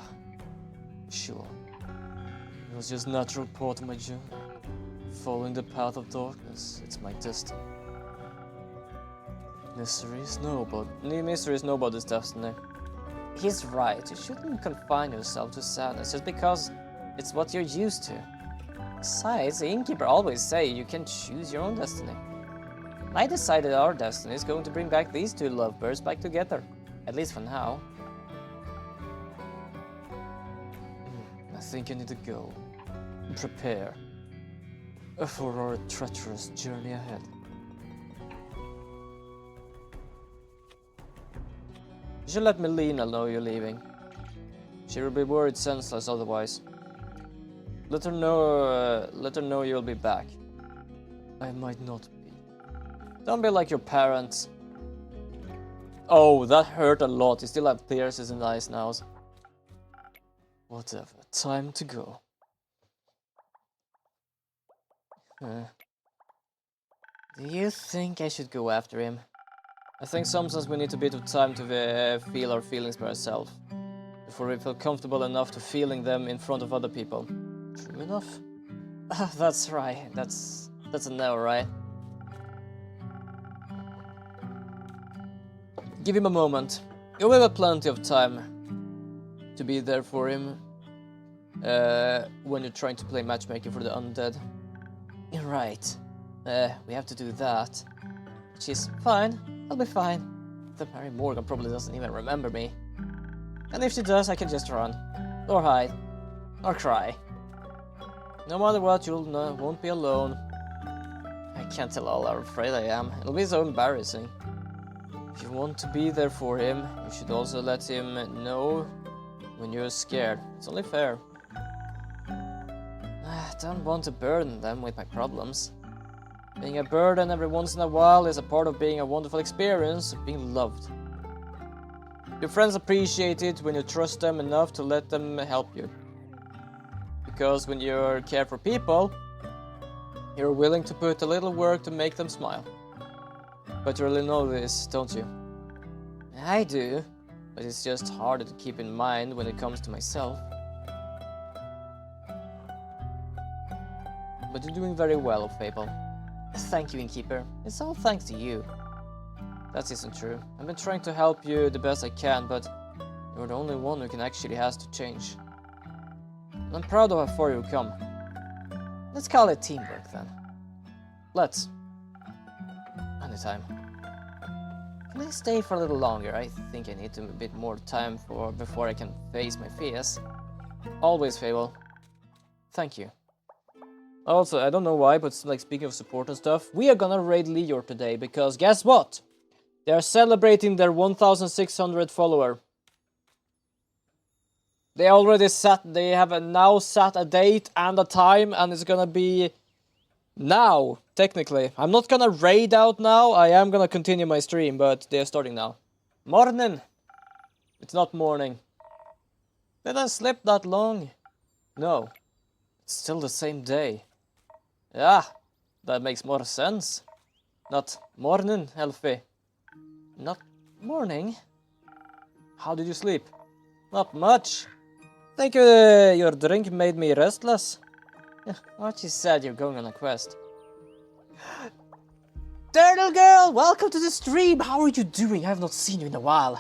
sure. It was just natural part of my journey. Following the path of darkness, it's my destiny. Mystery is nobody's destiny. He's right, you shouldn't confine yourself to sadness just because it's what you're used to. Besides, the innkeeper always say you can choose your own destiny. I decided our destiny is going to bring back these 2 lovebirds back together, at least for now. I think I need to go. Prepare for our treacherous journey ahead. You should let Melina know you're leaving. She will be worried senseless otherwise. Let her know you'll be back. I might not be. Don't be like your parents. Oh, that hurt a lot. You still have tears in the eyes now. Whatever. Time to go. Do you think I should go after him? I think sometimes we need a bit of time to feel our feelings by ourselves. Before we feel comfortable enough to feeling them in front of other people. True enough. That's right. That's a no, right? Give him a moment. You will have plenty of time to be there for him when you're trying to play matchmaking for the undead. You're right. We have to do that. Which is fine. I'll be fine. The Mary Morgan probably doesn't even remember me. And if she does, I can just run. Or hide. Or cry. No matter what, you won't be alone. I can't tell all how afraid I am. It'll be so embarrassing. If you want to be there for him, you should also let him know when you're scared. It's only fair. I don't want to burden them with my problems. Being a burden every once in a while is a part of being a wonderful experience, of being loved. Your friends appreciate it when you trust them enough to let them help you. Because when you care for people, you're willing to put a little work to make them smile. But you really know this, don't you? I do, but it's just harder to keep in mind when it comes to myself. But you're doing very well, Fable. Thank you, Innkeeper. It's all thanks to you. That isn't true. I've been trying to help you the best I can, but you're the only one who can actually has to change. I'm proud of how far you've come. Let's call it teamwork then. Let's. Anytime. Can I stay for a little longer? I think I need a bit more time before I can face my fears. Always, Fable. Thank you. Also, I don't know why, but like speaking of support and stuff, we are gonna raid Lior today because guess what? They are celebrating their 1,600 follower. They have now set a date and a time, and it's gonna be now, technically. I'm not gonna raid out now, I am gonna continue my stream, but they're starting now. Morning! It's not morning. Did I sleep that long? No. It's still the same day. Yeah, that makes more sense. Not morning, Elfie. Not morning? How did you sleep? Not much. Think your drink made me restless. Archie said you're going on a quest. Turtle Girl, welcome to the stream! How are you doing? I have not seen you in a while.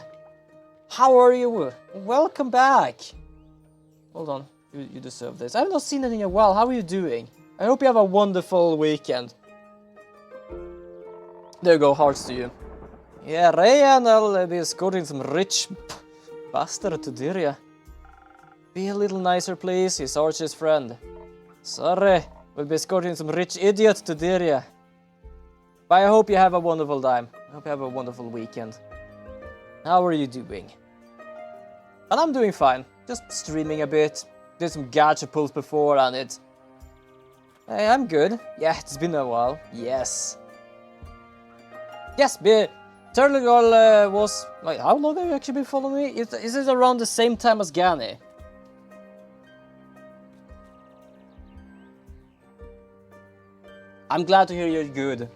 How are you? Welcome back. Hold on, you deserve this. I have not seen it in a while. How are you doing? I hope you have a wonderful weekend. There you go, hearts to you. Yeah, Rayan, I'll be escorting some rich bastard to Dirya. Be a little nicer, please. He's Archie's friend. Sorry, we'll be escorting some rich idiot to Diria. But I hope you have a wonderful time. I hope you have a wonderful weekend. How are you doing? And I'm doing fine. Just streaming a bit. Did some gacha pulls before and it... Hey, I'm good. Yeah, it's been a while. Yes. Yes, Turtle Girl was... Like, how long have you actually been following me? Is it around the same time as Gani? I'm glad to hear you're good.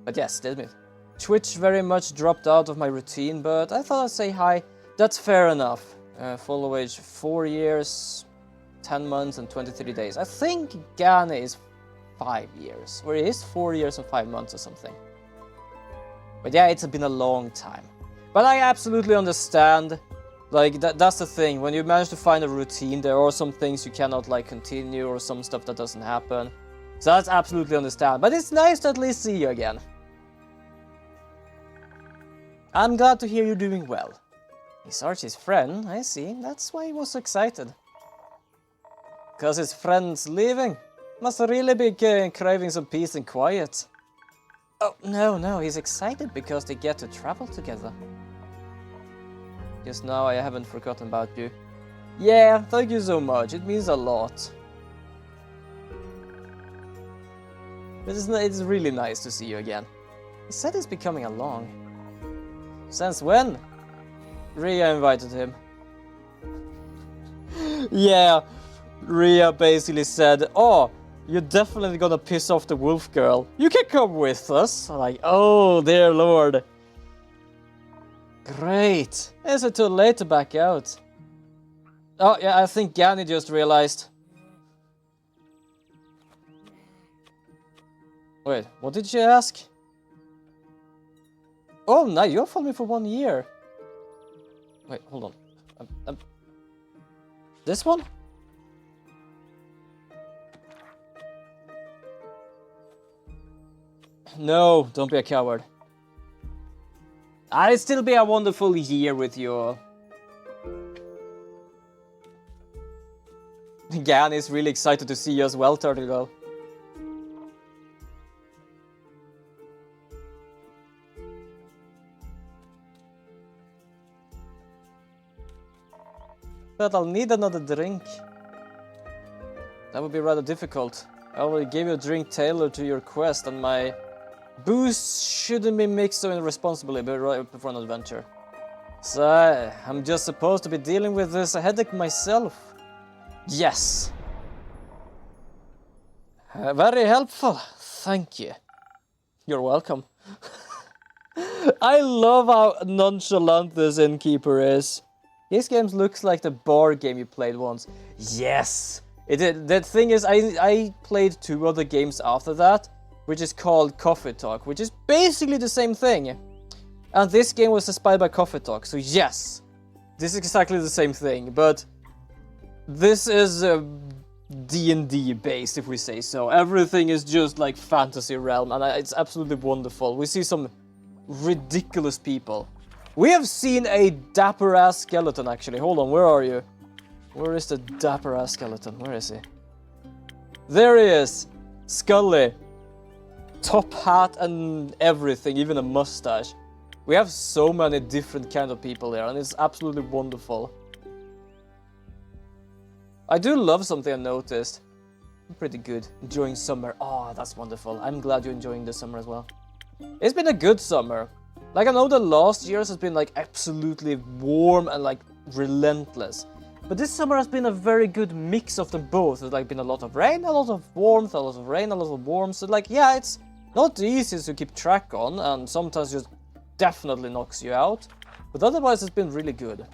But yes, admit, Twitch very much dropped out of my routine, but I thought I'd say hi. That's fair enough. Follow age 4 years, 10 months and 23 days. I think Gani is 5 years, or it is 4 years and 5 months or something. But yeah, it's been a long time. But I absolutely understand. Like, that's the thing. When you manage to find a routine, there are some things you cannot, like, continue or some stuff that doesn't happen. So that's absolutely understand. But it's nice to at least see you again. I'm glad to hear you're doing well. He's Archie's friend, I see. That's why he was so excited. Because his friend's leaving. Must really be craving some peace and quiet. Oh, no, he's excited because they get to travel together. Just now I haven't forgotten about you. Yeah, thank you so much, it means a lot. It's really nice to see you again. He said he's becoming along. Since when? Ria invited him. Yeah, Ria basically said, oh, you're definitely gonna piss off the wolf girl. You can come with us. I'm like, oh dear lord. Great. Is it too late to back out? Oh yeah, I think Gani just realized. Wait, what did she ask? Oh, now you're following me for 1 year. Wait, hold on. This one? No, don't be a coward. I'll still be a wonderful year with you. Gan is really excited to see you as well, Turtle Girl. But I'll need another drink. That would be rather difficult. I already gave you a drink tailored to your quest, and my booze shouldn't be mixed so irresponsibly right before an adventure. So I'm just supposed to be dealing with this headache myself. Yes. Very helpful. Thank you. You're welcome. I love how nonchalant this innkeeper is. This game looks like the bar game you played once. Yes! It did. The thing is, I played 2 other games after that, which is called Coffee Talk, which is basically the same thing. And this game was inspired by Coffee Talk, so yes, this is exactly the same thing, but this is D&D based, if we say so. Everything is just like fantasy realm, and it's absolutely wonderful. We see some ridiculous people. We have seen a dapper-ass skeleton, actually. Hold on, where are you? Where is the dapper-ass skeleton? Where is he? There he is! Scully. Top hat and everything, even a mustache. We have so many different kind of people here, and it's absolutely wonderful. I do love something I noticed. I'm pretty good. Enjoying summer. Oh, that's wonderful. I'm glad you're enjoying the summer as well. It's been a good summer. Like, I know the last years has been, like, absolutely warm and, like, relentless. But this summer has been a very good mix of them both. There's, like, been a lot of rain, a lot of warmth, a lot of rain, a lot of warmth. So, like, yeah, it's not the easiest to keep track on, and sometimes just definitely knocks you out. But otherwise, it's been really good.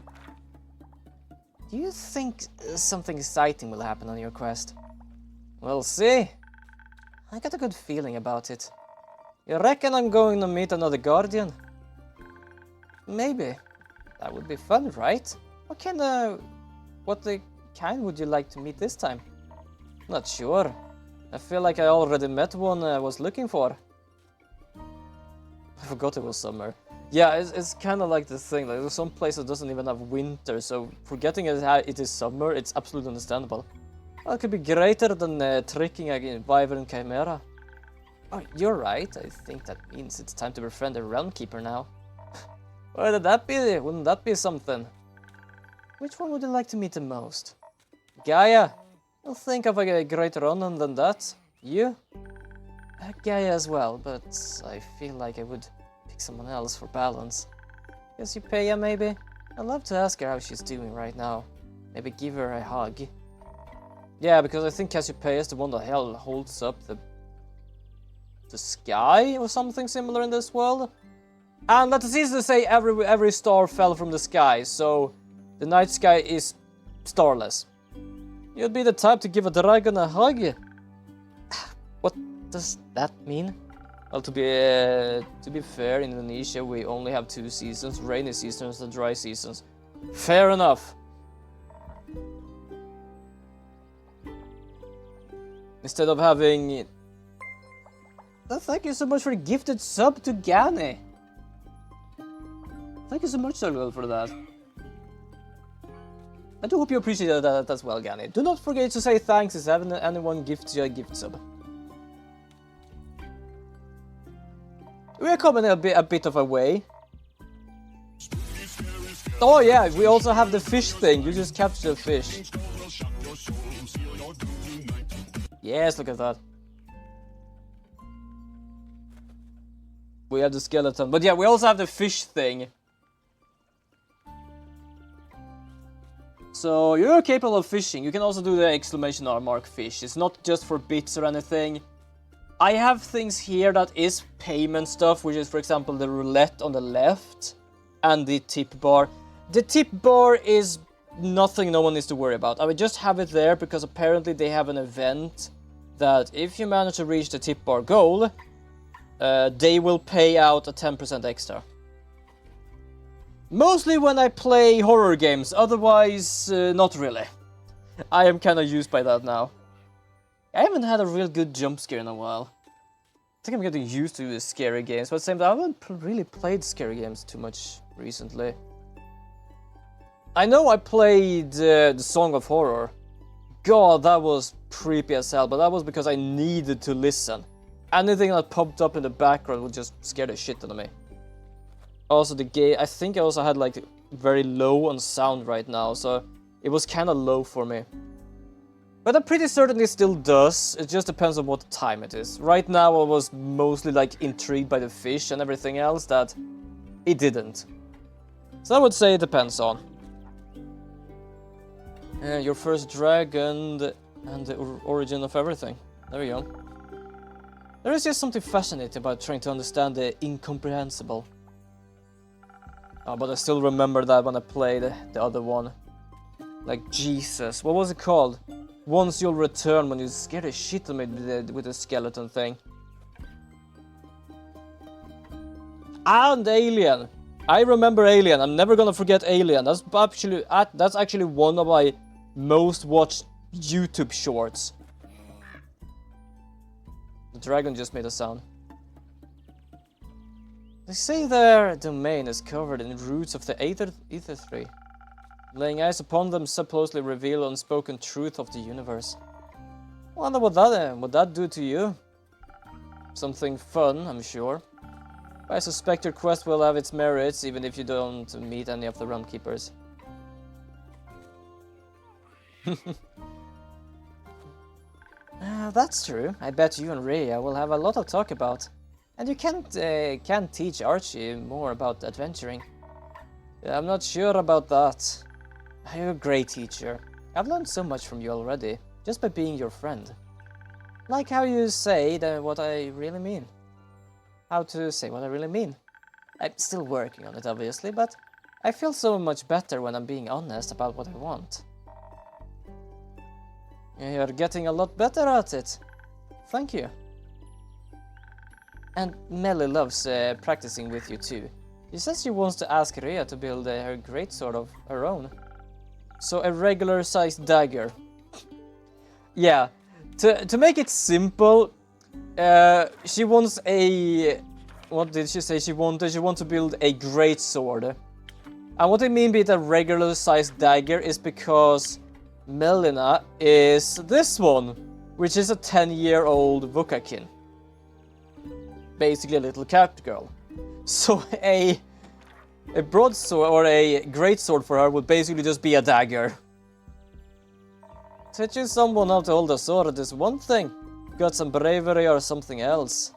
Do you think something exciting will happen on your quest? We'll see. I got a good feeling about it. You reckon I'm going to meet another guardian? Maybe. That would be fun, right? What kind would you like to meet this time? Not sure. I feel like I already met one I was looking for. I forgot it was summer. Yeah, it's kind of like the thing, like there's some places that doesn't even have winter, so forgetting it is summer, it's absolutely understandable. Well, it could be greater than tricking a wyvern chimera. Oh, you're right. I think that means it's time to befriend the Realm Keeper now. Wouldn't that be something? Which one would you like to meet the most? Gaia? I'll think of a greater honor than that. You? Gaia as well, but I feel like I would pick someone else for balance. Cassiopeia, maybe? I'd love to ask her how she's doing right now. Maybe give her a hug. Yeah, because I think Cassiopeia is the one that holds up the sky or something similar in this world. And let's easy to say every star fell from the sky, so the night sky is starless. You'd be the type to give a dragon a hug? What does that mean? Well, to be fair, in Indonesia we only have 2 seasons, rainy seasons and dry seasons. Fair enough. Instead of having... Thank you so much for the gifted sub to Gani. Thank you so much, Sargal, for that. I do hope you appreciate that as well, Gani. Do not forget to say thanks if anyone gifts you a gift sub. We are coming a bit of a way. Oh yeah, we also have the fish thing. You just capture the fish. Yes, look at that. We have the skeleton. But yeah, we also have the fish thing. So you're capable of fishing. You can also do the exclamation mark fish. It's not just for bits or anything. I have things here that is payment stuff, which is, for example, the roulette on the left and the tip bar. The tip bar is nothing no one needs to worry about. I would just have it there because apparently they have an event that if you manage to reach the tip bar goal, they will pay out a 10% extra. Mostly when I play horror games, otherwise not really. I am kind of used by that now. I haven't had a real good jump scare in a while. I think I'm getting used to the scary games, but at the same time, I haven't really played scary games too much recently. I know I played the Song of Horror. God, that was creepy as hell, but that was because I needed to listen. Anything that popped up in the background would just scare the shit out of me. Also, the game, I think I also had like very low on sound right now, so it was kind of low for me. But I'm pretty certain it still does, it just depends on what time it is. Right now I was mostly like intrigued by the fish and everything else that it didn't. So I would say it depends on. Your first dragon and the origin of everything. There we go. There is just something fascinating about trying to understand the incomprehensible. Oh, but I still remember that when I played the other one. Like, Jesus, what was it called? Once You'll Return, when you scared the shit out of me with the skeleton thing. And Alien. I remember Alien. I'm never gonna forget Alien. That's actually one of my most watched YouTube shorts. The dragon just made a sound. They say their domain is covered in roots of the Ether Tree. Laying eyes upon them supposedly reveal unspoken truth of the universe. Wonder what that do to you? Something fun, I'm sure. I suspect your quest will have its merits, even if you don't meet any of the Realm Keepers. That's true. I bet you and Rhea will have a lot to talk about. And you can't teach Archie more about adventuring. I'm not sure about that. You're a great teacher. I've learned so much from you already, just by being your friend. Like how you say what I really mean. How to say what I really mean. I'm still working on it, obviously, but I feel so much better when I'm being honest about what I want. You're getting a lot better at it. Thank you. And Melly loves practicing with you too. She says she wants to ask Rhea to build her greatsword of her own. So a regular sized dagger. Yeah, to make it simple, she wants a... What did she say she wanted? She wants to build a greatsword. And what I mean by a regular sized dagger is because Melina is this one, which is a 10-year-old Vukakin. Basically a little cat girl. So a broadsword or a greatsword for her would basically just be a dagger. Teaching someone how to hold a sword is one thing. Got some bravery or something else.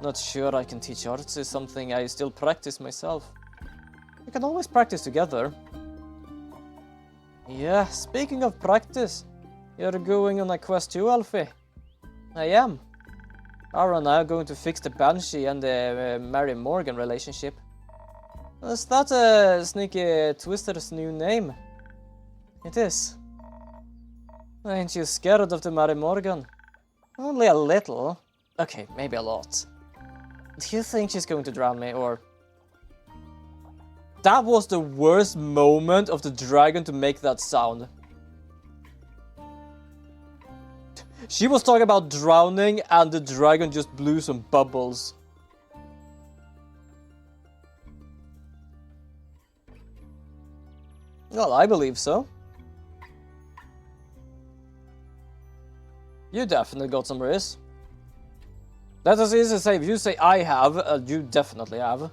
Not sure I can teach arts is something I still practice myself. We can always practice together. Yeah, speaking of practice, you're going on a quest too, Alfie? I am. Ara and I are going to fix the Banshee and the Mary Morgan relationship. Is that a sneaky Twister's new name? It is. Ain't you scared of the Mary Morgan? Only a little. Okay, maybe a lot. Do you think she's going to drown me, or... That was the worst moment of the dragon to make that sound. She was talking about drowning and the dragon just blew some bubbles. Well, I believe so. You definitely got some riz. That is easy to say. If you say I have, you definitely have.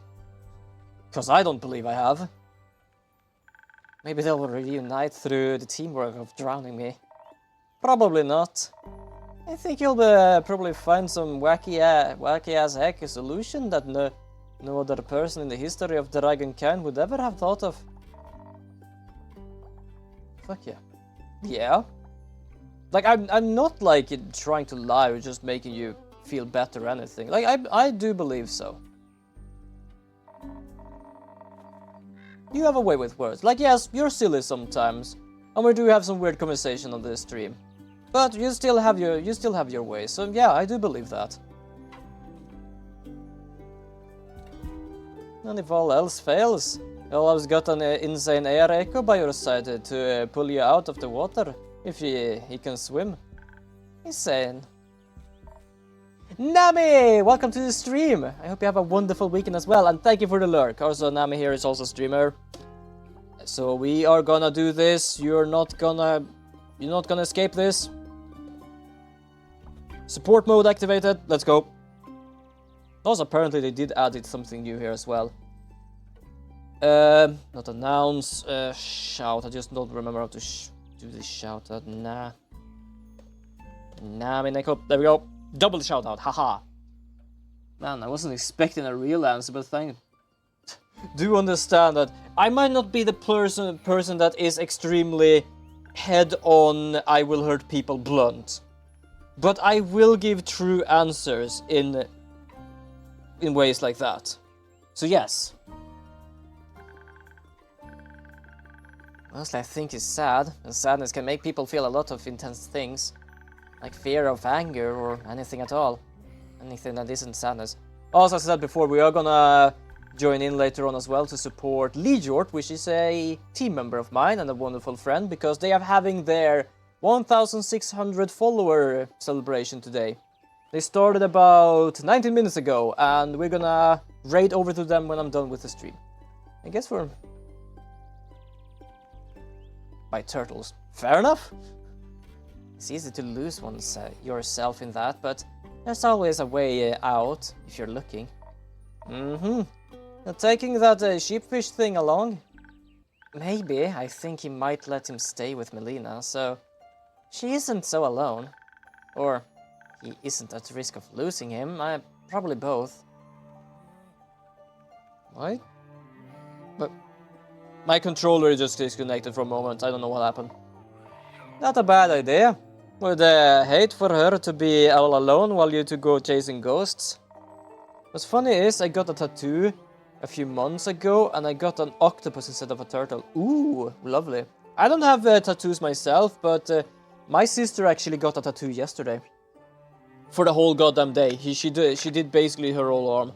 Because I don't believe I have. Maybe they will reunite through the teamwork of drowning me. Probably not. I think you'll probably find some wacky ass heck solution that no other person in the history of Dragonkind would ever have thought of. Fuck yeah. Yeah. Like, I'm not, like, trying to lie or just making you feel better or anything. Like, I do believe so. You have a way with words. Like, yes, you're silly sometimes. And we do have some weird conversation on this stream. But you still have your way. So, yeah, I do believe that. And if all else fails, you always got an insane air echo by your side to pull you out of the water. If he can swim. Insane. Nami! Welcome to the stream! I hope you have a wonderful weekend as well, and thank you for the lurk. Also, Nami here is also a streamer. So we are gonna do this. You're not gonna escape this. Support mode activated. Let's go. Also, apparently they did add something new here as well. Not announce. Shout. I just don't remember how to do this shout out. Nah. Nami Neko. There we go. Double shout out. Haha. Man, I wasn't expecting a real answer, but thank. Do understand that I might not be the person that is extremely head on. I will hurt people blunt, but I will give true answers in ways like that. So yes. Honestly, I think it's sad, and sadness can make people feel a lot of intense things, like fear of anger or anything at all. Anything that isn't sadness. Also, as I said before, we are gonna join in later on as well to support Legiort, which is a team member of mine and a wonderful friend, because they are having their 1,600 follower celebration today. They started about 19 minutes ago, and we're gonna raid over to them when I'm done with the stream. I guess we're... by turtles. Fair enough. It's easy to lose yourself in that, but there's always a way out if you're looking. Taking that sheepfish thing along? Maybe. I think he might let him stay with Melina, so she isn't so alone. Or he isn't at risk of losing him. Probably both. What? But my controller just disconnected for a moment. I don't know what happened. Not a bad idea. Would hate for her to be all alone while you two go chasing ghosts. What's funny is I got a tattoo a few months ago and I got an octopus instead of a turtle. Ooh, lovely. I don't have tattoos myself, but my sister actually got a tattoo yesterday. For the whole goddamn day. She did basically her whole arm.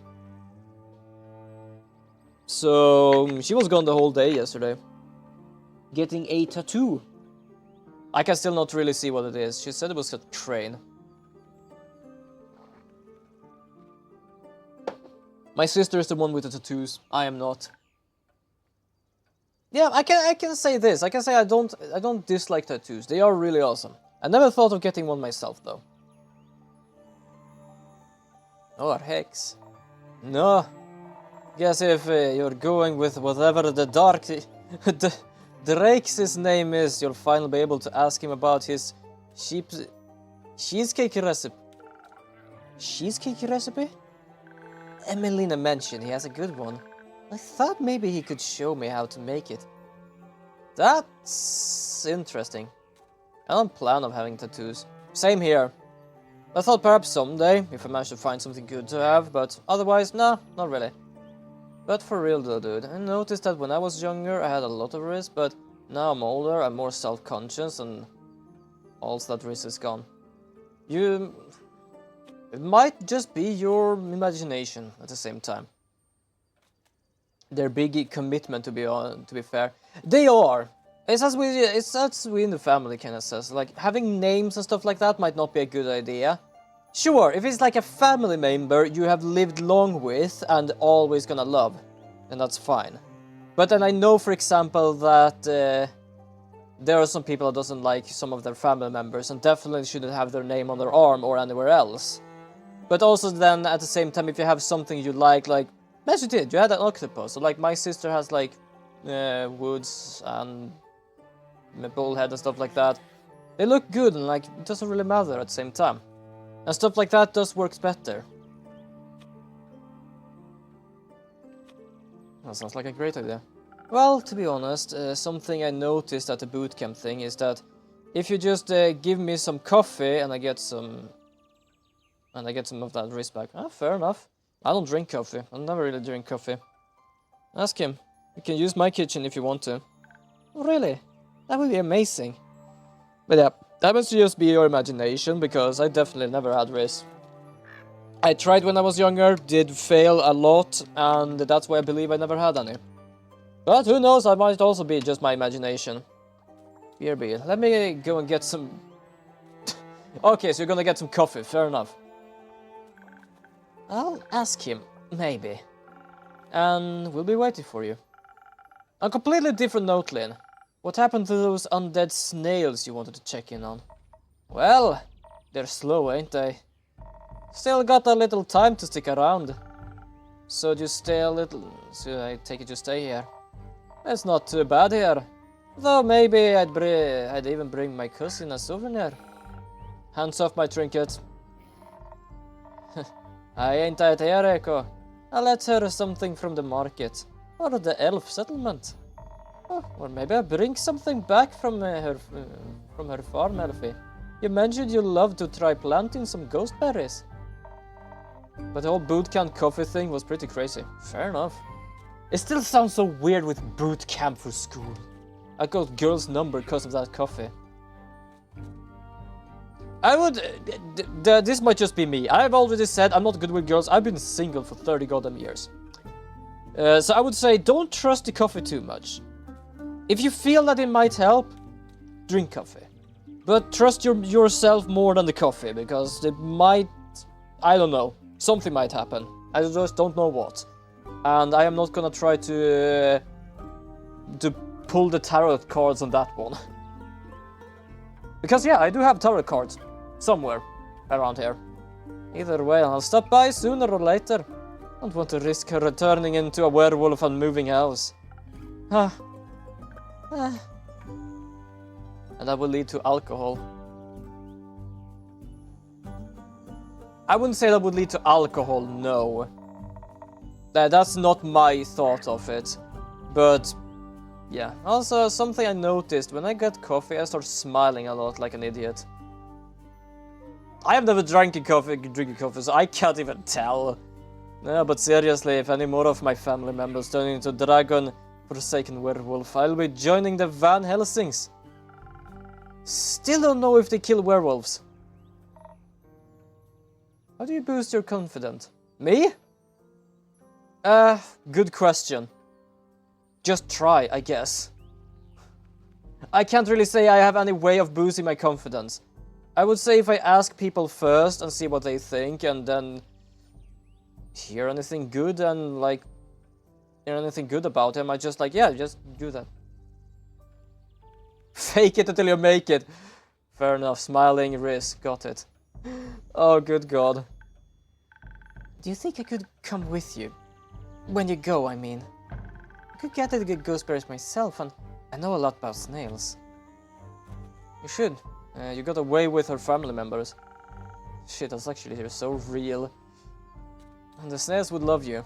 So she was gone the whole day yesterday. Getting a tattoo. I can still not really see what it is. She said it was a crane. My sister is the one with the tattoos. I am not. Yeah, I can say this. I can say I don't dislike tattoos. They are really awesome. I never thought of getting one myself though. Or hex. No. Guess if you're going with whatever the dark the Drake's name is, you'll finally be able to ask him about his cheesecake recipe. Cheesecake recipe? Emelina mentioned he has a good one. I thought maybe he could show me how to make it. That's interesting. I don't plan on having tattoos. Same here. I thought perhaps someday, if I manage to find something good to have, but otherwise, nah, not really. But for real though, dude, I noticed that when I was younger I had a lot of risk, but now I'm older, I'm more self-conscious, and all that risk is gone. It might just be your imagination at the same time. They're big commitment to be fair. They are. It's as we in the family kind of says. Like having names and stuff like that might not be a good idea. Sure, if it's like a family member you have lived long with and always gonna love, then that's fine. But then I know, for example, that there are some people that doesn't like some of their family members and definitely shouldn't have their name on their arm or anywhere else. But also then at the same time, if you have something you like, as you did, you had an octopus. So like my sister has like woods and bullhead and stuff like that. They look good and like it doesn't really matter at the same time. And stuff like that does works better. That sounds like a great idea. Well, to be honest, something I noticed at the bootcamp thing is that if you just give me some coffee and I get some of that wrist back. Fair enough. I don't drink coffee. I never really drink coffee. Ask him. You can use my kitchen if you want to. Oh, really? That would be amazing. But yeah, that must just be your imagination, because I definitely never had wrist. I tried when I was younger, did fail a lot, and that's why I believe I never had any. But who knows, I might also be just my imagination. Beer. Let me go and get some... Okay, so you're gonna get some coffee, fair enough. I'll ask him, maybe. And we'll be waiting for you. On a completely different note, Lynn. What happened to those undead snails you wanted to check in on? Well, they're slow, ain't they? Still got a little time to stick around. So just stay a little... So I take it you stay here. It's not too bad here. Though maybe I'd even bring my cousin a souvenir. Hands off my trinket. I ain't out here, Echo. I'll let her something from the market. Or the elf settlement. Oh, or maybe I'll bring something back from her farm, Elfie. You mentioned you love to try planting some ghost berries. But the whole bootcamp coffee thing was pretty crazy. Fair enough. It still sounds so weird with bootcamp for school. I got girl's number because of that coffee. I would... this might just be me. I've already said I'm not good with girls. I've been single for 30 goddamn years. So I would say don't trust the coffee too much. If you feel that it might help, drink coffee. But trust yourself more than the coffee, because it might... I don't know. Something might happen. I just don't know what. And I am not gonna try to pull the tarot cards on that one. Because yeah, I do have tarot cards. Somewhere around here. Either way, I'll stop by sooner or later. Don't want to risk her returning into a werewolf and moving house. And that will lead to alcohol. I wouldn't say that would lead to alcohol, no. That's not my thought of it. But, yeah. Also, something I noticed, when I get coffee, I start smiling a lot like an idiot. I have never drinking coffee, so I can't even tell. No, but seriously, if any more of my family members turn into dragon forsaken werewolf, I'll be joining the Van Helsings. Still don't know if they kill werewolves. How do you boost your confidence? Me? Good question. Just try, I guess. I can't really say I have any way of boosting my confidence. I would say if I ask people first and see what they think, and then hear anything good and like hear anything good about him, I just like, yeah, just do that. Fake it until you make it. Fair enough, smiling, risk, got it. Oh, good God. Do you think I could come with you? When you go, I mean. I could get the good gooseberries myself, and I know a lot about snails. You should. You got away with her family members. Shit, that's actually so real. And the snails would love you.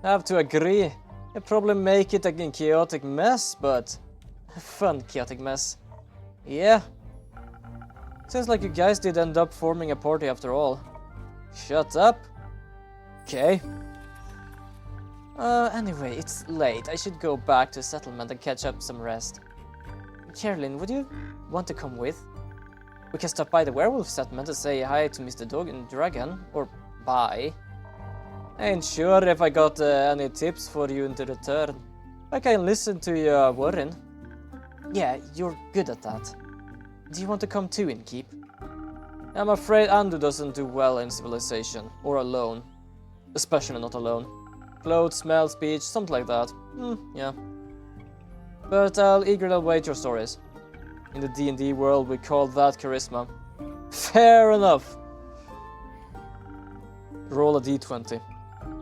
I have to agree. You'd probably make it a chaotic mess, but a fun chaotic mess. Yeah. Seems like you guys did end up forming a party after all. Shut up. Okay. Anyway, it's late. I should go back to settlement and catch up some rest. Carolyn, would you want to come with? We can stop by the werewolf settlement to say hi to Mr. Dog and Dragon, or bye. I ain't sure if I got any tips for you in return. I can listen to you worrying. Yeah, you're good at that. Do you want to come too, Innkeep? I'm afraid Andu doesn't do well in civilization, or alone. Especially not alone. Clothes, smell, speech, something like that. Yeah. But I'll eagerly await your stories. In the D&D world, we call that charisma. Fair enough. Roll a d20.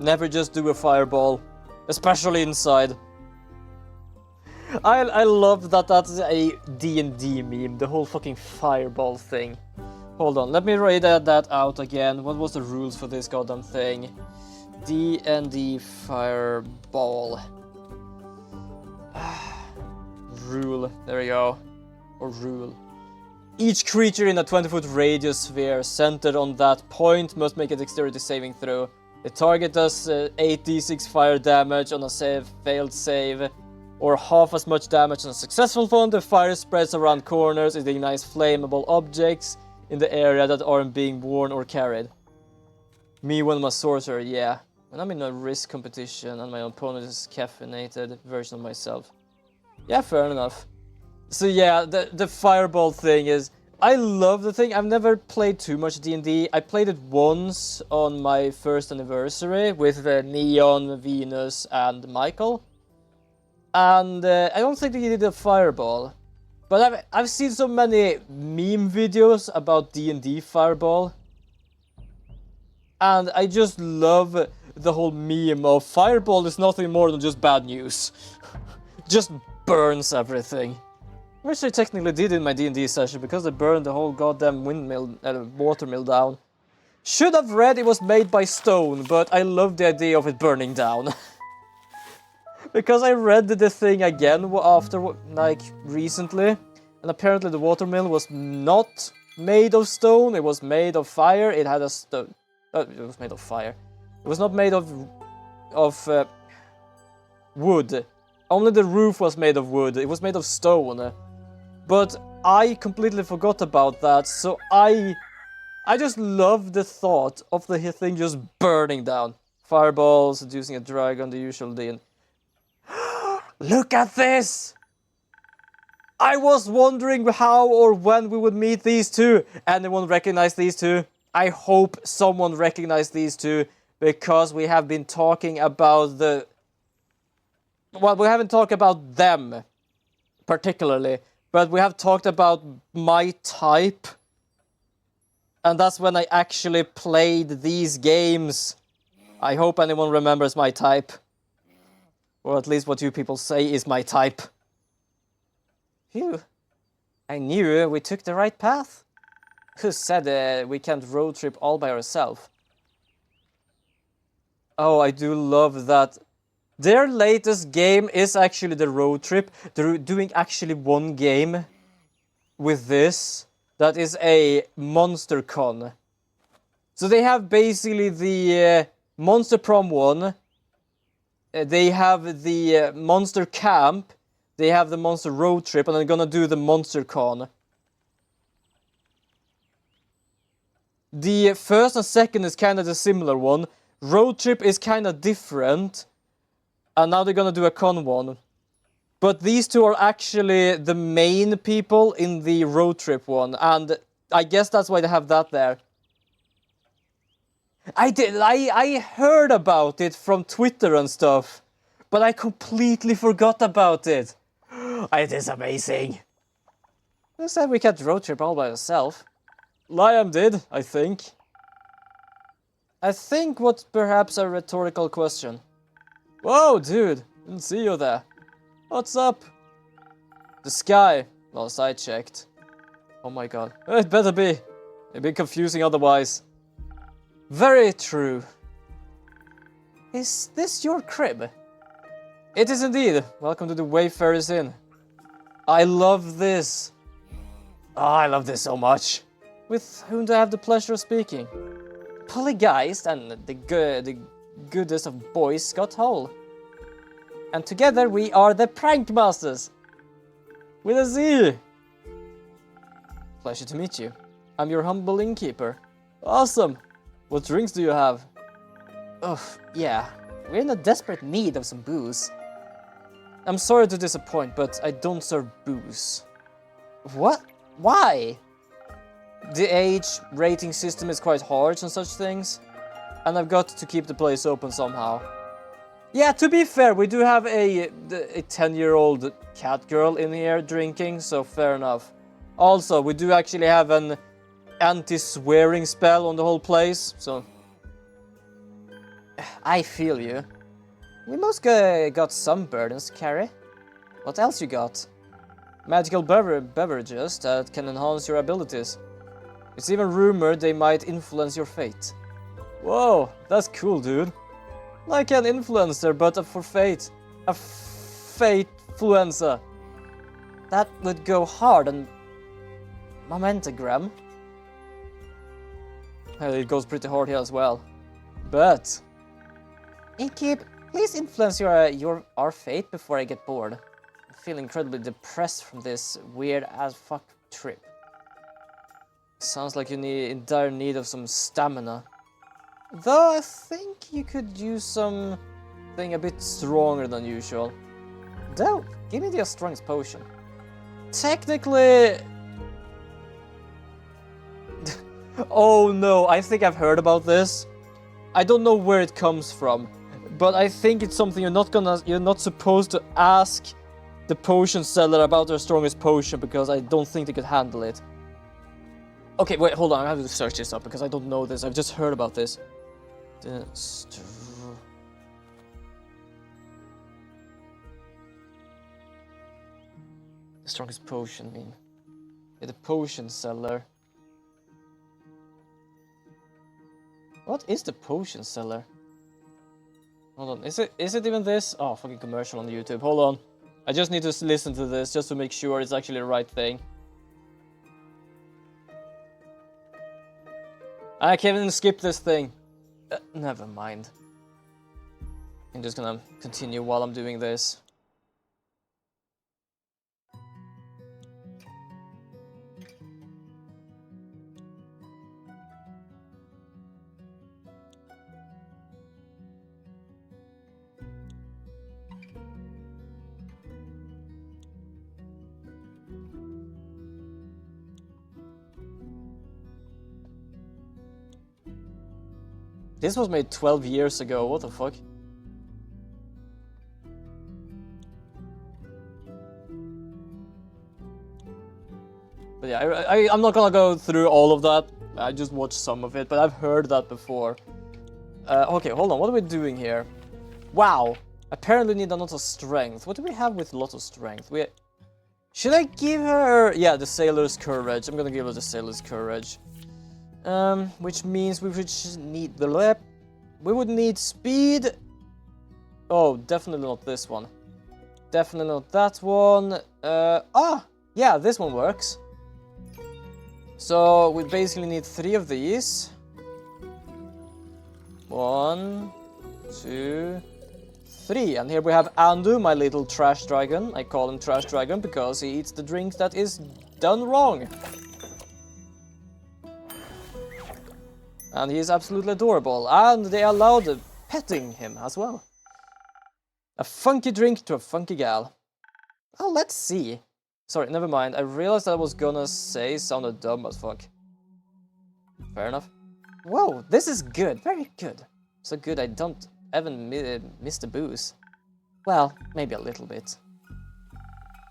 Never just do a fireball, especially inside. I love that that's a D&D meme, the whole fucking fireball thing. Hold on, let me read that out again. What was the rules for this goddamn thing? D&D fireball. Rule, there we go. Or rule. Each creature in a 20-foot radius sphere centered on that point must make a dexterity saving throw. The target does 8d6 fire damage on a failed save, or half as much damage on a successful one. The fire spreads around corners, it ignites flammable objects in the area that aren't being worn or carried. Me when I'm a sorcerer, yeah. When I'm in a risk competition and my opponent is a caffeinated version of myself. Yeah, fair enough. So yeah, the fireball thing is... I love the thing. I've never played too much D&D. I played it once on my first anniversary with Neon, Venus, and Michael. And I don't think they did a fireball. But I've seen so many meme videos about D&D fireball. And I just love the whole meme of fireball is nothing more than just bad news. Just burns everything. Which I technically did in my D&D session because I burned the whole goddamn watermill down. Should have read it was made by stone, but I love the idea of it burning down. Because I read the thing again after, like, recently, and apparently the watermill was not made of stone, it was made of fire, it had a stone... it was made of fire. It was not made of wood. Only the roof was made of wood, it was made of stone. But I completely forgot about that, so I just love the thought of the thing just burning down. Fireballs, seducing a dragon, the usual deal. Look at this! I was wondering how or when we would meet these two. Anyone recognize these two? I hope someone recognized these two, because we have been talking about the... Well, we haven't talked about them, particularly. But we have talked about my type. And that's when I actually played these games. I hope anyone remembers my type. Or at least what you people say is my type. Phew. I knew we took the right path. Who said we can't road trip all by ourselves? Oh, I do love that. Their latest game is actually the road trip. They're doing actually one game with this. That is a Monster Con. So they have basically the Monster Prom 1. They have the Monster Camp. They have the Monster Road Trip. And they're gonna do the Monster Con. The first and second is kind of the similar one. Road Trip is kind of different. And now they're gonna do a con one. But these two are actually the main people in the road trip one. And I guess that's why they have that there. I heard about it from Twitter and stuff. But I completely forgot about it. It is amazing. Who said we can't road trip all by ourselves? Liam did, I think. I think what's perhaps a rhetorical question. Whoa, dude! Didn't see you there. What's up? The sky. Last I checked. Oh my god. It better be. It'd be confusing otherwise. Very true. Is this your crib? It is indeed. Welcome to the Wayfarer's Inn. I love this. Oh, I love this so much. With whom do I have the pleasure of speaking? Polygeist and the goodest of boys, Scott Hole. And together we are the Prank Masters. With a Z. Pleasure to meet you. I'm your humble innkeeper. Awesome. What drinks do you have? Oh, yeah. We're in a desperate need of some booze. I'm sorry to disappoint, but I don't serve booze. What? Why? The age rating system is quite harsh on such things, and I've got to keep the place open somehow. Yeah, to be fair, we do have a 10-year-old cat girl in here drinking, so fair enough. Also, we do actually have an anti-swearing spell on the whole place, so... I feel you. We most got some burdens to carry. What else you got? Magical beverages that can enhance your abilities. It's even rumored they might influence your fate. Whoa, that's cool, dude. Like an influencer, but for fate. A fate-fluencer. That would go hard on Momentagram. Hell, it goes pretty hard here as well. But... Innkeep, please influence our fate before I get bored. I feel incredibly depressed from this weird-as-fuck trip. Sounds like you're in dire need of some stamina. Though I think you could use something a bit stronger than usual. Dope, give me the strongest potion. Technically... Oh no, I think I've heard about this. I don't know where it comes from, but I think it's something you're not supposed to ask the potion seller about their strongest potion, because I don't think they could handle it. Okay, wait, hold on, I have to search this up because I don't know this. I've just heard about this. The strongest potion, I mean. Yeah, the potion seller. What is the potion seller? Hold on, is it even this? Oh, fucking commercial on YouTube. Hold on. I just need to listen to this just to make sure it's actually the right thing. I can't even skip this thing. Never mind. I'm just gonna continue while I'm doing this. This was made 12 years ago, what the fuck? But yeah, I'm not gonna go through all of that. I just watched some of it, but I've heard that before. Okay, hold on, what are we doing here? Wow, apparently need a lot of strength. What do we have with a lot of strength? Should I give her... Yeah, the Sailor's Courage. I'm gonna give her the Sailor's Courage. Which means we would need the lap. We would need speed. Oh, definitely not this one. Definitely not that one. Yeah, this one works. So we basically need 3 of these. 1, 2, 3. And here we have Andu, my little trash dragon. I call him trash dragon because he eats the drink that is done wrong. And he is absolutely adorable, and they allowed petting him as well. A funky drink to a funky gal. Oh, let's see. Sorry, never mind. I realized I was gonna say sounded dumb as fuck. Fair enough. Whoa, this is good. Very good. So good I don't even miss the booze. Well, maybe a little bit.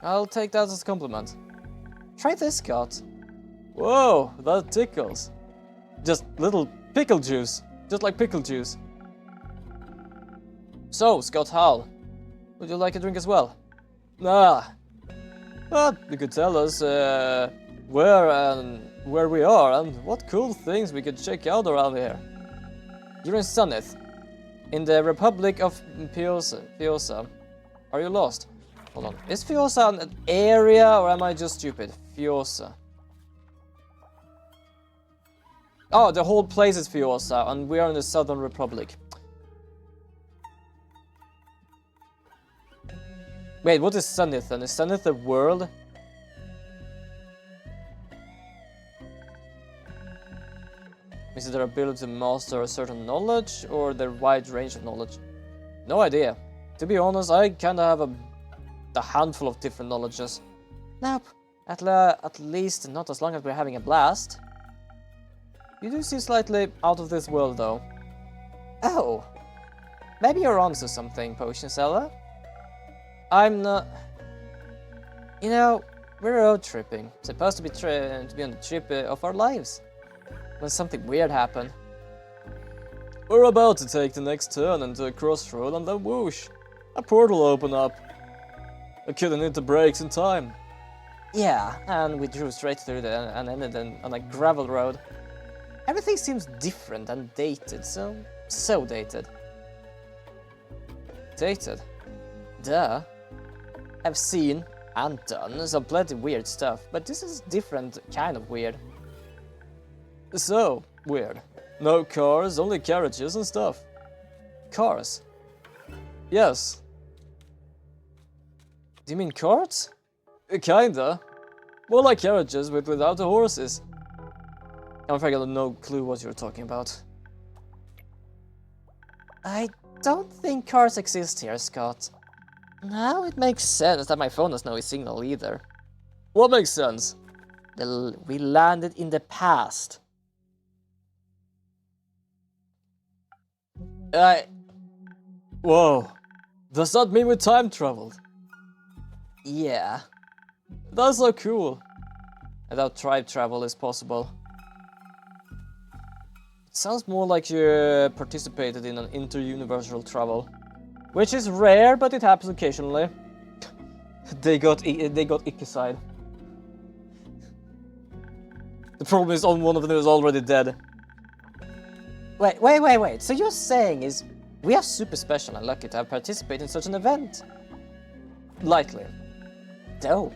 I'll take that as a compliment. Try this, Scott. Whoa, that tickles. Just little pickle juice. Just like pickle juice. So, Scott Hall, would you like a drink as well? Nah. But you could tell us where we are and what cool things we could check out around here. You're in Sunnith, in the Republic of Fiosa. Are you lost? Hold on. Is Fiosa an area or am I just stupid? Fiosa. Oh, the whole place is Fiosa and we are in the Southern Republic. Wait, what is Sunnith then? Is Sunnith a world? Is it their ability to master a certain knowledge or their wide range of knowledge? No idea. To be honest, I kinda have a handful of different knowledges. Nope. At least not as long as we're having a blast. You do seem slightly out of this world though. Oh. Maybe you're onto something, potion seller. I'm not... You know, we're road tripping. Supposed to be on the trip of our lives. When something weird happened. We're about to take the next turn into a crossroad and then whoosh, a portal opened up. I couldn't hit the brakes in time. Yeah, and we drove straight through and ended on a gravel road. Everything seems different and dated, so dated. Dated? Duh. I've seen and done some plenty weird stuff, but this is different kind of weird. So, weird. No cars, only carriages and stuff. Cars? Yes. Do you mean carts? Kinda. More like carriages without the horses. I'm afraid I got no clue what you're talking about. I don't think cars exist here, Scott. Now it makes sense that my phone has no signal either. What makes sense? We landed in the past. Whoa. Does that mean we time traveled? Yeah. That's so cool. I doubt tribe travel is possible. It sounds more like you participated in an inter-universal travel. Which is rare, but it happens occasionally. They got ickiside. The problem is one of them is already dead. Wait. So you're saying is we are super special and lucky to have participated in such an event? Likely. Dope.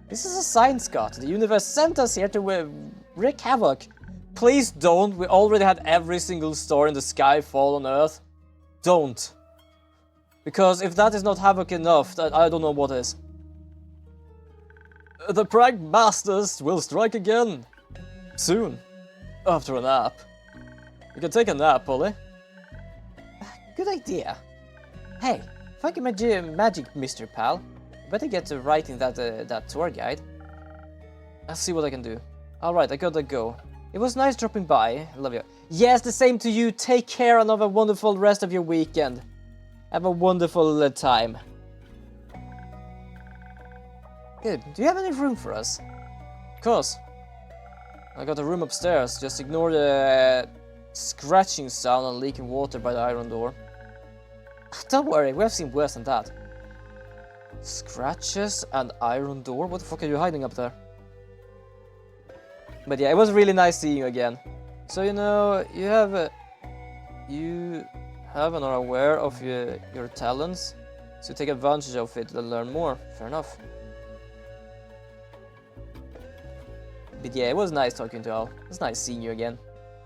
This is a sign, Scott. The universe sent us here to wreak havoc. Please don't. We already had every single star in the sky fall on Earth. Don't. Because if that is not havoc enough, I don't know what is. The prank masters will strike again. Soon. After a nap. You can take a nap, Polly. Good idea. Hey, funky magic, Mr. Pal. Better get to writing that tour guide. I'll see what I can do. Alright, I gotta go. It was nice dropping by. I love you. Yes, the same to you. Take care and have a wonderful rest of your weekend. Have a wonderful time. Good. Do you have any room for us? Of course. I got a room upstairs. Just ignore the scratching sound and leaking water by the iron door. Don't worry, we have seen worse than that. Scratches and iron door? What the fuck are you hiding up there? But yeah, it was really nice seeing you again. So you know, you have and are aware of your talents, so take advantage of it and learn more. Fair enough. But yeah, it was nice talking to you all. It was nice seeing you again.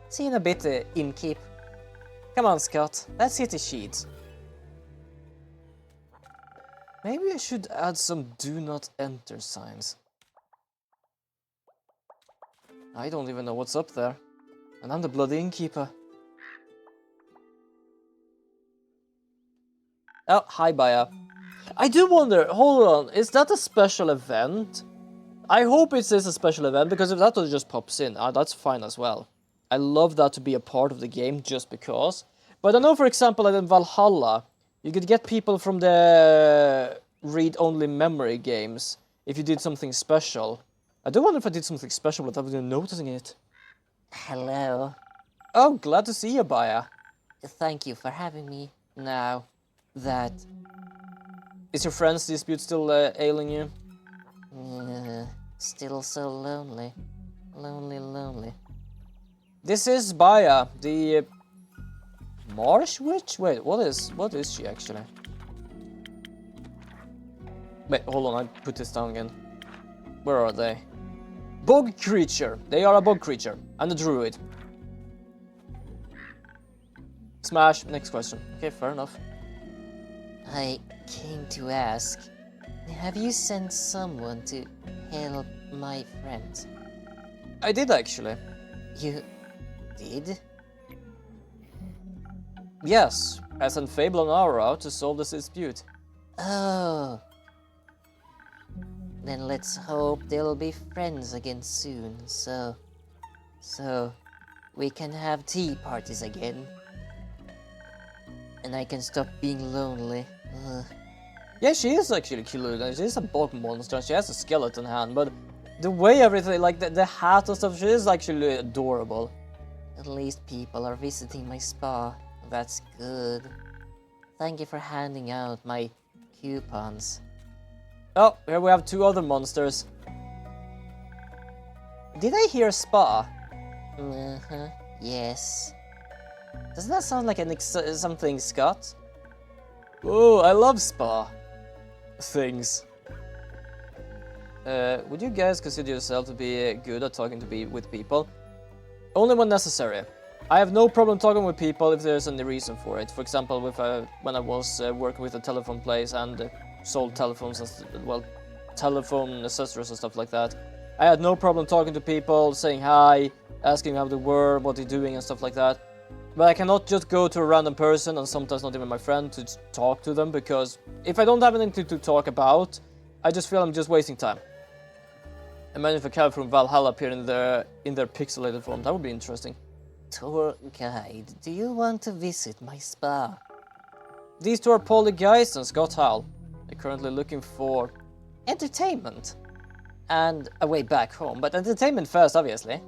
See you in a bit, Innkeep. Come on, Scott. Let's hit the sheet. Maybe I should add some do not enter signs. I don't even know what's up there. And I'm the bloody innkeeper. Oh, hi, Baya. I do wonder, hold on, is that a special event? I hope it is a special event, because if that just pops in, that's fine as well. I love that to be a part of the game, just because. But I know, for example, that in Valhalla, you could get people from the read-only memory games if you did something special. I do wonder if I did something special without even noticing it. Hello. Oh, glad to see you, Baya. Thank you for having me. Now that Is your friend's dispute still ailing you? still so lonely. Lonely. This is Baya, the marsh witch? Wait, what is she actually? Wait, hold on, I put this down again. Where are they? Bog creature. They are a bog creature and a druid. Smash. Next question. Okay, fair enough. I came to ask, have you sent someone to help my friend? I did actually. You did? Yes, I sent Fable and Aura out to solve this dispute. Oh. Then let's hope they'll be friends again soon, so we can have tea parties again. And I can stop being lonely. Yeah, she is actually cute. She's a bog monster. She has a skeleton hand, but the way everything, like the hat and stuff, she is actually adorable. At least people are visiting my spa. That's good. Thank you for handing out my coupons. Oh, here we have two other monsters. Did I hear spa? Yes. Doesn't that sound like something Scott? Oh, I love spa things. Would you guys consider yourself to be good at talking with people? Only when necessary. I have no problem talking with people if there's any reason for it. For example, when I was working with a telephone place and sold telephones and telephone accessories and stuff like that. I had no problem talking to people, saying hi, asking how they were, what they're doing and stuff like that. But I cannot just go to a random person, and sometimes not even my friend, to talk to them, because if I don't have anything to talk about, I just feel I'm just wasting time. Imagine if a character from Valhalla appeared in their pixelated form. That would be interesting. Tour guide, do you want to visit my spa? These two are Polly Geist and Scott Howell. They're currently looking for entertainment and a way back home, but entertainment first, obviously.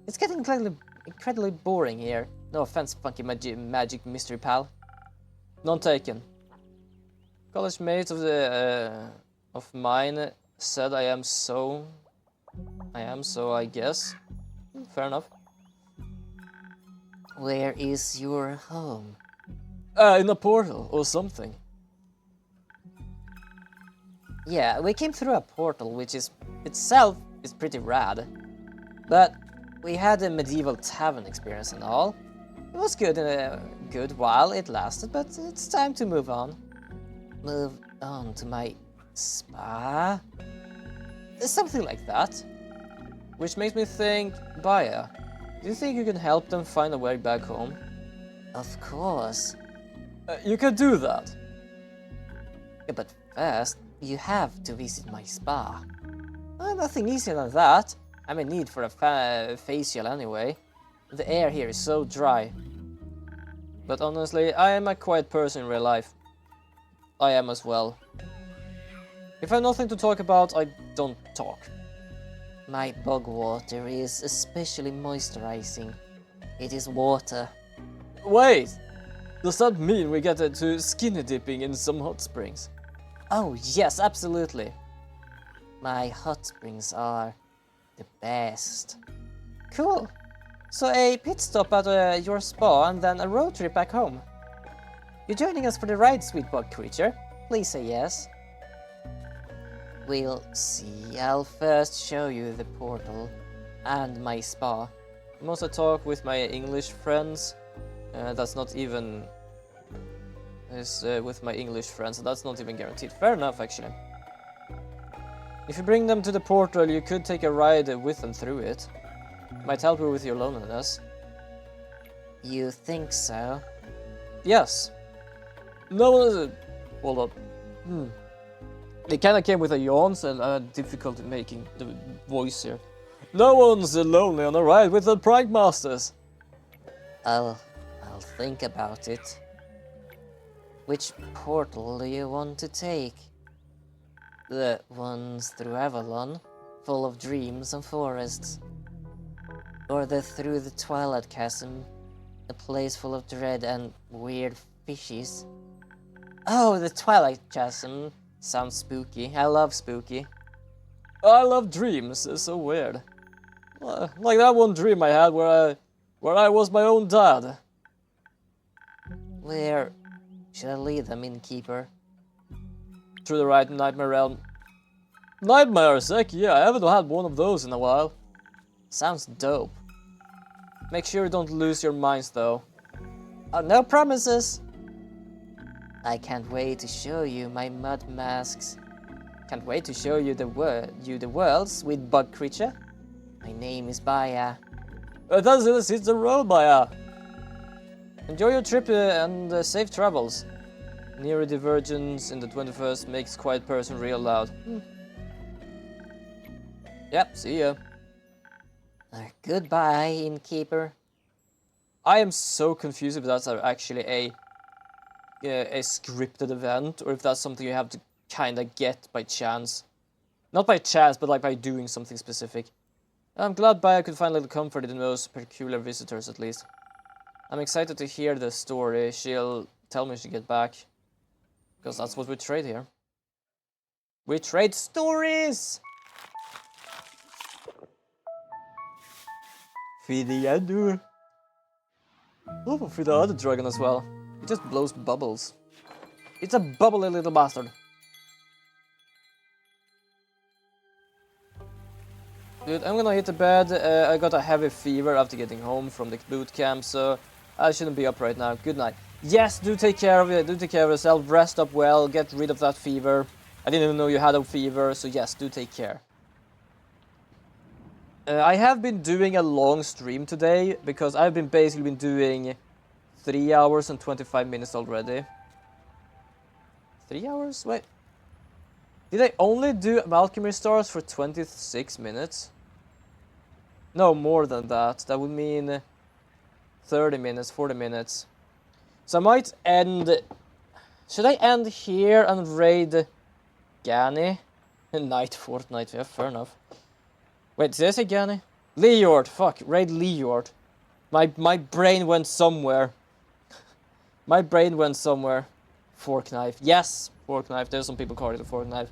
It's getting incredibly boring here. No offense, funky magic mystery pal. None taken. College mates of mine said I am so, I guess. Fair enough. Where is your home? In a portal or something. Yeah, we came through a portal, which itself is pretty rad. But we had a medieval tavern experience and all. It was good in a good while it lasted, but it's time to move on. Move on to my spa? Something like that. Which makes me think, Baya, do you think you can help them find a way back home? Of course. You can do that. Yeah, but first, you have to visit my spa. Nothing easier than that. I'm in need for a facial anyway. The air here is so dry. But honestly, I am a quiet person in real life. I am as well. If I have nothing to talk about, I don't talk. My bog water is especially moisturizing. It is water. Wait! Does that mean we get to skinny dipping in some hot springs? Oh yes, absolutely. My hot springs are the best. Cool. So a pit stop at your spa and then a road trip back home. You're joining us for the ride, sweet bug creature. Please say yes. We'll see. I'll first show you the portal and my spa. I must talk with my English friends. That's not even... with my English friends, that's not even guaranteed. Fair enough, actually. If you bring them to the portal, you could take a ride with them through it. Might help you with your loneliness. You think so? Yes. No one is... Hold on. They kinda came with a yawn, and I had difficulty making the voice here. No one's lonely on a ride with the prank masters. I'll think about it. Which portal do you want to take? The ones through Avalon, full of dreams and forests. Or the through the Twilight Chasm, a place full of dread and weird fishes. Oh, the Twilight Chasm sounds spooky. I love spooky. I love dreams, it's so weird. Like that one dream I had where I was my own dad. Where should I lead them, innkeeper? Through the right nightmare realm. Nightmares, heck yeah, I haven't had one of those in a while. Sounds dope. Make sure you don't lose your minds though. No promises! I can't wait to show you my mud masks. Can't wait to show you the world, sweet bug creature. My name is Baya. That's it, it's the road, Maya. Enjoy your trip and safe travels. Near a divergence in the 21st makes quiet person real loud. Yep, see ya. Goodbye, innkeeper. I am so confused if that's actually a scripted event, or if that's something you have to kind of get by chance. Not by chance, but like by doing something specific. I'm glad Baya could find a little comfort in those peculiar visitors, at least. I'm excited to hear the story she'll tell me when she gets back. Because that's what we trade here. We trade stories! Feed the other. Oh, feed the other dragon as well. It just blows bubbles. It's a bubbly little bastard. Dude, I'm gonna hit the bed. I got a heavy fever after getting home from the boot camp, so I shouldn't be up right now. Good night. Yes, do take care of it. Do take care of yourself. Rest up well. Get rid of that fever. I didn't even know you had a fever, so yes, do take care. I have been doing a long stream today because I've been basically been doing 3 hours and 25 minutes already. 3 hours? Wait. Did I only do Alchemy Stars for 26 minutes? No, more than that. That would mean 30 minutes, 40 minutes. So I might end... Should I end here and raid Gani? Night Fortnite, yeah, fair enough. Wait, did I say Gani? Leord, fuck, raid Leord. My brain went somewhere. My brain went somewhere. Fork knife, yes, fork knife. There's some people calling it a fork knife.